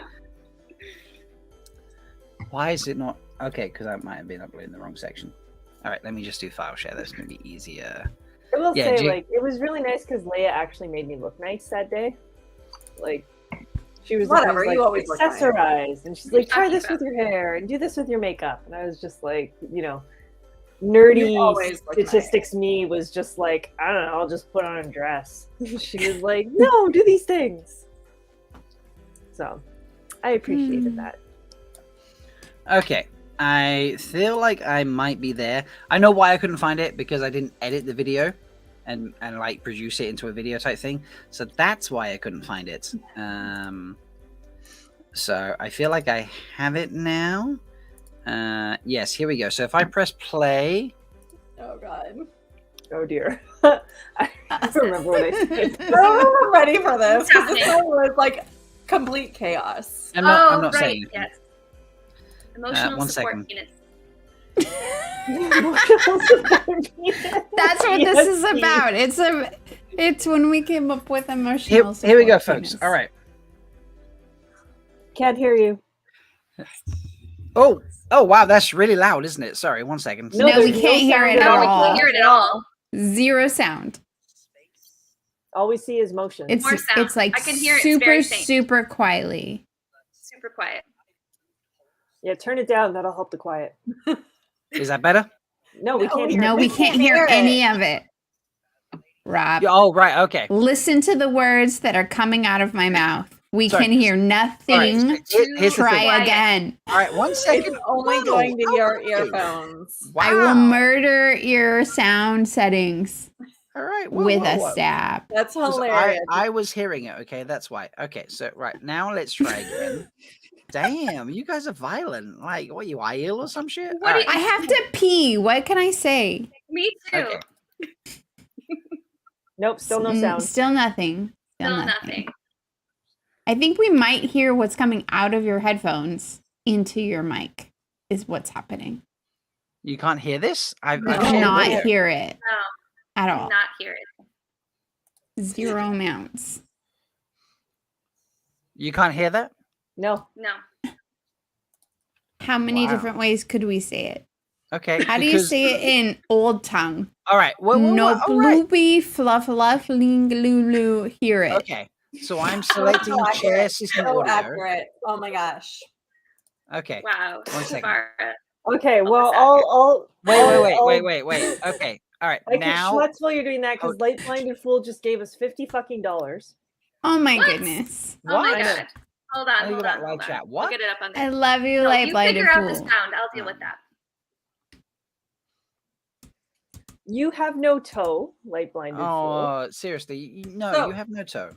Why is it not okay? Because I might have been uploading the wrong section. All right, let me just do file share. That's gonna be easier. I will Yeah, say, like, it was really nice because Leigh-A actually made me look nice that day. Like, she was Whatever, always, you like, always look nice. accessorized, and she's like, try this with your hair and do this with your makeup, and I was just like, nerdy You always look statistics me was just like, I don't know, I'll just put on a dress. She was like, no, do these things. So I appreciated that. Okay, I feel like I might be there. I know why I couldn't find it, because I didn't edit the video and like produce it into a video type thing. So that's why I couldn't find it. So I feel like I have it now. Yes, here we go. So if I press play. Oh god. Oh dear. I don't remember what I said. I'm ready for this because this one was like complete chaos. I'm not right, saying. yes. Emotional one support second. penis. That's what this is about. It's when we came up with emotional Here we go, support folks. penis. All right. Can't hear you. Oh, wow, that's really loud, isn't it? Sorry, 1 second. No, we can't hear it at No, we all. can't hear it at all. Zero sound. All we see is motion. It's More sound. it's like I can hear it. It's super very faint. super quietly. Super quiet. Yeah, turn it down. That'll help the quiet. Is that better? No, we can't hear No, it. we can't hear any of it. Rob, Yeah, oh, right, okay. listen to the words that are coming out of my mouth. We Sorry. can hear nothing. All right, here's the Try thing. again. All right, 1 second. It's only going to your earphones. I will murder your sound settings All right, with a stab. That's 'Cause hilarious. I was hearing it, okay? That's why. Okay, so, right, now let's try again. Damn, you guys are violent. Like, what, you Aiel or some shit? What All do right. I have to pee. What can I say? Me too. Okay. Nope, still no sound. Still nothing. Still nothing. I think we might hear what's coming out of your headphones into your mic is what's happening. You can't hear this? I cannot hear it No, at I all. not hear it. Zero amounts. You can't hear that? No. No. How many Wow. different ways could we say it? Okay. How do you say it in old tongue? All right. Well, No all right. bloopy fluff luff ling lulu. Hear it. Okay. So I'm selecting So chair accurate. system So audio. accurate. Oh my gosh. Okay. Wow. 1 second. Tafara. Okay, well, I'll Wait. Okay. All right. I can Now. schmutz while you're doing that because Light Blinded Fool just gave us $50. Oh my What? goodness. Oh my What? god. Hold on, Let me hold go back on, live hold on. chat. We'll What? get it up on there. I love you, No, light you blinded figure out the fool. sound. I'll deal with that. You have no toe, Light Blinded Fool. Oh, seriously. No, So- you have no toe.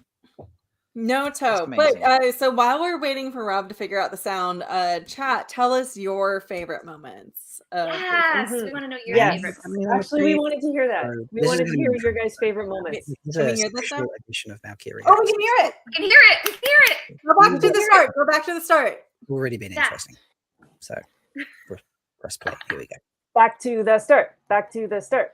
No toe. But so while we're waiting for Rob to figure out the sound, chat, tell us your favorite moments. Yes, we want to know your favorites. Actually, we wanted to hear that. We wanted to hear your guys' favorite moments. Can we hear this now? Edition of Malkier. Oh, we can hear it. We can hear it. We can hear it. Go back to the start. Go back to the start. Already been interesting. So press play. Here we go. Back to the start. Back to the start.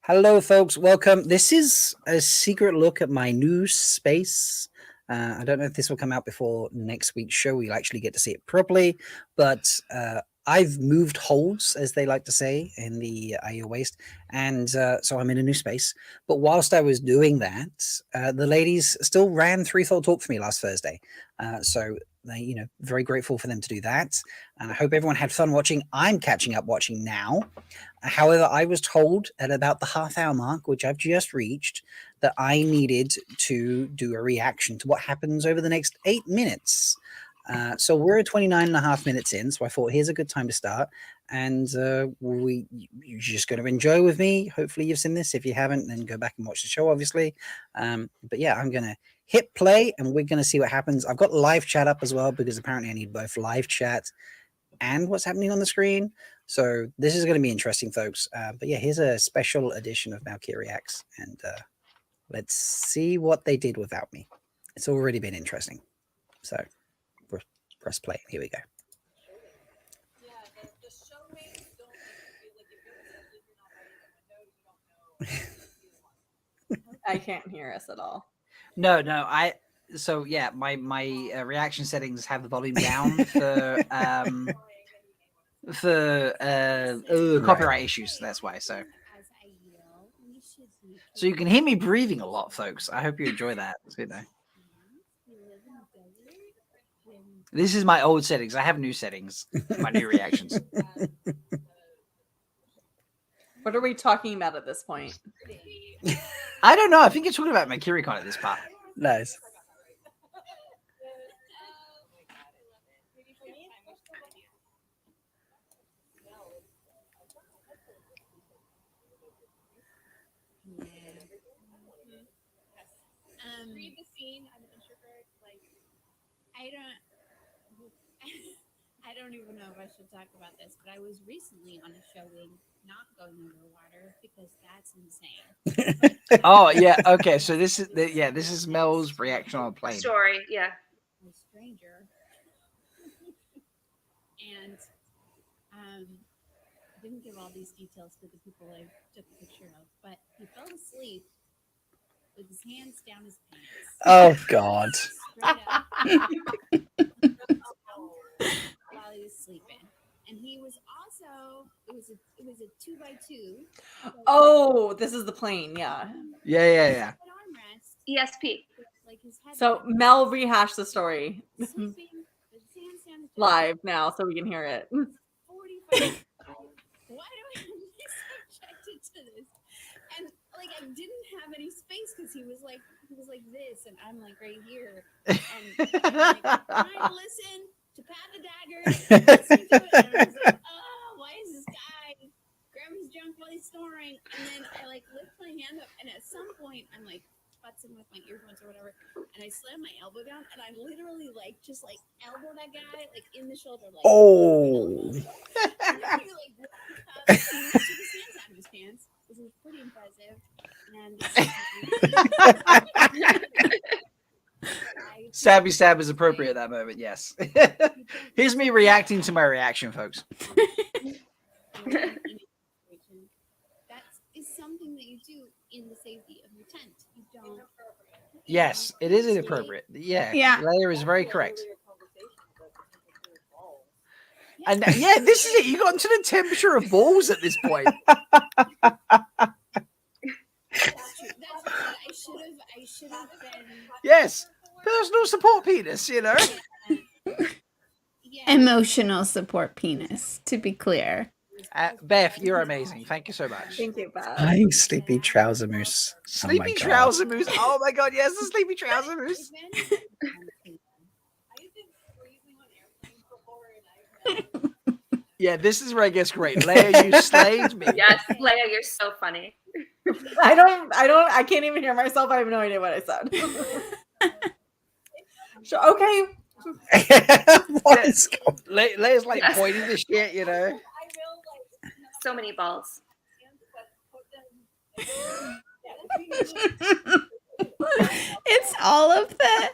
Hello, folks. Welcome. This is a secret look at my new space. I don't know if this will come out before next week's show. We'll actually get to see it properly. But I've moved holds, as they like to say, in the Aiel Waste. And so I'm in a new space. But whilst I was doing that, the ladies still ran Threefold Talk for me last Thursday. So they, very grateful for them to do that. And I hope everyone had fun watching. I'm catching up watching now. However, I was told at about the half-hour mark, which I've just reached, that I needed to do a reaction to what happens over the next 8 minutes. So we're 29 and a half minutes in, so I thought here's a good time to start. And you're just going to enjoy with me. Hopefully you've seen this. If you haven't, then go back and watch the show, obviously. But yeah, I'm going to hit play, and we're going to see what happens. I've got live chat up as well, because apparently I need both live chat and what's happening on the screen. So this is going to be interesting, folks. But yeah, here's a special edition of Malkier Reacts, and let's see what they did without me. It's already been interesting. So press play. Here we go. I can't hear us at all. No. So yeah, my reaction settings have the volume down for copyright issues. That's why. So you can hear me breathing a lot, folks. I hope you enjoy that. This is my old settings. I have new settings. My new reactions. What are we talking about at this point? I don't know. I think you're talking about my Kirikon at this part. Nice. Read the scene. I'm an introvert. Like, I don't even know if I should talk about this, but I was recently on a showing not going underwater because that's insane. Oh yeah, okay. So this is Mel's reaction on a plane. Story, yeah. A stranger, and I didn't give all these details to the people I took a picture of, but he fell asleep with his hands down his pants. Oh God. While he was sleeping. And he was also it was a 2x2. Oh, this is the plane, yeah. Yeah. ESP. So Mel rehashed the story live now, so we can hear it. 45. Why do I be subjected to this? And like I didn't have any space because he was like this, and I'm like right here, and I'm like trying to listen to Pat the Dagger, listen to it, and I was like, oh, why is this guy grabbing his junk while he's snoring? And then I like lift my hand up, and at some point I'm like futzing with my earphones or whatever, and I slam my elbow down, and I literally like just like elbow that guy like in the shoulder, like oh. And then he like woke up and he took his hands out of his pants. This is pretty impressive. And Stabby stab is appropriate at that moment, yes. Here's me reacting to my reaction, folks. That is something that you do in the safety of your tent. You don't. Yes, it is inappropriate. Yeah. Leigh-A is very correct. And yeah, this is it. You got into the temperature of balls at this point. I should have been. Yes, personal support penis, Emotional support penis, to be clear. Beth, you're amazing. Thank you so much. Thank you, Beth. Hi, Sleepy Trouser Moose. Sleepy Trouser Moose. Oh my God, yes, the Sleepy Trouser Moose. Yeah, this is where it gets great. Leigh-A, you slayed me. Yes, Leigh-A, you're so funny. I can't even hear myself. I have no idea what I said. Okay. What is going? Leia's like pointing the shit, you know. So many balls. It's all of the.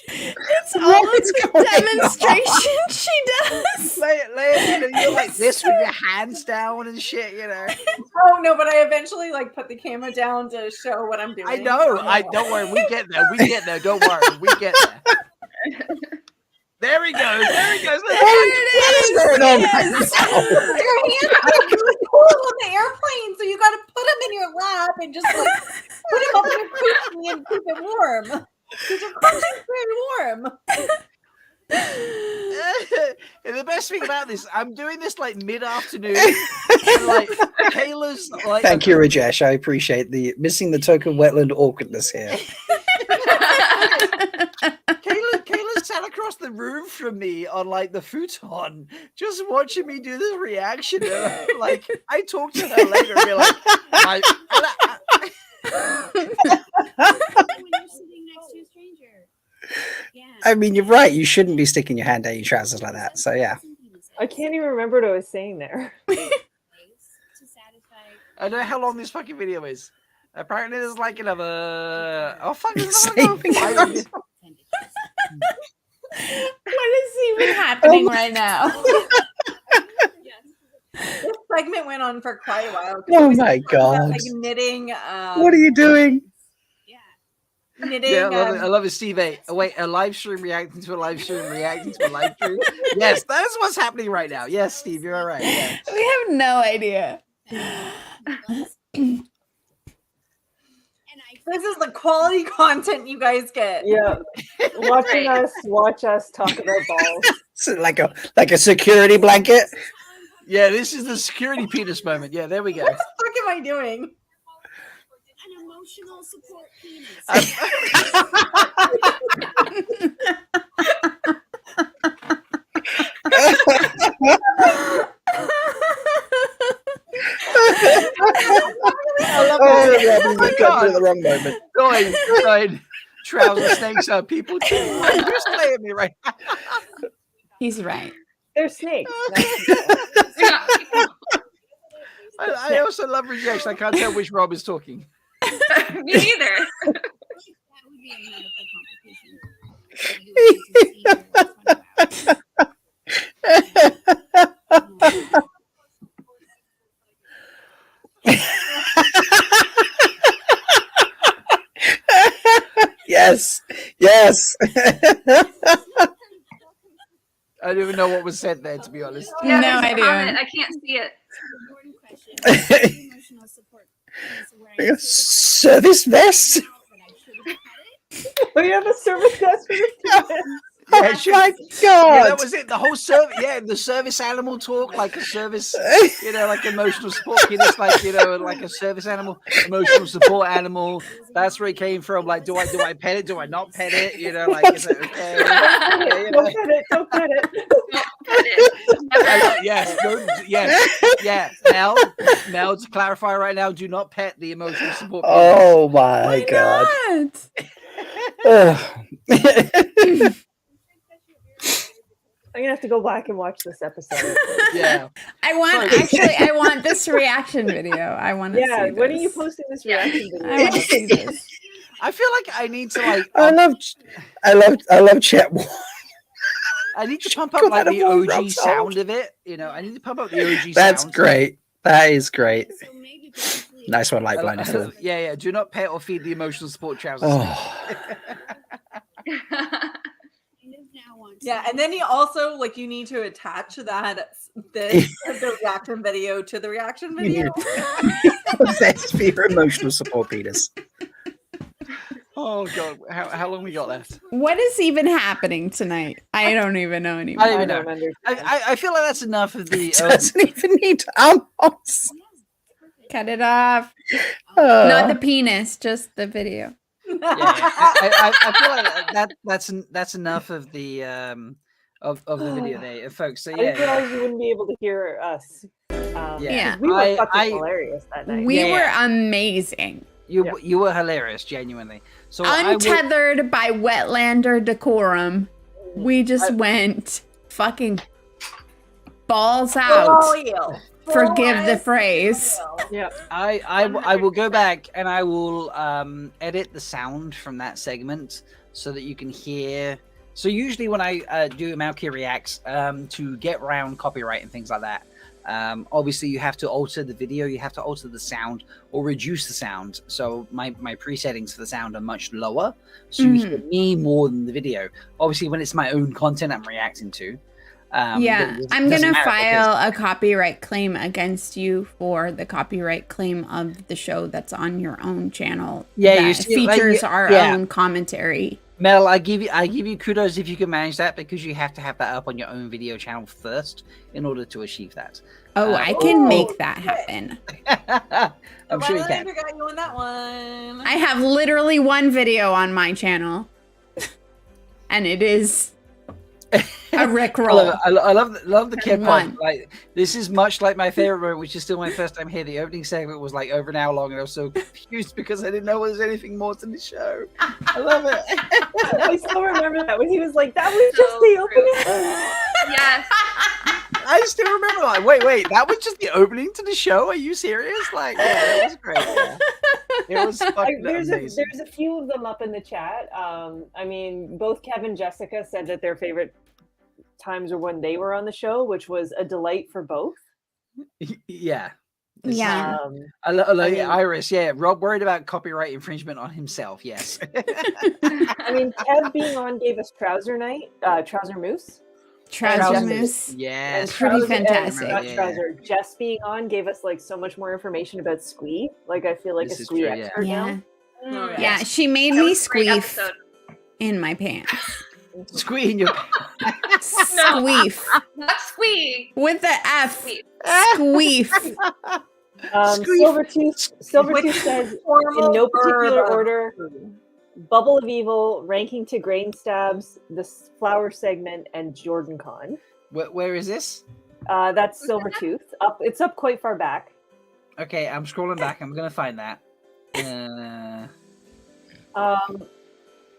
It's all of the demonstration she does. Leigh, you know, you're like this with your hands down and shit, you know. Oh no, but I eventually like put the camera down to show what I'm doing. I know. Don't worry. We get there. We get there. Don't worry. We get there. There he goes. There he goes. What is going on right now? Your hands are really cold on the airplane, so you got to put them in your lap and just like put them up in your coochie and keep it warm. Because your coochie's very warm. And the best thing about this, I'm doing this like mid-afternoon. And, like Kayla's like. Thank you, Rajesh. I appreciate the missing the token wetland awkwardness here. Kayla sat across the room from me on like the futon, just watching me do this reaction. Like I talked to her later and be like, When you're sitting next to a stranger. I mean, you're right. You shouldn't be sticking your hand down your trousers like that. So yeah. I can't even remember what I was saying there. I don't know how long this fucking video is. Apparently, there's like another. Oh fuck! There's another 5 minutes. What is even happening right now? This segment went on for quite a while. Oh my god! Like knitting. What are you doing? Knitting. Yeah, I love it, Steve A. Oh, wait, a live stream reacting to a live stream reacting to a live stream. Yes, that's what's happening right now. Yes, Steve, you're all right. Yeah. We have no idea. This is the quality content you guys get. Yeah, watch us talk about balls. So like a security blanket. Yeah, this is the security penis moment. Yeah, there we go. What the fuck am I doing? An emotional support penis. At the wrong moment. Going. Trouser snakes are people too. You're slaying me right now. He's right. They're snakes. I also love rejection. I can't tell which Rob is talking. Me neither. Yes. Yes. I don't even know what was said there, to be honest. Yeah, No there's a idea. comment. I can't see it. Service vest. We have a service vest for the penis. Oh my god! Yeah, that was it. The whole service, the service animal talk, like a service, like emotional support penis, like like a service animal, emotional support animal. That's where it came from. Like, do I pet it? Do I not pet it? Like, is it okay? Don't pet it. Don't pet it. Yes. Mel, to clarify right now, do not pet the emotional support penis. Oh my god! I'm gonna have to go back and watch this episode. Yeah. I want this reaction video. I want to see this. When are you posting this reaction video? I want to see this. I feel like I need to like. I love chat. I need to pump up like the OG sound of it. I need to pump up the OG. That's sound. great. That is great. Nice one, like blind. Yeah. Do not pet or feed the emotional support trousers. Oh. Yeah, and then you also you need to attach the reaction video to the reaction video. That's for your emotional support penis. Oh god, how long we got left? What is even happening tonight? I don't even know anymore. I don't even know. I feel like that's enough of the. It doesn't even need almost. Cut it off. Not the penis, just the video. I feel like that's enough of the of the video there, folks. So I didn't realize you wouldn't be able to hear us. We were fucking hilarious that night. We were amazing. You were hilarious, genuinely. So untethered by Wetlander decorum, we just went fucking balls out. Forgive the phrase. Yeah. I will go back and I will edit the sound from that segment so that you can hear. So usually when I do Malkier Reacts, to get around copyright and things like that, obviously you have to alter the video, you have to alter the sound or reduce the sound. So my presettings for the sound are much lower, so you hear me more than the video. Obviously when it's my own content I'm reacting to, I'm gonna file a copyright claim against you for the copyright claim of the show that's on your own channel. Yeah, that features our own commentary. Mel, I give you kudos if you can manage that, because you have to have that up on your own video channel first in order to achieve that. Oh, I can make that happen. I'm sure you can. Got you on that one. I have literally one video on my channel, and it is a rickroll. I love the kid part. Like, this is much like my favorite moment, which is still my first time here. The opening segment was like over an hour long, and I was so confused because I didn't know there was anything more to the show. I love it. I still remember that when he was like, "That was just the opening." Yes. I still remember, like, wait, that was just the opening to the show? Are you serious? Like, yeah, it was great. Yeah. It was fucking amazing. There's a few of them up in the chat. I mean, both Kev and Jessica said that their favorite times were when they were on the show, which was a delight for both. Yeah. Yeah. I mean, Iris, yeah. Rob worried about copyright infringement on himself, yes. I mean, Kev being on gave us Trouser Night, Trouser Moose. Trouser Moose. Yes. Pretty fantastic. Jess being on gave us like so much more information about Squee. Like, I feel like a Squee expert now. Yeah, she made me squeef in my pants. Squee in your pants. Squeef. Not squee. With the F. Squeef. Silvertooth says, in no particular order, Bubble of Evil, Ranking to Grain Stabs, the Flower segment, and Jordan Con. Where is this? That's Silvertooth. It's up quite far back. Okay, I'm scrolling back. I'm gonna find that.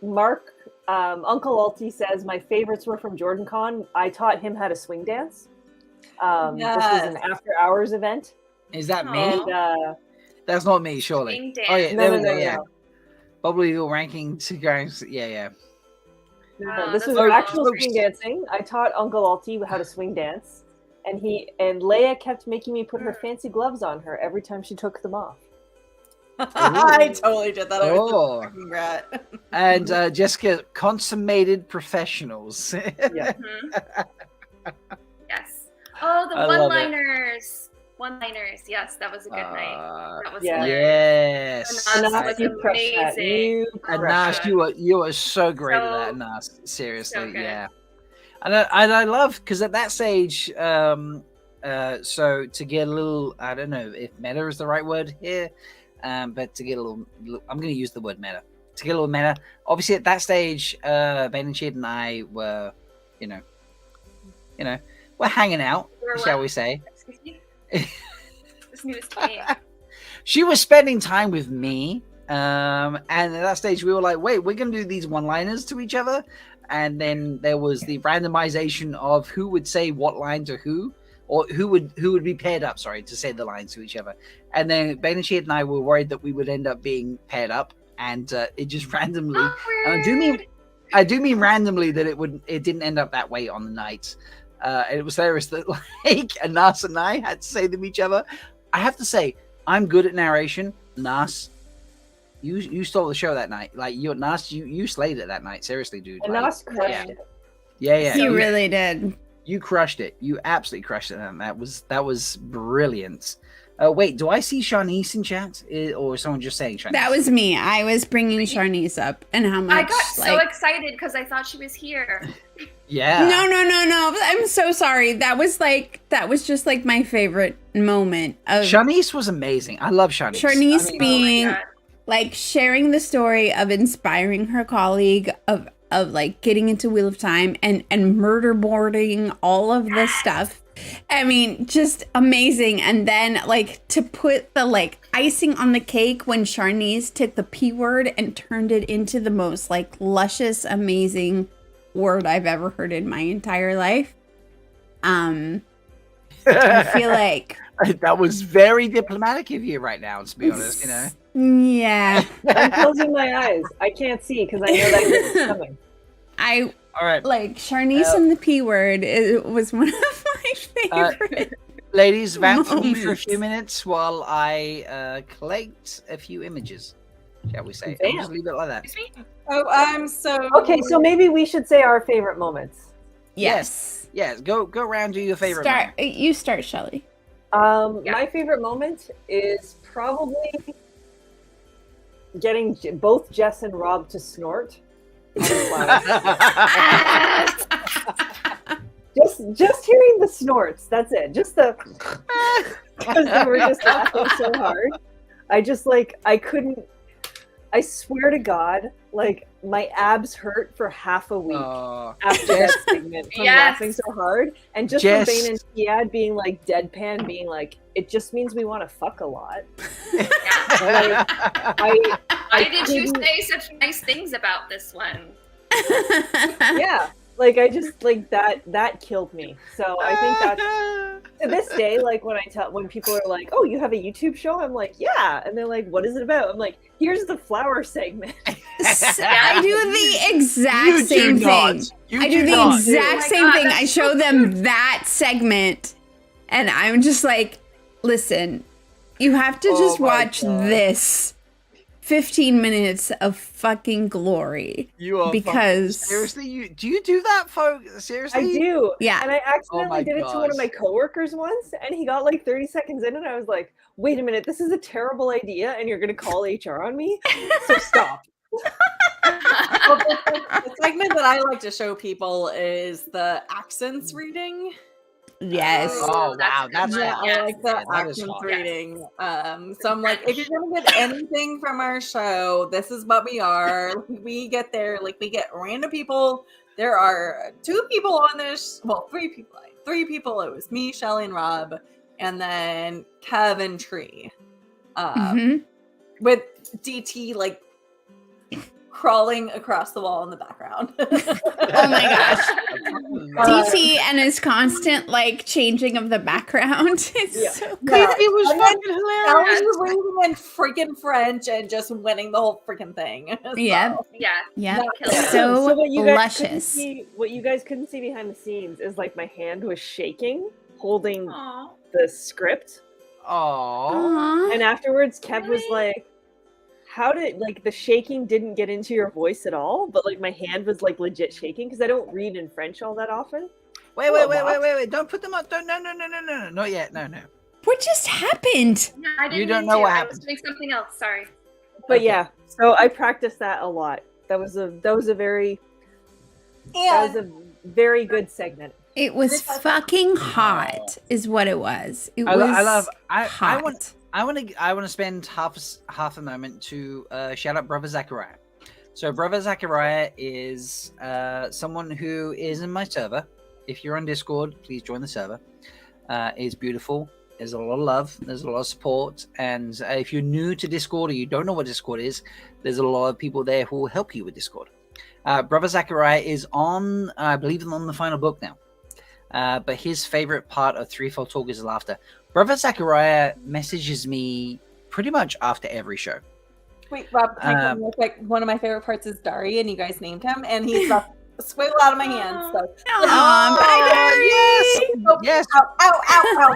Mark, Uncle Alti says, my favorites were from Jordan Con. I taught him how to swing dance. This was an after hours event. Is that me? And, that's not me, surely. Swing dance. Oh yeah, there we go. No. Yeah. Probably your ranking to guys. Yeah. No, this was actual swing dancing. I taught Uncle Alti how to swing dance, and Leigh-A kept making me put her fancy gloves on her every time she took them off. I totally did that. I was Oh. a fucking rat. And Jessica, consummated professionals. Yeah. Yes. Oh, the I love it. one-liners. One-liners. Yes, that was a good night. That was hilarious. Yes. Anas was amazing. Anas, you are so great at that, Anas. Seriously, yeah. And I love, because at that stage, so to get a little, I don't know if meta is the right word here, but to get a little, I'm going to use the word meta. To get a little meta, obviously at that stage, Bain&Chiad and I were, we're hanging out, shall we say. Excuse me? This news came. She was spending time with me, and at that stage we were like, wait, we're gonna do these one-liners to each other. And then there was the randomization of who would say what line to who, or who would be paired up, to say the lines to each other. And then Bain&Chiad and I were worried that we would end up being paired up, and it just randomly, and I do mean randomly, that it didn't end up that way on the night. And it was hilarious that like Anas and I had to say them each other. I have to say, I'm good at narration. Anas, you stole the show that night. Like Anas, you slayed it that night. Seriously, dude. Anas crushed it. Yeah. You really did. You crushed it. You absolutely crushed it. And that was brilliant. Wait, do I see Shanice in chat, or someone just saying Shanice? That was me. I was bringing Shanice up, and how much I got so excited because I thought she was here. Yeah. No. I'm so sorry. That was just like my favorite moment of Shanice was amazing. I love Shanice. Shanice being like sharing the story of inspiring her colleague of like getting into Wheel of Time and murder boarding all of this stuff I mean, just amazing. And then, like, to put the, like, icing on the cake when Sharnice took the P word and turned it into the most, like, luscious, amazing word I've ever heard in my entire life. I feel like... That was very diplomatic of you right now, to be honest, you know? Yeah. I'm closing my eyes. I can't see because I know that it's coming. All right. Like, Sharnice and the P word, it was one of my favorite. Ladies, vamp for me for a few minutes while I collect a few images, shall we say. I'll just leave it like that. Oh, I'm so... Okay, so maybe we should say our favorite moments. Yes. Yes, go around, do your favorite moment. You start, Shelly. My favorite moment is probably getting both Jess and Rob to snort. just hearing the snorts, that's it. Just the because they were just laughing so hard. I swear to God, like my abs hurt for half a week after that segment from laughing so hard. And just from Bain&Chiad being like deadpan, being like, it just means we want to fuck a lot. Why did you say such nice things about this one? Yeah, like I just like that killed me. So I think that's to this day, like when people are like, "Oh, you have a YouTube show?" I'm like, "Yeah," and they're like, "What is it about?" I'm like, "Here's the flower segment." I do the exact same thing. I do the exact same thing. I show them that segment, and I'm just like, "Listen, you have to just watch this 15 minutes of fucking glory." You are because seriously, do you do that, folks? Seriously, I do. Yeah, and I accidentally did it to one of my coworkers once, and he got like 30 seconds in, and I was like, "Wait a minute, this is a terrible idea, and you're gonna call HR on me? So stop." Well, the segment that I like to show people is the accents reading. Yes. Oh wow, that's I like the that is accents fun. reading. So I'm like, if you're gonna get anything from our show, this is what we are. We get there, like we get random people. There are 2 people on this. Well, 3 people. 3 people. It was me, Shelly, and Rob, and then Kevin Tree. With DT like crawling across the wall in the background. Oh my gosh. DT and his constant like changing of the background. It's so good. It was fucking hilarious. I was reading in freaking French and just winning the whole freaking thing. Yeah. Yeah. So what you guys luscious. What you guys couldn't see behind the scenes is like my hand was shaking, holding the script. Aww. And afterwards, Kev was like, how did like the shaking didn't get into your voice at all, but like my hand was like legit shaking because I don't read in French all that often. Wait! Don't put them up. Don't no, not yet. No. What just happened? Yeah, I didn't You don't mean know to. what I happened. was doing something else. Sorry. But yeah, so I practiced that a lot. That was a very good segment. It was fucking hot, is what it was. It was hot. I want to spend half a moment to shout out Brother Zachariah. So Brother Zachariah is someone who is in my server. If you're on Discord, please join the server. It's beautiful. There's a lot of love. There's a lot of support. And if you're new to Discord or you don't know what Discord is, there's a lot of people there who will help you with Discord. Brother Zachariah is on, I believe, on the final book now. But his favorite part of Threefold Talk is laughter. Brother Zachariah messages me pretty much after every show. Wait, Rob, can I come real quick? One of my favorite parts is Dari, and you guys named him, and he's a squiggle out of my hands. So. Bye, Dari! Yes. Ow.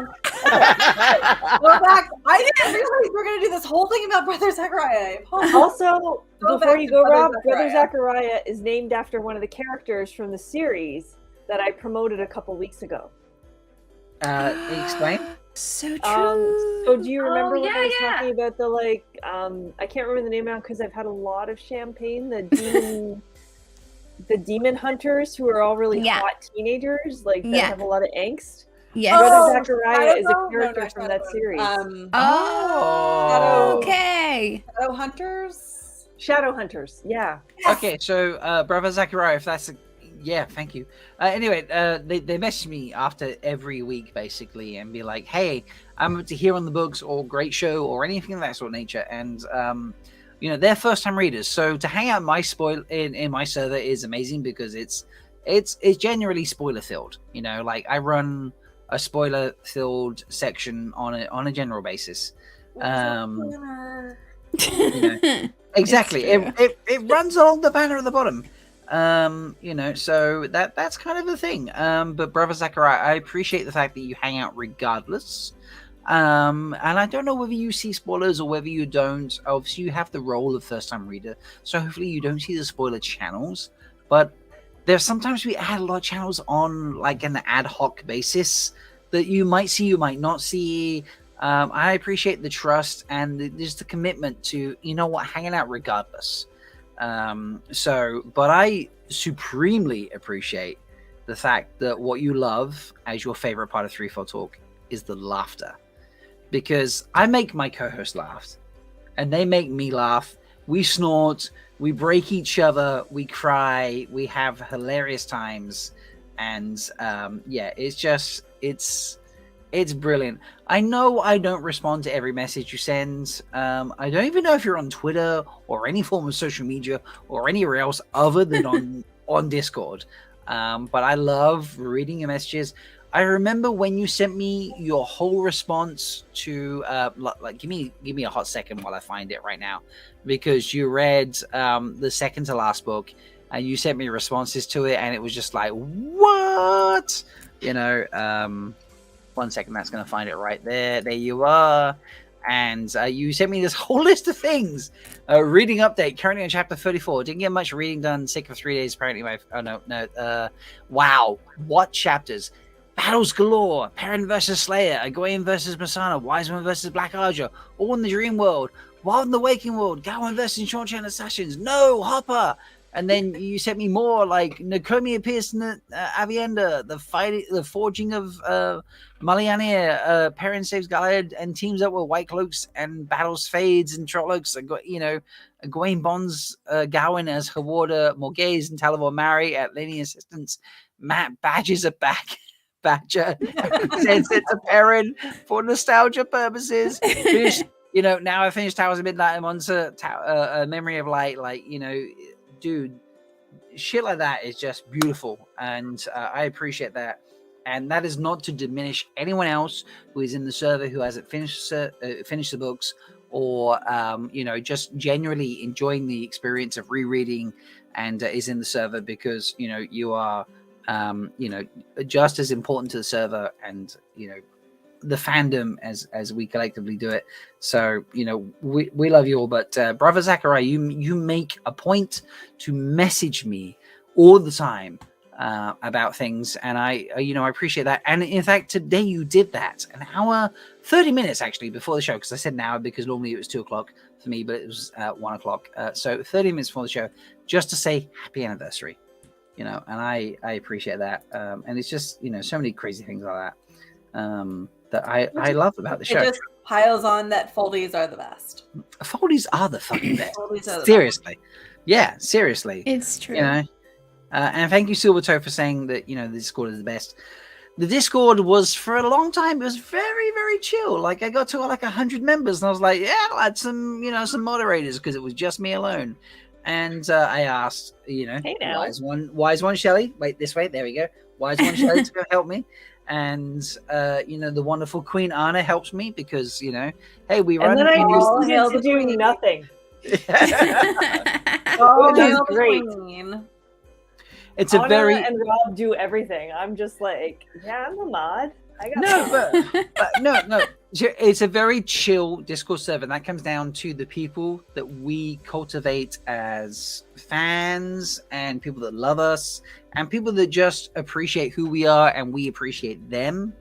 Go back. I didn't realize we were going to do this whole thing about Brother Zachariah. Also, before you go, Rob, Brother Zachariah. Zachariah is named after one of the characters from the series that I promoted a couple weeks ago. Explain. So true. So do you remember when I was talking about the like I can't remember the name now because I've had a lot of champagne, the demon hunters who are all really hot teenagers, like that have a lot of angst. Yes. Brother Zachariah is a character from that series. Okay. Shadow Hunters, yeah. Okay, so Brother Zachariah, if that's Yeah, thank you. Anyway, they message me after every week basically and be like, "Hey, I'm up to hear on the books or great show or anything of that sort of nature." And they're first time readers, so to hang out in my server is amazing because it's generally spoiler filled. Like I run a spoiler filled section on a general basis. Exactly. It runs along the banner at the bottom. So that's kind of the thing. But Brother Zachariah, I appreciate the fact that you hang out regardless. And I don't know whether you see spoilers or whether you don't. Obviously, you have the role of first time reader, so hopefully you don't see the spoiler channels. But there's sometimes we add a lot of channels on like an ad hoc basis that you might see, you might not see. I appreciate the trust and just the commitment to, hanging out regardless. But I supremely appreciate the fact that what you love as your favorite part of Threefold Talk is the laughter. Because I make my co-host laugh and they make me laugh. We snort, we break each other, we cry, we have hilarious times. And it's brilliant. I know I don't respond to every message you send. I don't even know if you're on Twitter or any form of social media or anywhere else other than on Discord. But I love reading your messages. I remember when you sent me your whole response to give me a hot second while I find it right now, because you read the second to last book and you sent me responses to it, and it was just like, what? 1 second, that's going to find it right there. There you are. And you sent me this whole list of things. Reading update, currently on chapter 34. Didn't get much reading done. Sick for 3 days, apparently. Wow. What chapters? Battles galore. Perrin versus Slayer. Egwene versus Masana. Wiseman versus Black Archer. All in the Dream World. Wild in the Waking World. Gawain versus Shornchan Assassins. No, Hopper. And then you sent me more, like Nakomi appears in the Avienda, the forging of Malkier, Perrin saves Galad and teams up with White Cloaks and battles Fades and Trollocs. Egwene bonds Gawain as her warder, Morghese and Talivor marry at Lenny assistance. Matt Badges are back. Badger sends it to Perrin for nostalgia purposes. Now I finished Towers of Midnight. I'm on to Memory of Light. Dude, shit like that is just beautiful, and I appreciate that. And that is not to diminish anyone else who is in the server who hasn't finished the books, or just genuinely enjoying the experience of rereading and is in the server, because you are just as important to the server and the fandom as we collectively do it. So we love you all, but Brother Zachariah, you make a point to message me all the time about things, and I appreciate that. And in fact, today you did that an hour 30 minutes actually before the show, because I said an hour because normally it was 2 o'clock for me, but it was 1 o'clock, so 30 minutes before the show, just to say happy anniversary. And I appreciate that, and it's just so many crazy things like that that I love about the show. It just piles on that Foldies are the best. Foldies are the fucking best. Seriously. Yeah, seriously. It's true. And thank you, Silvertoe, for saying that, the Discord is the best. The Discord was, for a long time, it was very, very chill. Like, I got to 100 members, and I was like, yeah, I'll add some moderators, because it was just me alone. And I asked, hey now. why is one Shelly? Wait, this way. There we go. Why is one Shelly to go help me? And the wonderful Queen Anna helps me because hey, we run. And then I used to do nothing. Oh, that's great. It's Anna a very and Rob do everything. I'm just like, yeah, I'm a mod. I got no. It's a very chill Discord server, and that comes down to the people that we cultivate as fans and people that love us and people that just appreciate who we are and we appreciate them.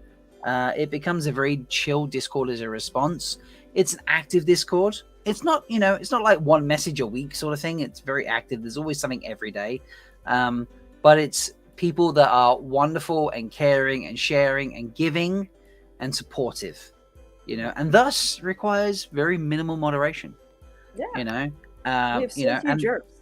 It becomes a very chill Discord as a response. It's an active Discord. It's not, it's not like one message a week sort of thing. It's very active. There's always something every day. But it's people that are wonderful and caring and sharing and giving and supportive, and thus requires very minimal moderation. Yeah. We have so few jerks.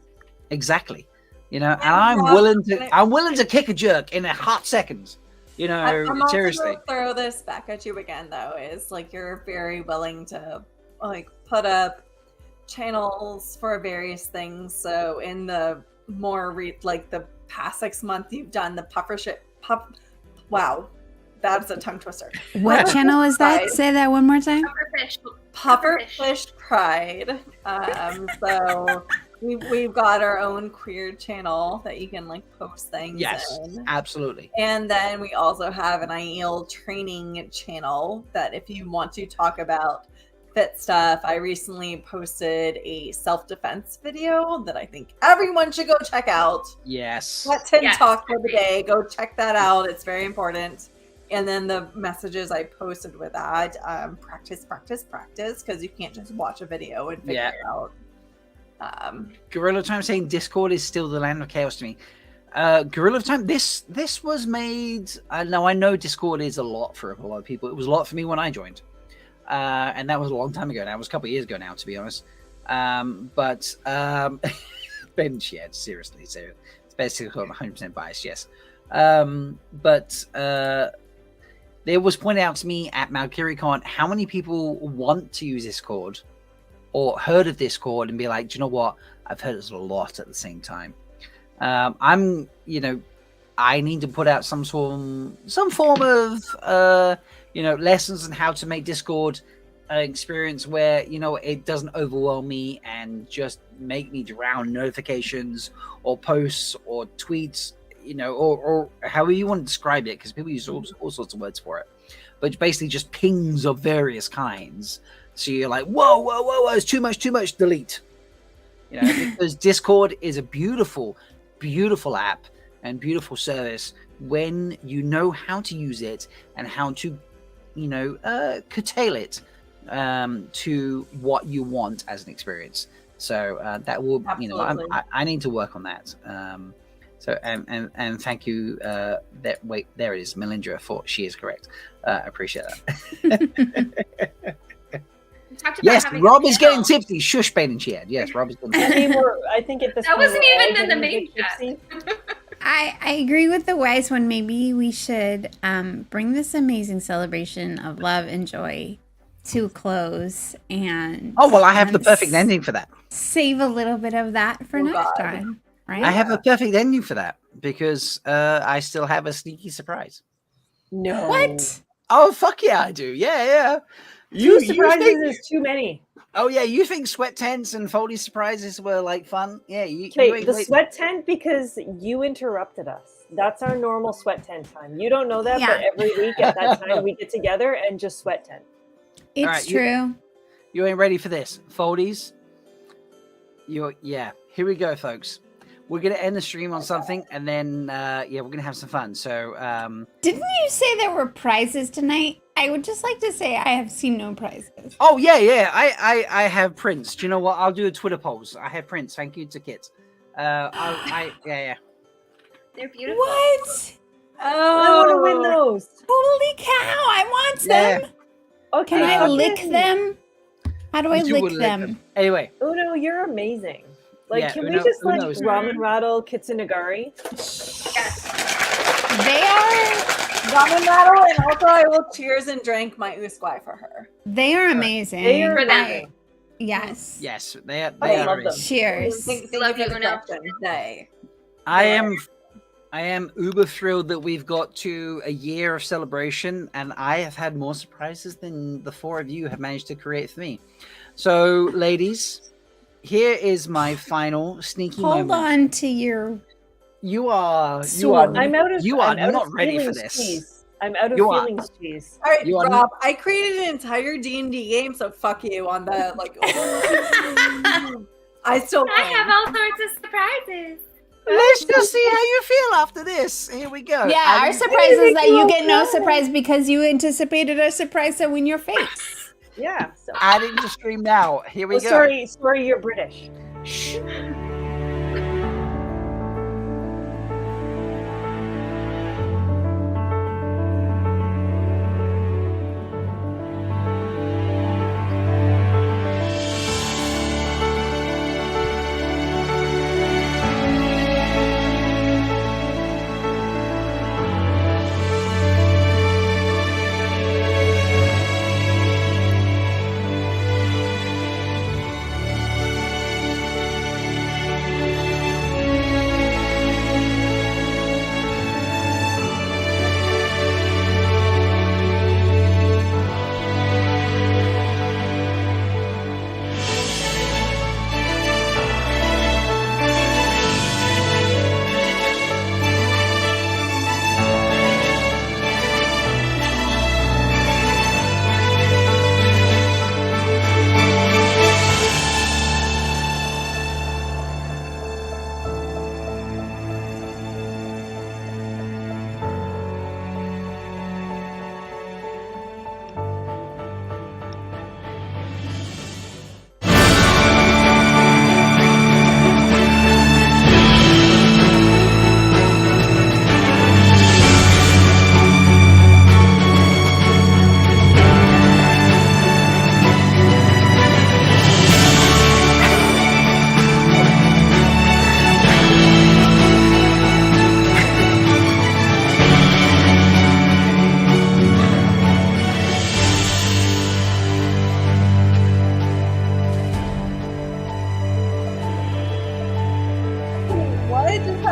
Exactly. You know, and I'm willing to kick a jerk in a hot second. You know, I'm also seriously. gonna throw this back at you again, though. Is like you're very willing to like put up channels for various things. So in the more like the past 6 months, you've done the Wow, that's a tongue twister. What channel is that? Pride. Say that one more time. Pufferfish Pride. So we've got our own queer channel that you can like post things in. Absolutely. And then we also have an Aiel training channel that if you want to talk about fit stuff, I recently posted a self-defense video that I think everyone should go check out. Yes. Talk for the day. Go check that out. It's very important. And then the messages I posted with that, practice, because you can't just watch a video and figure it out. Gorilla Time saying Discord is still the land of chaos to me. Gorilla Time, this was made. Now I know Discord is a lot for a lot of people. It was a lot for me when I joined, and that was a long time ago. Now it was a couple of years ago now, to be honest. But Bain&Chiad, seriously, it's basically 100% biased. Yes, but it was pointed out to me at Malkier how many people want to use Discord or heard of Discord and be like, do you know what? I've heard this a lot at the same time. I need to put out some form of, lessons on how to make Discord an experience where, it doesn't overwhelm me and just make me drown notifications or posts or tweets, or however you want to describe it, because people use all sorts of words for it. But basically just pings of various kinds. So you're like, whoa, it's too much, delete. Because Discord is a beautiful, beautiful app and beautiful service when you know how to use it and how to, curtail it to what you want as an experience. So that will, I need to work on that. And thank you. There it is, Melindhra, for she is correct. I appreciate that. Yes, Rob is getting tipsy. Shush, Bain&Chiad. Yes, Rob is getting tipsy. I think at this that point wasn't even in the main chat. I agree with the wise one. Maybe we should bring this amazing celebration of love and joy to a close. And I have the perfect ending for that. Save a little bit of that for next time, right? I have a perfect ending for that because I still have a sneaky surprise. No. What? Oh, fuck yeah, I do. Yeah. Two surprises is too many. Oh yeah, you think sweat tents and Foley surprises were like fun? Yeah, sweat tent because you interrupted us. That's our normal sweat tent time. You don't know that, but every week at that time we get together and just sweat tent. It's true. You ain't ready for this, Foldies. Here we go, folks. We're gonna end the stream on something, and then we're gonna have some fun. So, didn't you say there were prizes tonight? I would just like to say I have seen no prizes. Oh yeah. I have prints. Do you know what? I'll do a Twitter polls. I have prints. Thank you to Kit. Yeah. They're beautiful. What? Oh, I want to win those. Holy cow! I want them. Okay, can I lick them? How do I lick them? Anyway. Uno, you're amazing. Can we just ramen rattle Kitsunagari? Yes. They are ramen rattle, and also I will cheers and drink my usquai for her. They are amazing. They are amazing. Yes. Yes, they are. Cheers. Love you, Uno. I am uber thrilled that we've got to a year of celebration, and I have had more surprises than the four of you have managed to create for me. So, ladies, here is my final sneaky moment. Hold on to your. You are not ready for this. Cheese. I'm out of feelings, cheese. All right, Rob. I created an entire D&D game, so fuck you on the I have all sorts of surprises. Let's just see how you feel after this. Here we go. Yeah, our surprise is that you get no surprise because you anticipated a surprise so in your face. Yeah. So. Adding to stream now. Here we go. Sorry, you're British. Shh.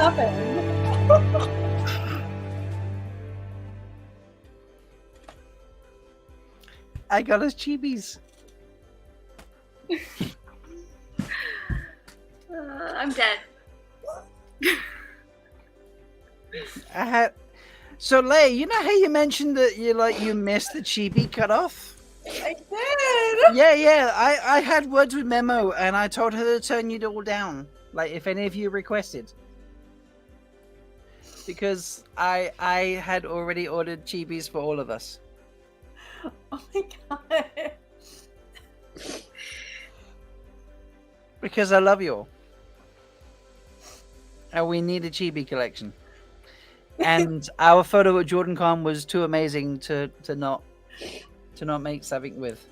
happened? I got us chibis. I'm dead. I had. So, Leigh, you know how you mentioned that you missed the chibi cutoff? I did. Yeah. I had words with Memo, and I told her to turn you all down. Like, if any of you requested, because I had already ordered chibis for all of us. Oh my god. Because I love you all. And we need a chibi collection. And our photo at Jordan Con was too amazing to not make something with.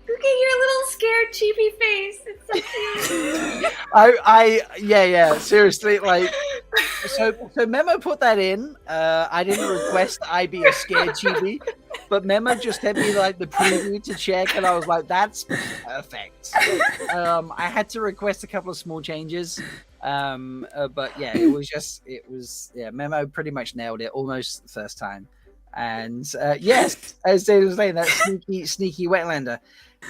Look at your little scared chibi face. It's so cute. Yeah, seriously, like, so Memo put that in. I didn't request I be a scared chibi, but Memo just sent me like the preview to check, and I was like, that's perfect. I had to request a couple of small changes, but yeah, Memo pretty much nailed it almost the first time. And yes, as Dave was saying, that sneaky Wetlander.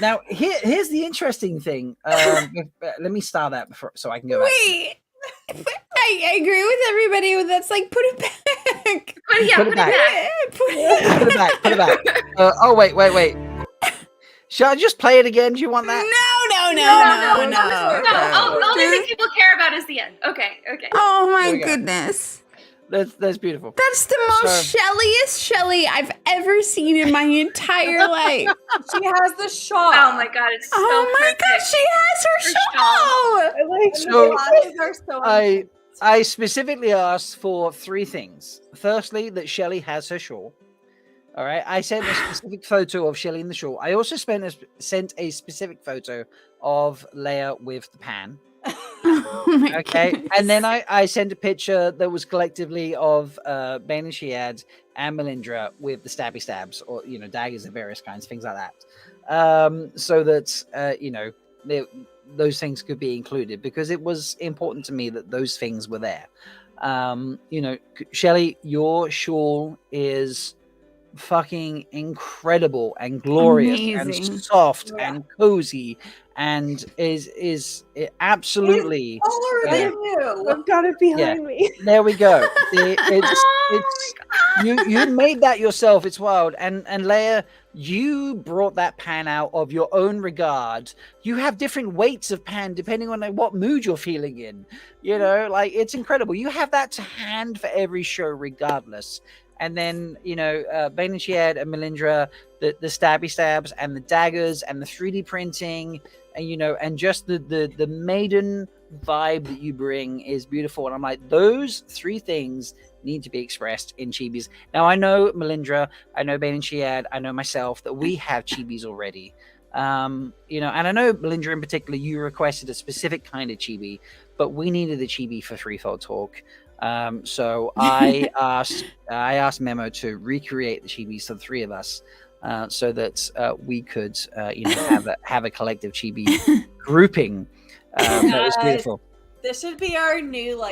Now, here's the interesting thing. Let me start that before, so I can go back. Wait, I agree with everybody. That's like, put it back. Put it back. Put it back. Oh, wait. Shall I just play it again? Do you want that? No. Only thing people care about is the end. Okay. Oh my goodness. That's beautiful. That's the most Shelliest Shelly I've ever seen in my entire life. She has the shawl. Oh my god, it's so perfect. God, she has her shawl. I specifically asked for 3 things. Firstly, that Shelly has her shawl. All right. I sent a specific photo of Shelly in the shawl. I also sent a specific photo of Leigh-A with the pan. Okay, goodness. And then I sent a picture that was collectively of Bain&Chiad and Melindhra with the stabby stabs, or daggers of various kinds, things like that, so that those things could be included, because it was important to me that those things were there. Shelly, your shawl is fucking incredible and glorious. Amazing. And soft and cozy, and is absolutely taller than you. I've got it behind me. There we go. You made that yourself. It's wild. And Leigh-A, you brought that pan out of your own regard. You have different weights of pan depending on what mood you're feeling in. It's incredible. You have that to hand for every show regardless. And then, Bain&Chiad and Melindhra, the stabby stabs and the daggers and the 3D printing, and, and just the maiden vibe that you bring is beautiful. And I'm like, those 3 things need to be expressed in chibis. Now, I know Melindhra, I know Bain&Chiad, I know myself, that we have chibis already. And I know Melindhra in particular, you requested a specific kind of chibi, but we needed a chibi for Threefold Talk. So I asked Memo to recreate the chibis for the 3 of us, so that we could have a collective chibi grouping. That was beautiful. This should be our new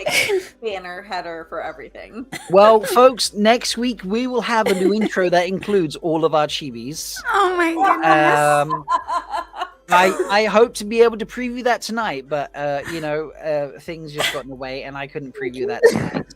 banner header for everything. Well, folks, next week we will have a new intro that includes all of our chibis. Oh my goodness. I hope to be able to preview that tonight, but things just got in the way and I couldn't preview that tonight.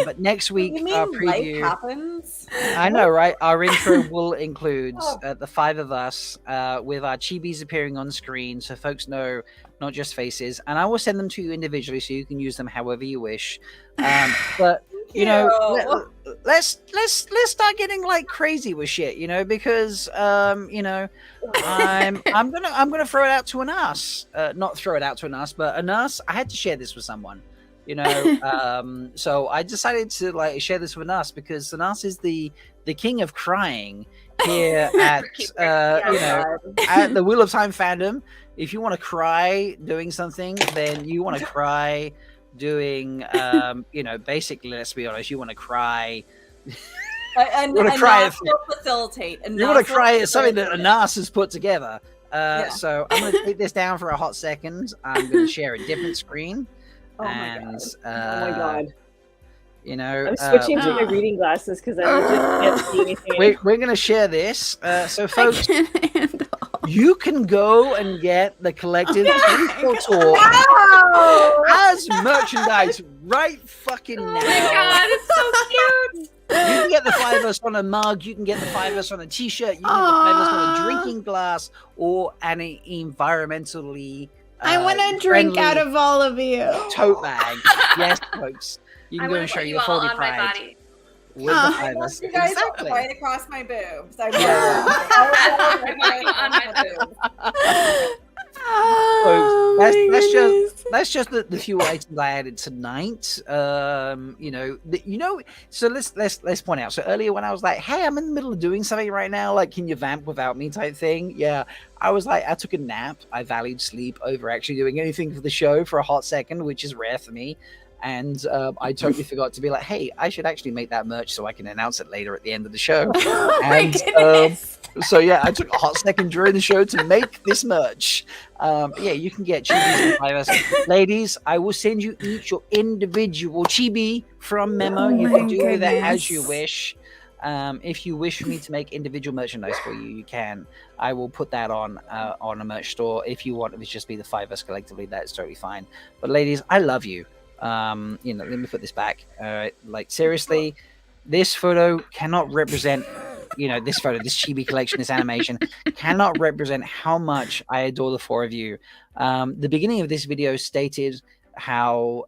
But next week, our preview happens. I know, right? Our intro will include the 5 of us with our chibis appearing on screen, so folks know not just faces. And I will send them to you individually, so you can use them however you wish. But let's start getting crazy with shit, because I'm gonna throw it out to Anas. Not throw it out to Anas, but Anas, I had to share this with someone. So I decided to share this with Anas, because Anas is the king of crying here at at the Wheel of Time fandom. If you want to cry doing something, then you want to cry doing basically, let's be honest, you want to cry And You want to cry Nas will facilitate. And you want Nas to cry will at something that facilitate. Anas has put together. So I'm going to take this down for a hot second. I'm going to share a different screen. Oh my God. You know, I'm switching to my reading glasses because I legit can't see anything. we're going to share this. So, folks, you can go and get the collective Threefold Talk as merchandise right fucking now. Oh my god, it's so cute. You can get the 5 of us on a mug. You can get the 5 of us on a t-shirt. You can get the 5 of us on a drinking glass or an environmentally I want to drink out of all of you. tote bag. Yes, folks. You can I go want and to show put you your all Foldy on my pride. body. With the 5 of us. You guys Exactly. right across my boobs. I That's just the few items I added tonight. So let's point out. So earlier when I was like, "Hey, I'm in the middle of doing something right now. Like, can you vamp without me?" type thing. Yeah, I was like, I took a nap. I valued sleep over actually doing anything for the show for a hot second, which is rare for me. And I totally forgot to be like, hey, I should actually make that merch so I can announce it later at the end of the show. So yeah, I took a hot second during the show to make this merch. Yeah, you can get chibis and 5 of us. Ladies, I will send you each your individual chibi from Memo. You can do with it as you wish. If you wish for me to make individual merchandise for you, you can. I will put that on a merch store. If you want it to just be the 5 of us collectively, that's totally fine. But ladies, I love you. Let me put this back. Like, seriously, this photo cannot represent, this photo, this chibi collection, this animation cannot represent how much I adore the 4 of you. The beginning of this video stated how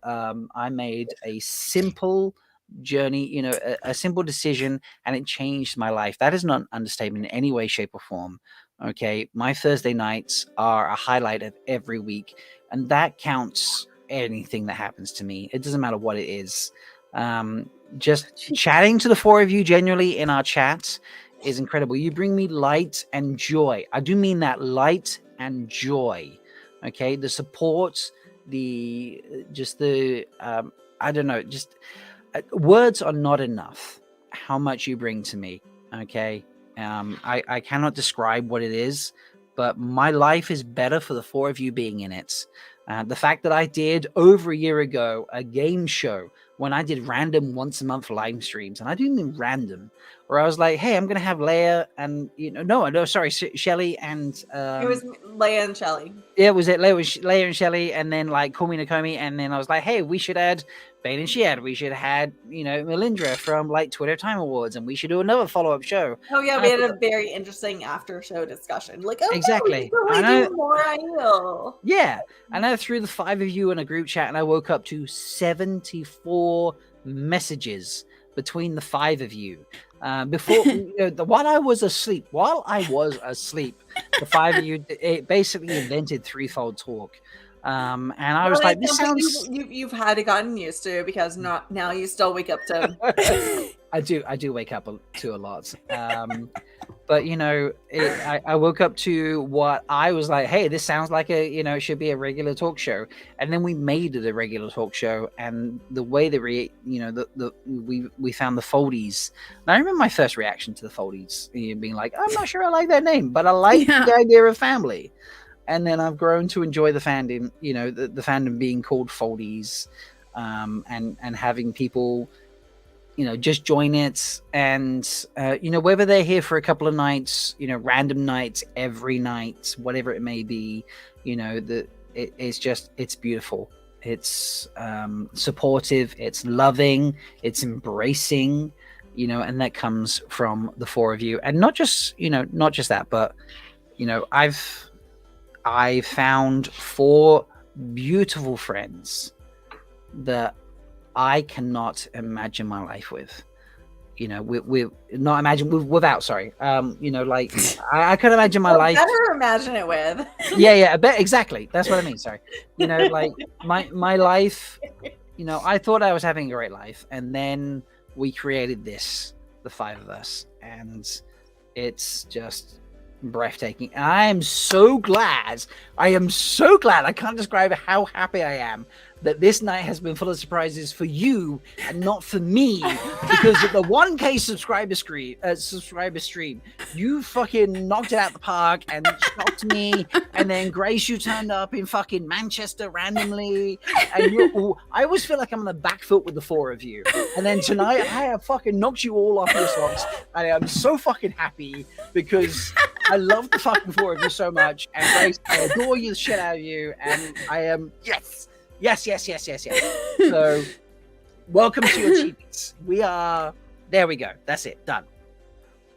I made a simple journey, a simple decision, and it changed my life. That is not an understatement in any way, shape, or form. Okay, my Thursday nights are a highlight of every week, and that counts anything that happens to me. It doesn't matter what it is. Just chatting to the 4 of you genuinely in our chats is incredible. You bring me light and joy. I do mean that, light and joy. Okay, the support, I don't know, words are not enough how much you bring to me. Okay, I cannot describe what it is, but my life is better for the 4 of you being in it. The fact that I did over a year ago a game show when I did random once a month live streams, and I do mean random, where I was like, hey, I'm going to have Leigh-A and, Shelly and... it was Leigh-A and Shelly. Yeah, was it Leigh-A and Shelly, and then like Call Me Nakomi, and then I was like, hey, we should add Bain&Chiad, we should add, Melindhra from like Twitter Time Awards, and we should do another follow-up show. Oh yeah, we had a very interesting after show discussion. Like, oh, exactly. We do more Aiel. Yeah, and I threw the 5 of you in a group chat, and I woke up to 74 messages between the 5 of you. Before, while I was asleep, the 5 of you basically invented Threefold Talk. And I was like, this sounds... You've had it gotten used to, because now you still wake up to... I do wake up to a lot. But, I woke up to what I was like, hey, this sounds like it should be a regular talk show. And then we made it a regular talk show. And the way that we found the Foldies. And I remember my first reaction to the Foldies being like, I'm not sure I like that name, but I like the idea of family. And then I've grown to enjoy the fandom, the fandom being called Foldies, and having people, just join it. And, whether they're here for a couple of nights, random nights, every night, whatever it may be, it's beautiful. It's supportive, it's loving, it's embracing, and that comes from the 4 of you. And not just that, but, I found 4 beautiful friends that I cannot imagine my life with. Sorry. I couldn't imagine my life. Better imagine it with. Yeah, I bet exactly. That's what I mean. Sorry. My life. I thought I was having a great life, and then we created this, the 5 of us, and it's just breathtaking. And I am so glad. I can't describe how happy I am that this night has been full of surprises for you and not for me, because of the 1K subscriber stream, you fucking knocked it out the park and shocked me. And then Grace, you turned up in fucking Manchester randomly, and I always feel like I'm on the back foot with the four of you. And then tonight, I have fucking knocked you all off your socks, and I'm so fucking happy because I love the fucking four of you so much. And Grace, I adore you the shit out of you, and I am yes. So, welcome to your cheats. There we go. That's it. Done.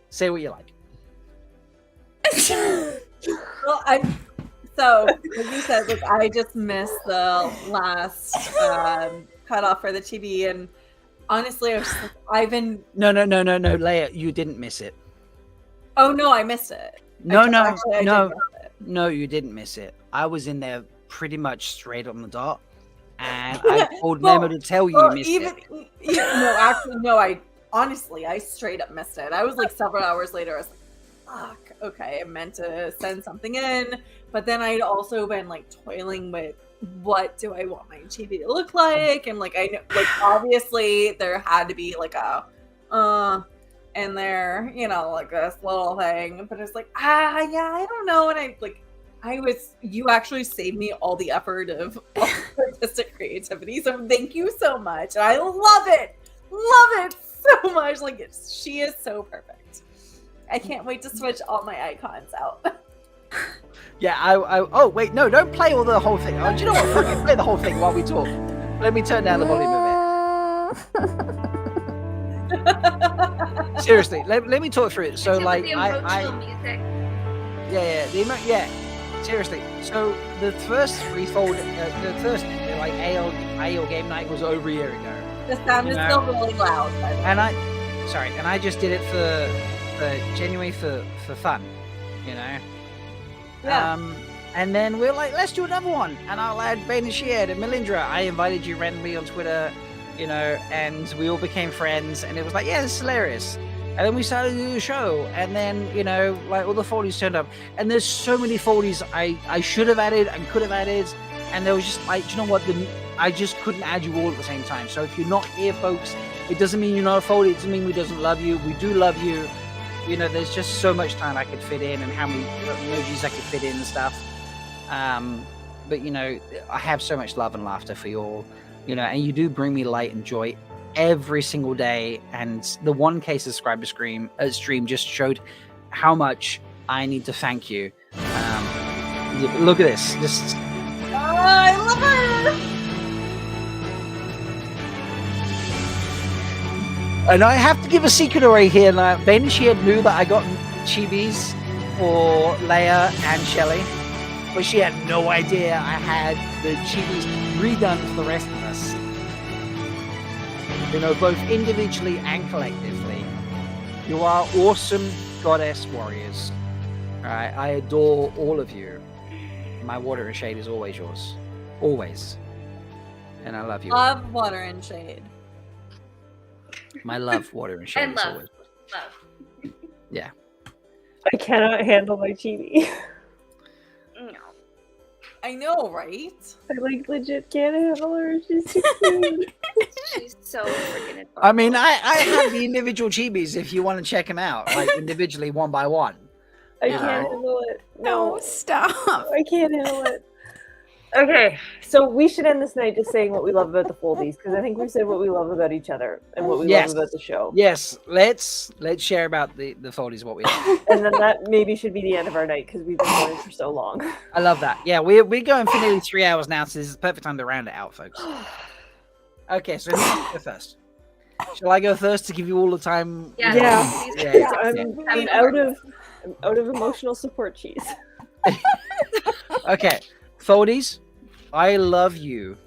Say what you like. Well, so as you said, like, I just missed the last cutoff for the chibi, and honestly, I've been No, Leigh-A, you didn't miss it. Oh no, I missed it. No, you didn't miss it. I was in there pretty much straight on the dot, and I told Memo to tell you missed it. No, I honestly, I straight up missed it. I was like several hours later, I was like, fuck, okay, I meant to send something in, but then I'd also been like toiling with what do I want my chibi to look like, and like I know, like obviously there had to be like a in there, you know, like this little thing, but it's like yeah, I don't know, and you actually saved me all the effort of artistic creativity, so thank you so much. I love it so much. Like she is so perfect. I can't wait to switch all my icons out. Yeah, oh wait, no, don't play all the whole thing. Oh, do you know what? Fucking play the whole thing while we talk. Let me turn down the volume a bit. Seriously, let me talk through it. So like music. Yeah. Seriously. So the first threefold, the first like Aiel game night was over a year ago. The sound is still really loud. And I just did it for genuinely for fun, you know. Yeah. And then we're like, let's do another one, and I'll add Bain&Chiad and Melindhra. I invited you randomly on Twitter, you know, and we all became friends, and it was like, yeah, this is hilarious. And then we started to do the show, and then, you know, like all the foldies turned up, and there's so many foldies I should have added and could have added, and there was just like, do you know what? I just couldn't add you all at the same time. So if you're not here, folks, it doesn't mean you're not a foldy. It doesn't mean we doesn't love you. We do love you. You know, there's just so much time I could fit in, and how many emojis I could fit in and stuff. But you know, I have so much love and laughter for you all. You know, and you do bring me light and joy every single day. And the 1K subscriber stream just showed how much I need to thank you. Look at this. Just I love her. And I have to give a secret away here. Now, Bain&Chiad knew that I got chibis for Leigh-A and Shelly, but she had no idea I had the chibis redone for the rest of us. You know, both individually and collectively. You are awesome goddess warriors. All right, I adore all of you. My water and shade is always yours. Always. And I love you. Love water and shade. My love, water and shade. And love. Always. Love. Yeah. I cannot handle my chibi. No. I know, right? I like legit can't handle her. She's too cute. She's so freaking adorable. I mean, I have the individual chibis if you want to check them out, like individually, one by one. I can't handle it. No, stop. I can't handle it. Okay, so we should end this night just saying what we love about the Foldies, because I think we said what we love about each other and what we love about the show. Yes, let's share about the Foldies, what we love. And then that maybe should be the end of our night, because we've been going for so long. I love that. Yeah, we're going for nearly 3 hours now, so this is the perfect time to round it out, folks. Okay, so who wants to go first? Shall I go first to give you all the time? Yeah. I'm out of emotional support cheese. Okay, Foldies, I love you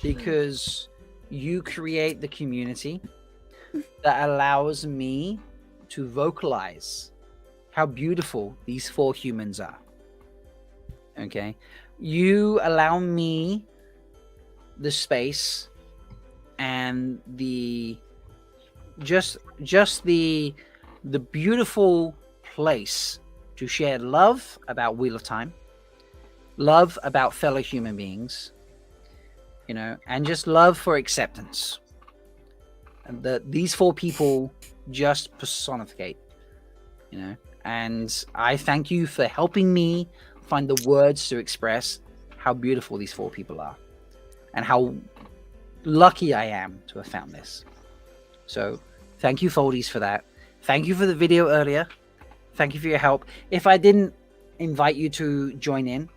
because you create the community that allows me to vocalize how beautiful these 4 humans are. Okay, you allow me the space and the just the beautiful place to share love about Wheel of Time, love about fellow human beings, and just love for acceptance. And these 4 people just personificate, and I thank you for helping me find the words to express how beautiful these 4 people are and how lucky I am to have found this. So thank you, Foldies, for that. Thank you for the video earlier. Thank you for your help. If I didn't invite you to join in,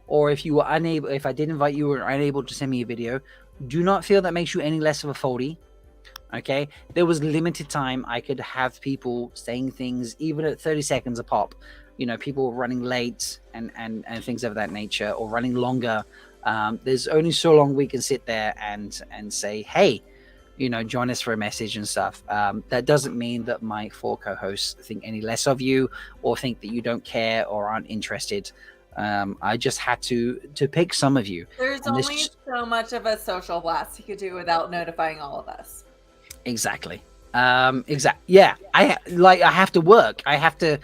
or if I did invite you or unable to send me a video, do not feel that makes you any less of a Foldie. Okay? There was limited time I could have people saying things even at 30 seconds a pop. People running late and things of that nature, or running longer. There's only so long we can sit there and say, hey, join us for a message and stuff. That doesn't mean that my 4 co-hosts think any less of you or think that you don't care or aren't interested. I just had to pick some of you. There's only so much of a social blast you could do without notifying all of us. Exactly. Yeah. I have to work. I have to,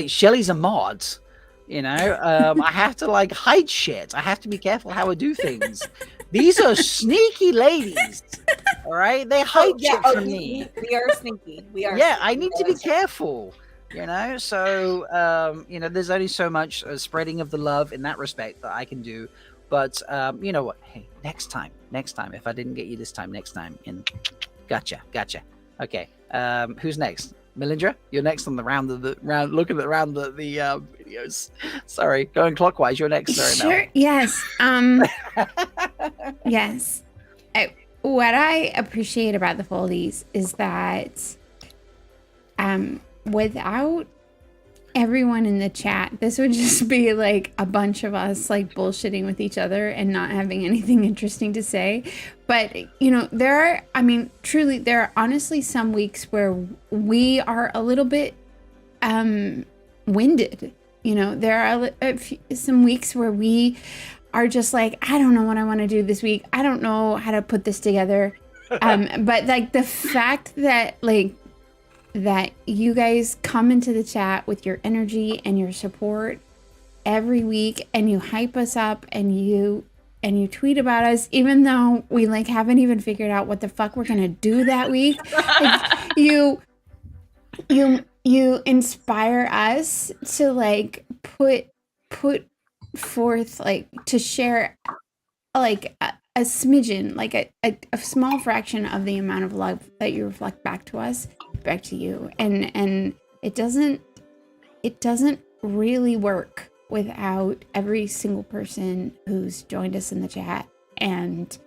Shelly's a mod. I have to hide shit. I have to be careful how I do things. These are sneaky ladies. All right, they hide shit from me. We are sneaky. We are. Yeah, I need to be careful. So there's only so much spreading of the love in that respect that I can do. But you know what? Hey, next time, if I didn't get you this time, next time, gotcha. Okay, who's next? Melindhra, you're next on the round. Looking around the videos. Sorry, going clockwise. You're next. Sorry, sure. Mel. Yes. Yes. What I appreciate about the Foldies is that, without everyone in the chat, this would just be a bunch of us bullshitting with each other and not having anything interesting to say. But there are honestly some weeks where we are a little bit winded. There are some weeks where we are just I don't know what I want to do this week. I don't know how to put this together. But the fact that that you guys come into the chat with your energy and your support every week, and you hype us up, and you tweet about us, even though we haven't even figured out what the fuck we're gonna do that week. You inspire us to put forth to share a smidgen, a small fraction of the amount of love that you reflect back to you, and it doesn't really work without every single person who's joined us in the chat and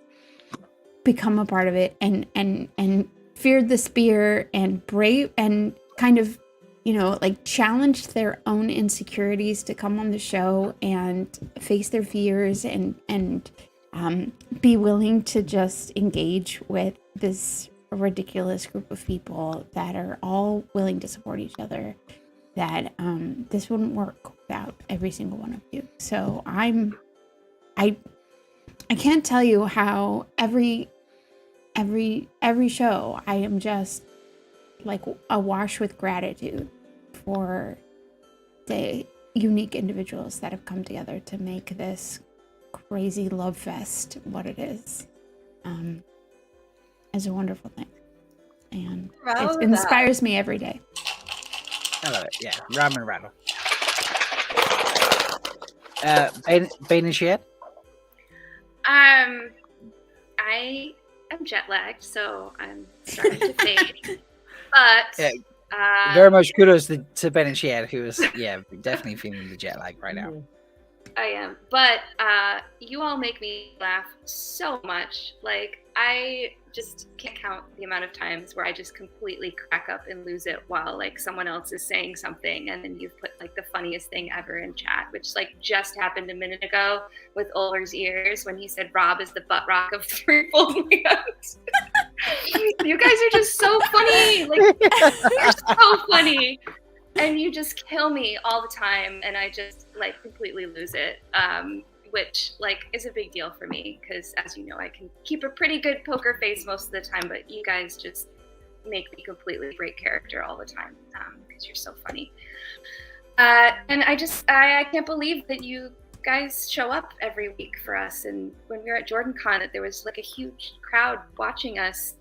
become a part of it, and feared the spear and brave and kind of challenged their own insecurities to come on the show and face their fears and be willing to just engage with this ridiculous group of people that are all willing to support each other. That this wouldn't work without every single one of you. So I can't tell you how every show I am just awash with gratitude for the unique individuals that have come together to make this crazy love fest what it is. Is a wonderful thing, and it inspires me every day. I love it. Yeah, ramen rattle. Bain&Chiad? I am jet lagged, so I'm starting to fade. But very much kudos to Bain&Chiad, who is definitely feeling the jet lag right now. I am, but you all make me laugh so much. I just can't count the amount of times where I just completely crack up and lose it while someone else is saying something, and then you've put the funniest thing ever in chat, which just happened a minute ago with Ulver's ears when he said Rob is the butt rock of threefold land. You guys are just so funny. You're so funny. And you just kill me all the time, and I just completely lose it, which is a big deal for me because, as you know, I can keep a pretty good poker face most of the time, but you guys just make me completely break character all the time because you're so funny. And I can't believe that you guys show up every week for us. And when we were at JordanCon, that there was like a huge crowd watching us,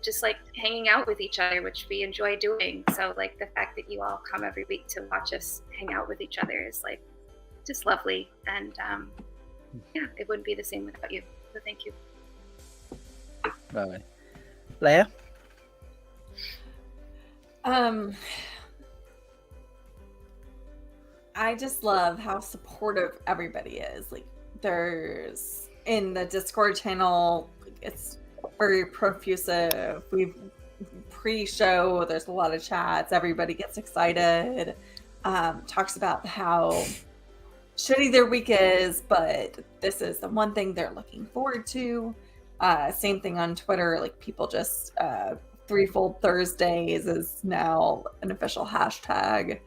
just like hanging out with each other, which we enjoy doing. So like the fact that you all come every week to watch us hang out with each other is like just lovely. And yeah, it wouldn't be the same without you. So thank you. Right. Leigh-A? I just love how supportive everybody is. Like, there's in the Discord channel, it's very profusive. We've pre-show, there's a lot of chats. Everybody gets excited, talks about how shitty their week is, but this is the one thing they're looking forward to. Same thing on Twitter. Like, people just Threefold Thursdays is now an official hashtag.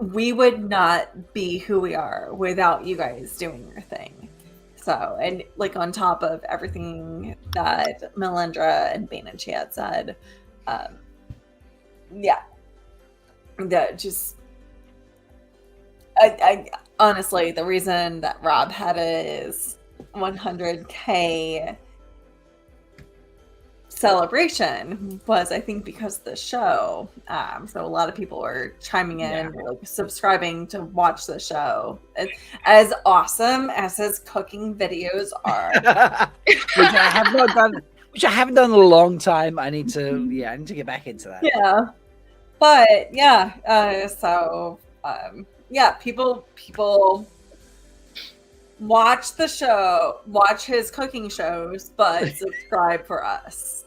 We would not be who we are without you guys doing your thing. So, and like on top of everything that Melindhra and Bain&Chiad said, yeah, that just, I honestly, the reason that Rob had his 100K celebration was, I think, because of the show. So a lot of people were chiming in, like, subscribing to watch the show. As awesome as his cooking videos are, which I have not done. Which I haven't done in a long time. I need to get back into that. Yeah, but yeah. So yeah, people watch the show, watch his cooking shows, but subscribe for us.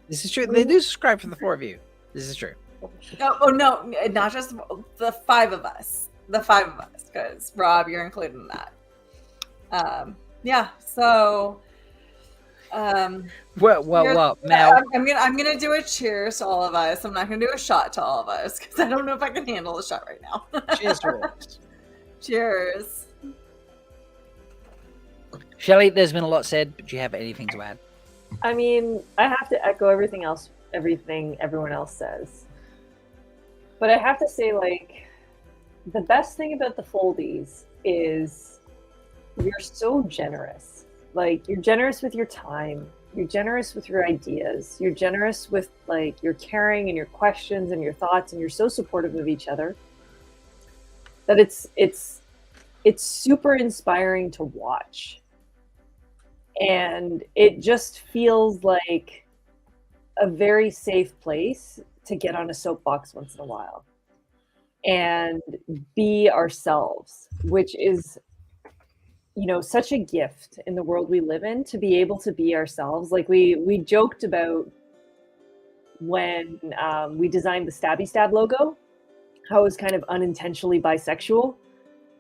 This is true. They do subscribe for the 4 of you. This is true. Oh no, not just the 5 of us. The 5 of us, because Rob, you're included in that. Yeah. So. Well, Mel. I'm gonna do a cheers to all of us. I'm not gonna do a shot to all of us because I don't know if I can handle a shot right now. Cheers to all. Cheers. Shelly, there's been a lot said, but do you have anything to add? I mean, I have to echo everything everyone else says. But I have to say, like, the best thing about the Foldies is you're so generous. Like, you're generous with your time. You're generous with your ideas. You're generous with, like, your caring and your questions and your thoughts, and you're so supportive of each other that it's super inspiring to watch. And it just feels like a very safe place to get on a soapbox once in a while and be ourselves, which is, such a gift in the world we live in, to be able to be ourselves. Like, we joked about when we designed the Stabby Stab logo, how it was kind of unintentionally bisexual.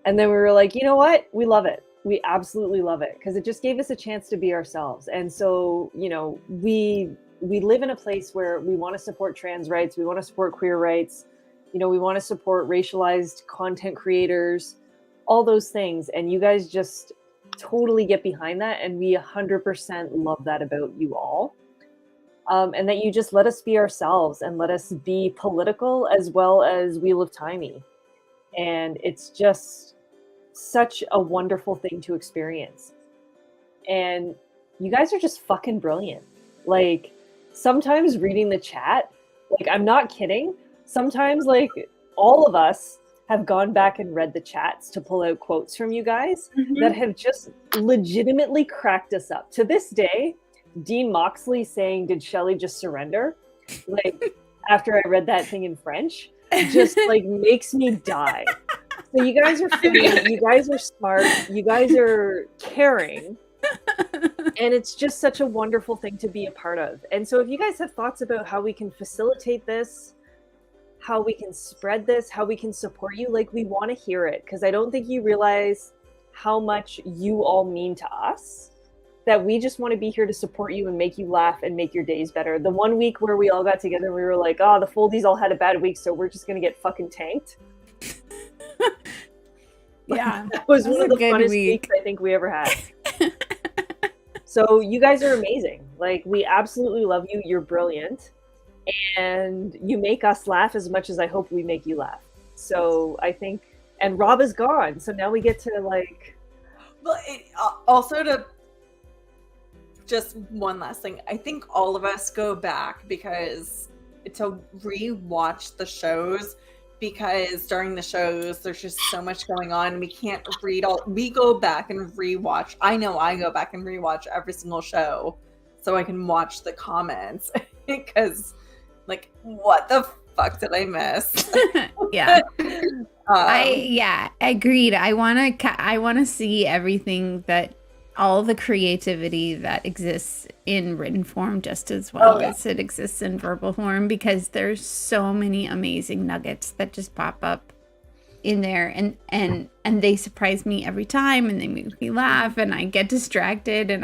And then we were like, you know what? We love it. We absolutely love it, because it just gave us a chance to be ourselves. And so, we live in a place where we want to support trans rights. We want to support queer rights. We want to support racialized content creators, all those things. And you guys just totally get behind that. And we 100% love that about you all. And that you just let us be ourselves and let us be political as well as Wheel of Timey. And it's just such a wonderful thing to experience. And you guys are just fucking brilliant. Like, sometimes reading the chat, like, I'm not kidding. Sometimes, like, all of us have gone back and read the chats to pull out quotes from you guys that have just legitimately cracked us up. To this day, Dean Moxley saying, "Did Shelly just surrender?" Like, after I read that thing in French, just like makes me die. So you guys are funny, you guys are smart, you guys are caring, and it's just such a wonderful thing to be a part of. And so if you guys have thoughts about how we can facilitate this, how we can spread this, how we can support you, like, we want to hear it, because I don't think you realize how much you all mean to us, that we just want to be here to support you and make you laugh and make your days better. The one week where we all got together and we were like, the Foldies all had a bad week, so we're just going to get fucking tanked. Yeah. That was one of the funnest weeks I think we ever had. So you guys are amazing. Like, we absolutely love you. You're brilliant. And you make us laugh as much as I hope we make you laugh. So I think, and Rob is gone. So now we get to like. Well, also to just one last thing. I think all of us go back to re-watch the shows, because during the shows there's just so much going on and we can't read all. We go back and re-watch. I know I go back and re-watch every single show so I can watch the comments because like, what the fuck did I miss? Yeah. Agreed. I want to see everything, that all the creativity that exists in written form just as well as it exists in verbal form, because there's so many amazing nuggets that just pop up in there, and they surprise me every time, and they make me laugh, and I get distracted, and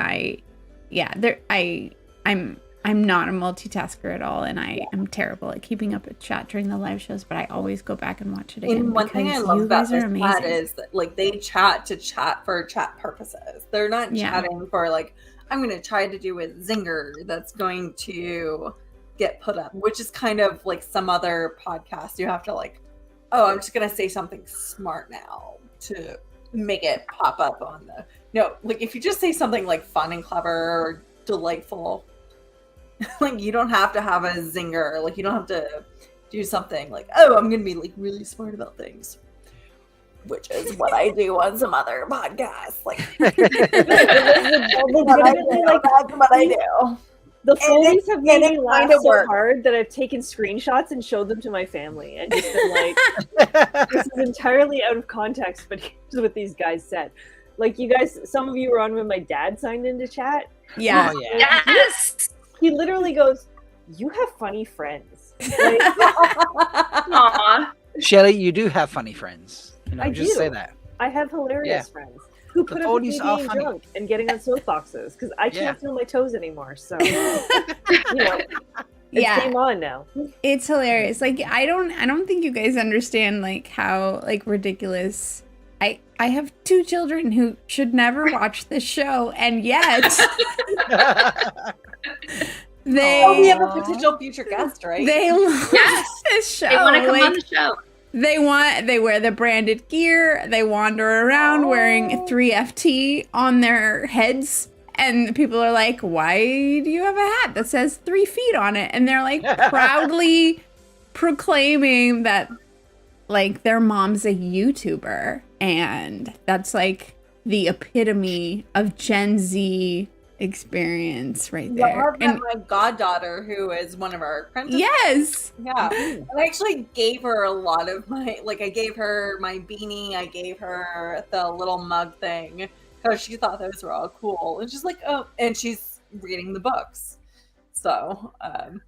I'm not a multitasker at all, and I am terrible at keeping up with chat during the live shows, but I always go back and watch it again. And one thing I love about this chat is that, like, they chat to chat for chat purposes. They're not chatting for, like, I'm going to try to do a zinger that's going to get put up, which is kind of like some other podcast. You have to, like, oh, I'm just going to say something smart now to make it pop up on the... No, like, if you just say something, like, fun and clever or delightful... like, you don't have to have a zinger. Like, you don't have to do something like, oh, I'm gonna be like really smart about things, which is what I do on some other podcasts. Like, that's what I do. The Foley's have made me laugh so hard that I've taken screenshots and showed them to my family and just been like, this is entirely out of context, but here's what these guys said. Like, you guys, some of you were on when my dad signed into chat. Yeah. Oh, yeah. Yes. He literally goes, "You have funny friends." Like, Aww. Shelly, you do have funny friends. You know, I just do. say that. I have hilarious friends who put up with me being drunk and getting on soapboxes because I can't feel my toes anymore. So, it's game on now. It's hilarious. Like, I don't think you guys understand like how like ridiculous. I have 2 children who should never watch this show, and yet we have a potential future guest, right? They love this show. They want to come on the show. They wear the branded gear. They wander around wearing 3FT on their heads. And people are like, why do you have a hat that says 3 feet on it? And they're like proudly proclaiming that like their mom's a YouTuber. And that's like the epitome of Gen Z experience right there. I have my goddaughter who is one of our apprentices. Yes. Yeah. And I actually gave her a lot of my, like, I gave her my beanie, I gave her the little mug thing because she thought those were all cool. And she's like, oh, and she's reading the books. So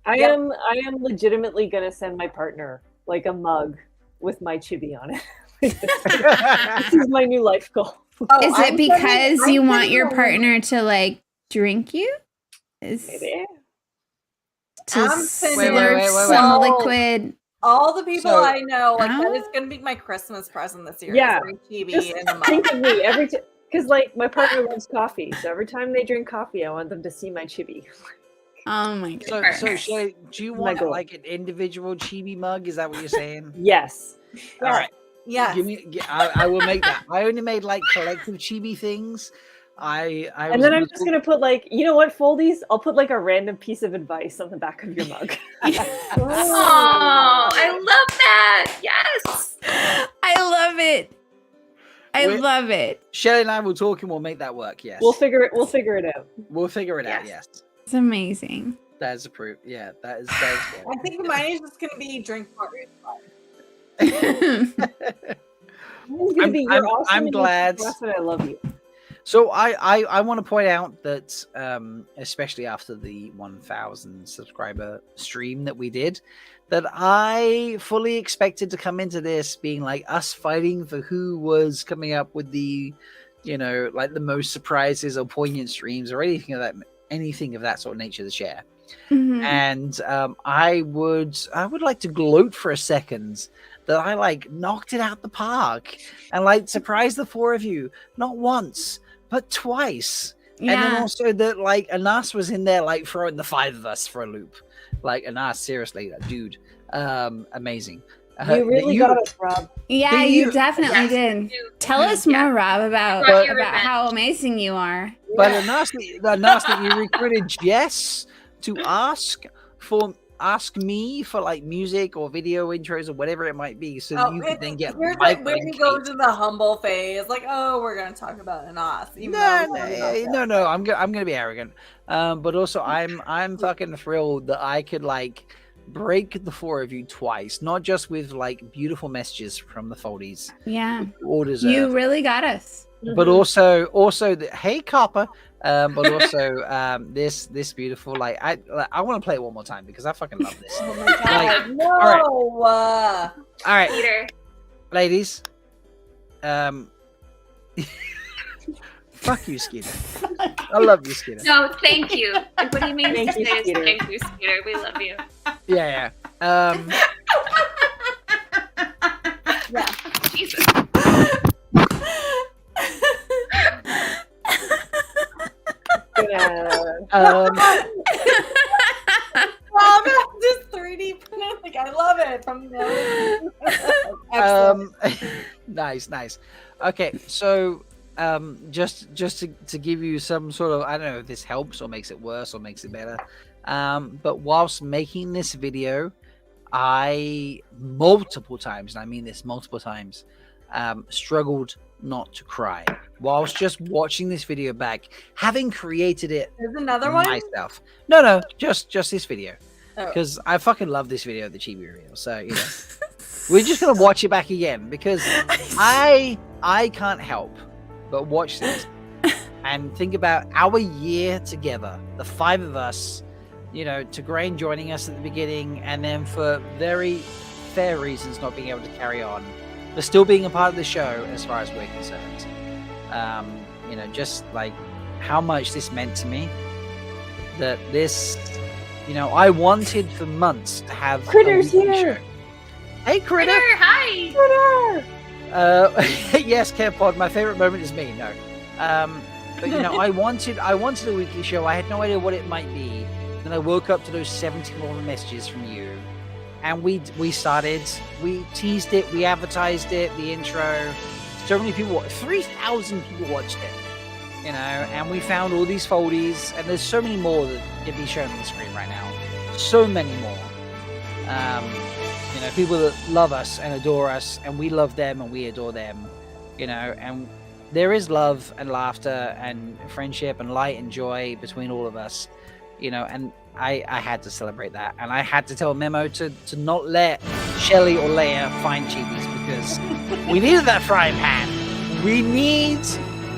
I am legitimately gonna send my partner like a mug with my chibi on it. This is my new life goal. Is it because you want your partner to like drink you? Maybe. To slurp some liquid. All the people I know, like, that is going to be my Christmas present this year. Yeah. TV and a think of me every time. Because, like, my partner loves coffee. So every time they drink coffee, I want them to see my chibi. Oh my god. So Shelly, do you want like an individual chibi mug? Is that what you're saying? Yes. All right. Yeah. I will make that. I only made like collective chibi things. And then I'm just gonna put like, you know what, Foldies? I'll put like a random piece of advice on the back of your mug. Oh, I love that. Yes. I love it. I love it. Shelly and I will talk and we'll make that work. Yes. We'll figure it out. We'll figure it out. Yes. It's amazing. That is approved. Yeah, that is I think mine is just going to be drink party. I'm glad. I love you. So I want to point out that especially after the 1,000 subscriber stream that we did, that I fully expected to come into this being like us fighting for who was coming up with the, you know, like the most surprises or poignant streams or anything of that sort of nature to share. Mm-hmm. And I would like to gloat for a second that I like knocked it out the park and like surprised the 4 of you not once but twice And then also that like Anas was in there like throwing the five of us for a loop. Like Anas, seriously, that dude. Amazing. You really got us, Rob. Yeah, you definitely did. Tell us more, Rob, about how amazing you are. But Anas that you recruited Jess to ask me for like music or video intros or whatever it might be, so that you could then get Here's Mike when and he goes Kate. in the humble phase, like, oh, we're gonna talk about Anas. No, I'm gonna be arrogant. But also I'm fucking thrilled that I could like break the four of you twice, not just with like beautiful messages from the Foldies. Yeah. All deserved. You really got us. But also the hey Copper, but also this beautiful like I want to play it one more time because I fucking love this. Oh my god, no! All right, Peter. Ladies, fuck you, Skeeter. I love you, Skeeter. No, thank you. Like, what do you mean? Thank you, Skeeter. Thank you, Skeeter. We love you. Yeah. Yeah. Jesus. Just 3D print, like I love it from Nice. Okay, so just to give you some sort of, I don't know if this helps or makes it worse or makes it better, but whilst making this video, I multiple times, and I mean this multiple times, struggled not to cry whilst just watching this video back, having created it. There's another one myself. No, just this video, Oh. because I fucking love this video, the chibi reveal. So you know, we're just gonna watch it back again because I can't help but watch this and think about our year together, the five of us. You know, to Grain joining us at the beginning, and then for very fair reasons not being able to carry on, but still being a part of the show as far as we're concerned. You know, just like how much this meant to me. That this, you know, I wanted for months to have Critter's a weekly here. show. Hey, Critter! Hi! Critter! Yes, Kevpod, my favorite moment is me. No. But you know, I wanted a weekly show. I had no idea what it might be. Then I woke up to those 71 messages from you, and we teased it, we advertised it, the intro. So many people, 3,000 people watched it, you know, and we found all these foldies, and there's so many more that can be shown on the screen right now. So many more. You know, people that love us and adore us, and we love them and we adore them, you know, and there is love and laughter and friendship and light and joy between all of us. You know, and I had to celebrate that, and I had to tell Memo to not let Shelly or Leigh-A find chibis because we needed that frying pan, we need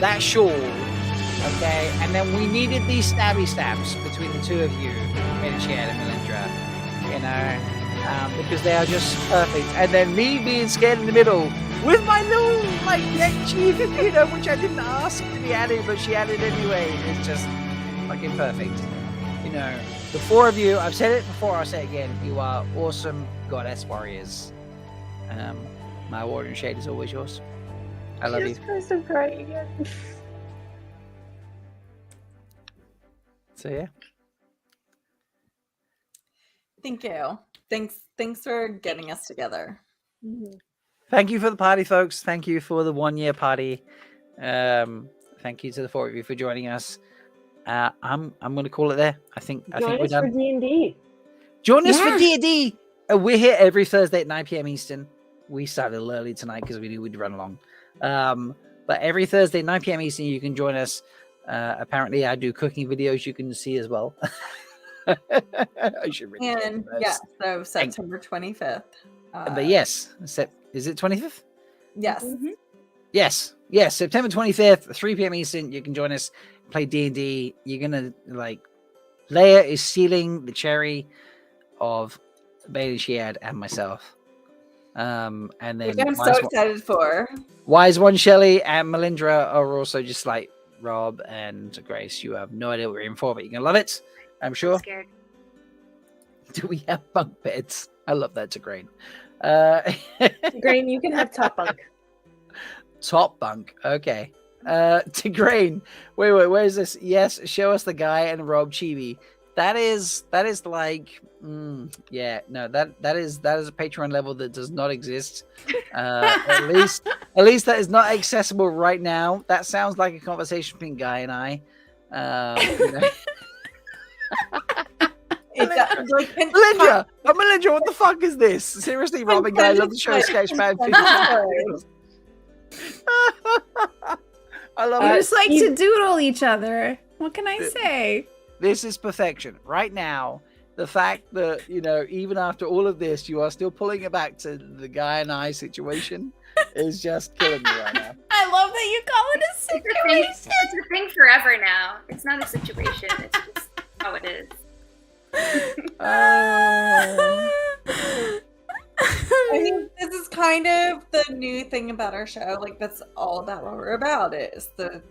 that shawl, okay, and then we needed these stabby stabs between the two of you, Bain&Chiad and Melindhra, you know, because they are just perfect, and then me being scared in the middle with my little like neck chief, you know, which I didn't ask to be added, but she added anyway. It's just fucking perfect. You know, the four of you, I've said it before, I'll say it again, you are awesome goddess warriors. My warrior shade is always yours. I love you. Christ, I'm crying again. So yeah. Thank you. Thanks for getting us together. Thank you for the party, folks. Thank you for the 1 year party. Thank you to the four of you for joining us. I'm going to call it there. I think we're done. For D&D. Join us for D&D. We're here every Thursday at 9 p.m. Eastern. We started a little early tonight because we knew we'd run along. But every Thursday, 9 p.m. Eastern, you can join us. Apparently, I do cooking videos you can see as well. I should really And yeah, so September 25th. but yes, is it 25th? Yes. Yes, September 25th, 3 p.m. Eastern. You can join us, play D&D. You're gonna like, Leigh-A is sealing the cherry of Bain&Chiad and myself. And then Which I'm so excited for. Wise One Shelly and Melindhra are also just like Rob and Grace. You have no idea what we're in for, but you're gonna love it, I'm sure. I'm scared. Do we have bunk beds? I love that to Grain. Grain, you can have top bunk. Top bunk. Okay. To Grain. Wait, where is this? Yes, show us the guy and Rob Chibi. That is like, yeah, no, that is a Patreon level that does not exist. At least that is not accessible right now. That sounds like a conversation between Guy and I. Melindhra, what the fuck is this? Seriously, Rob and Guy love the show Sketchpad. I love it. We just like to doodle each other. What can I say? This is perfection. Right now, the fact that, even after all of this, you are still pulling it back to the Guy and I situation is just killing me right now. I love that you call it a situation. It's a thing forever now. It's not a situation. It's just how it is. I mean, this is kind of the new thing about our show. Like, that's all about what we're about is the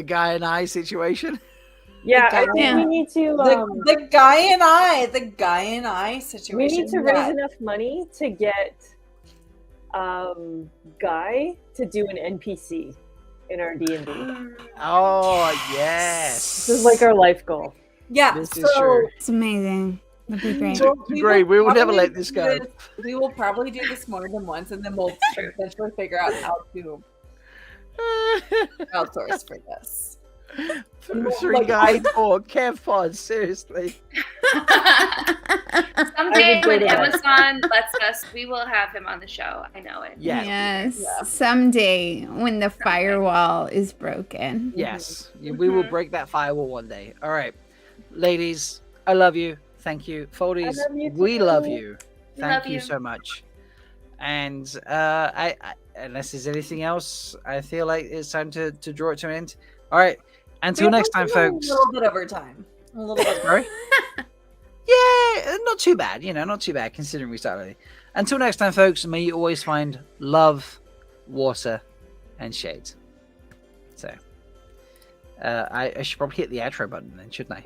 Guy and I situation. Yeah, I think we need to the Guy and I situation. We need to raise enough money to get Guy to do an NPC in our D&D. Oh yes, this is like our life goal. Yeah, this is true. It's amazing. That'd be great. Great. We will never let this go. We will probably do this more than once, and then we'll eventually figure out how to outsource for this. Three guys or Kev Pod, seriously. Someday when Amazon lets us, we will have him on the show. I know it. Yes. Yeah. Someday when the firewall is broken. Yes. We will break that firewall one day. All right. Ladies, I love you. Thank you. Foldies, we love you. Thank you so much. And I unless there's anything else, I feel like it's time to draw it to an end. All right. Until next time, folks. A little bit over time. A little bit. Sorry? Yeah, not too bad. Not too bad considering we started early. Until next time, folks, may you always find love, water, and shade. So, I should probably hit the outro button then, shouldn't I?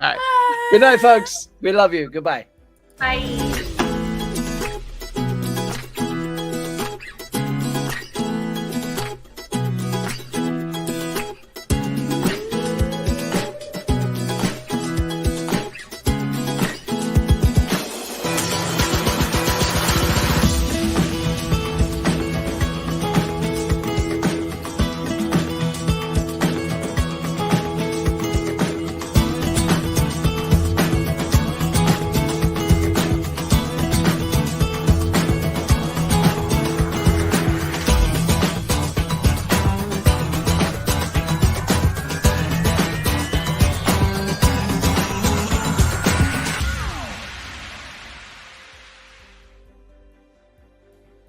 All right. Good night, folks. We love you. Goodbye. Bye.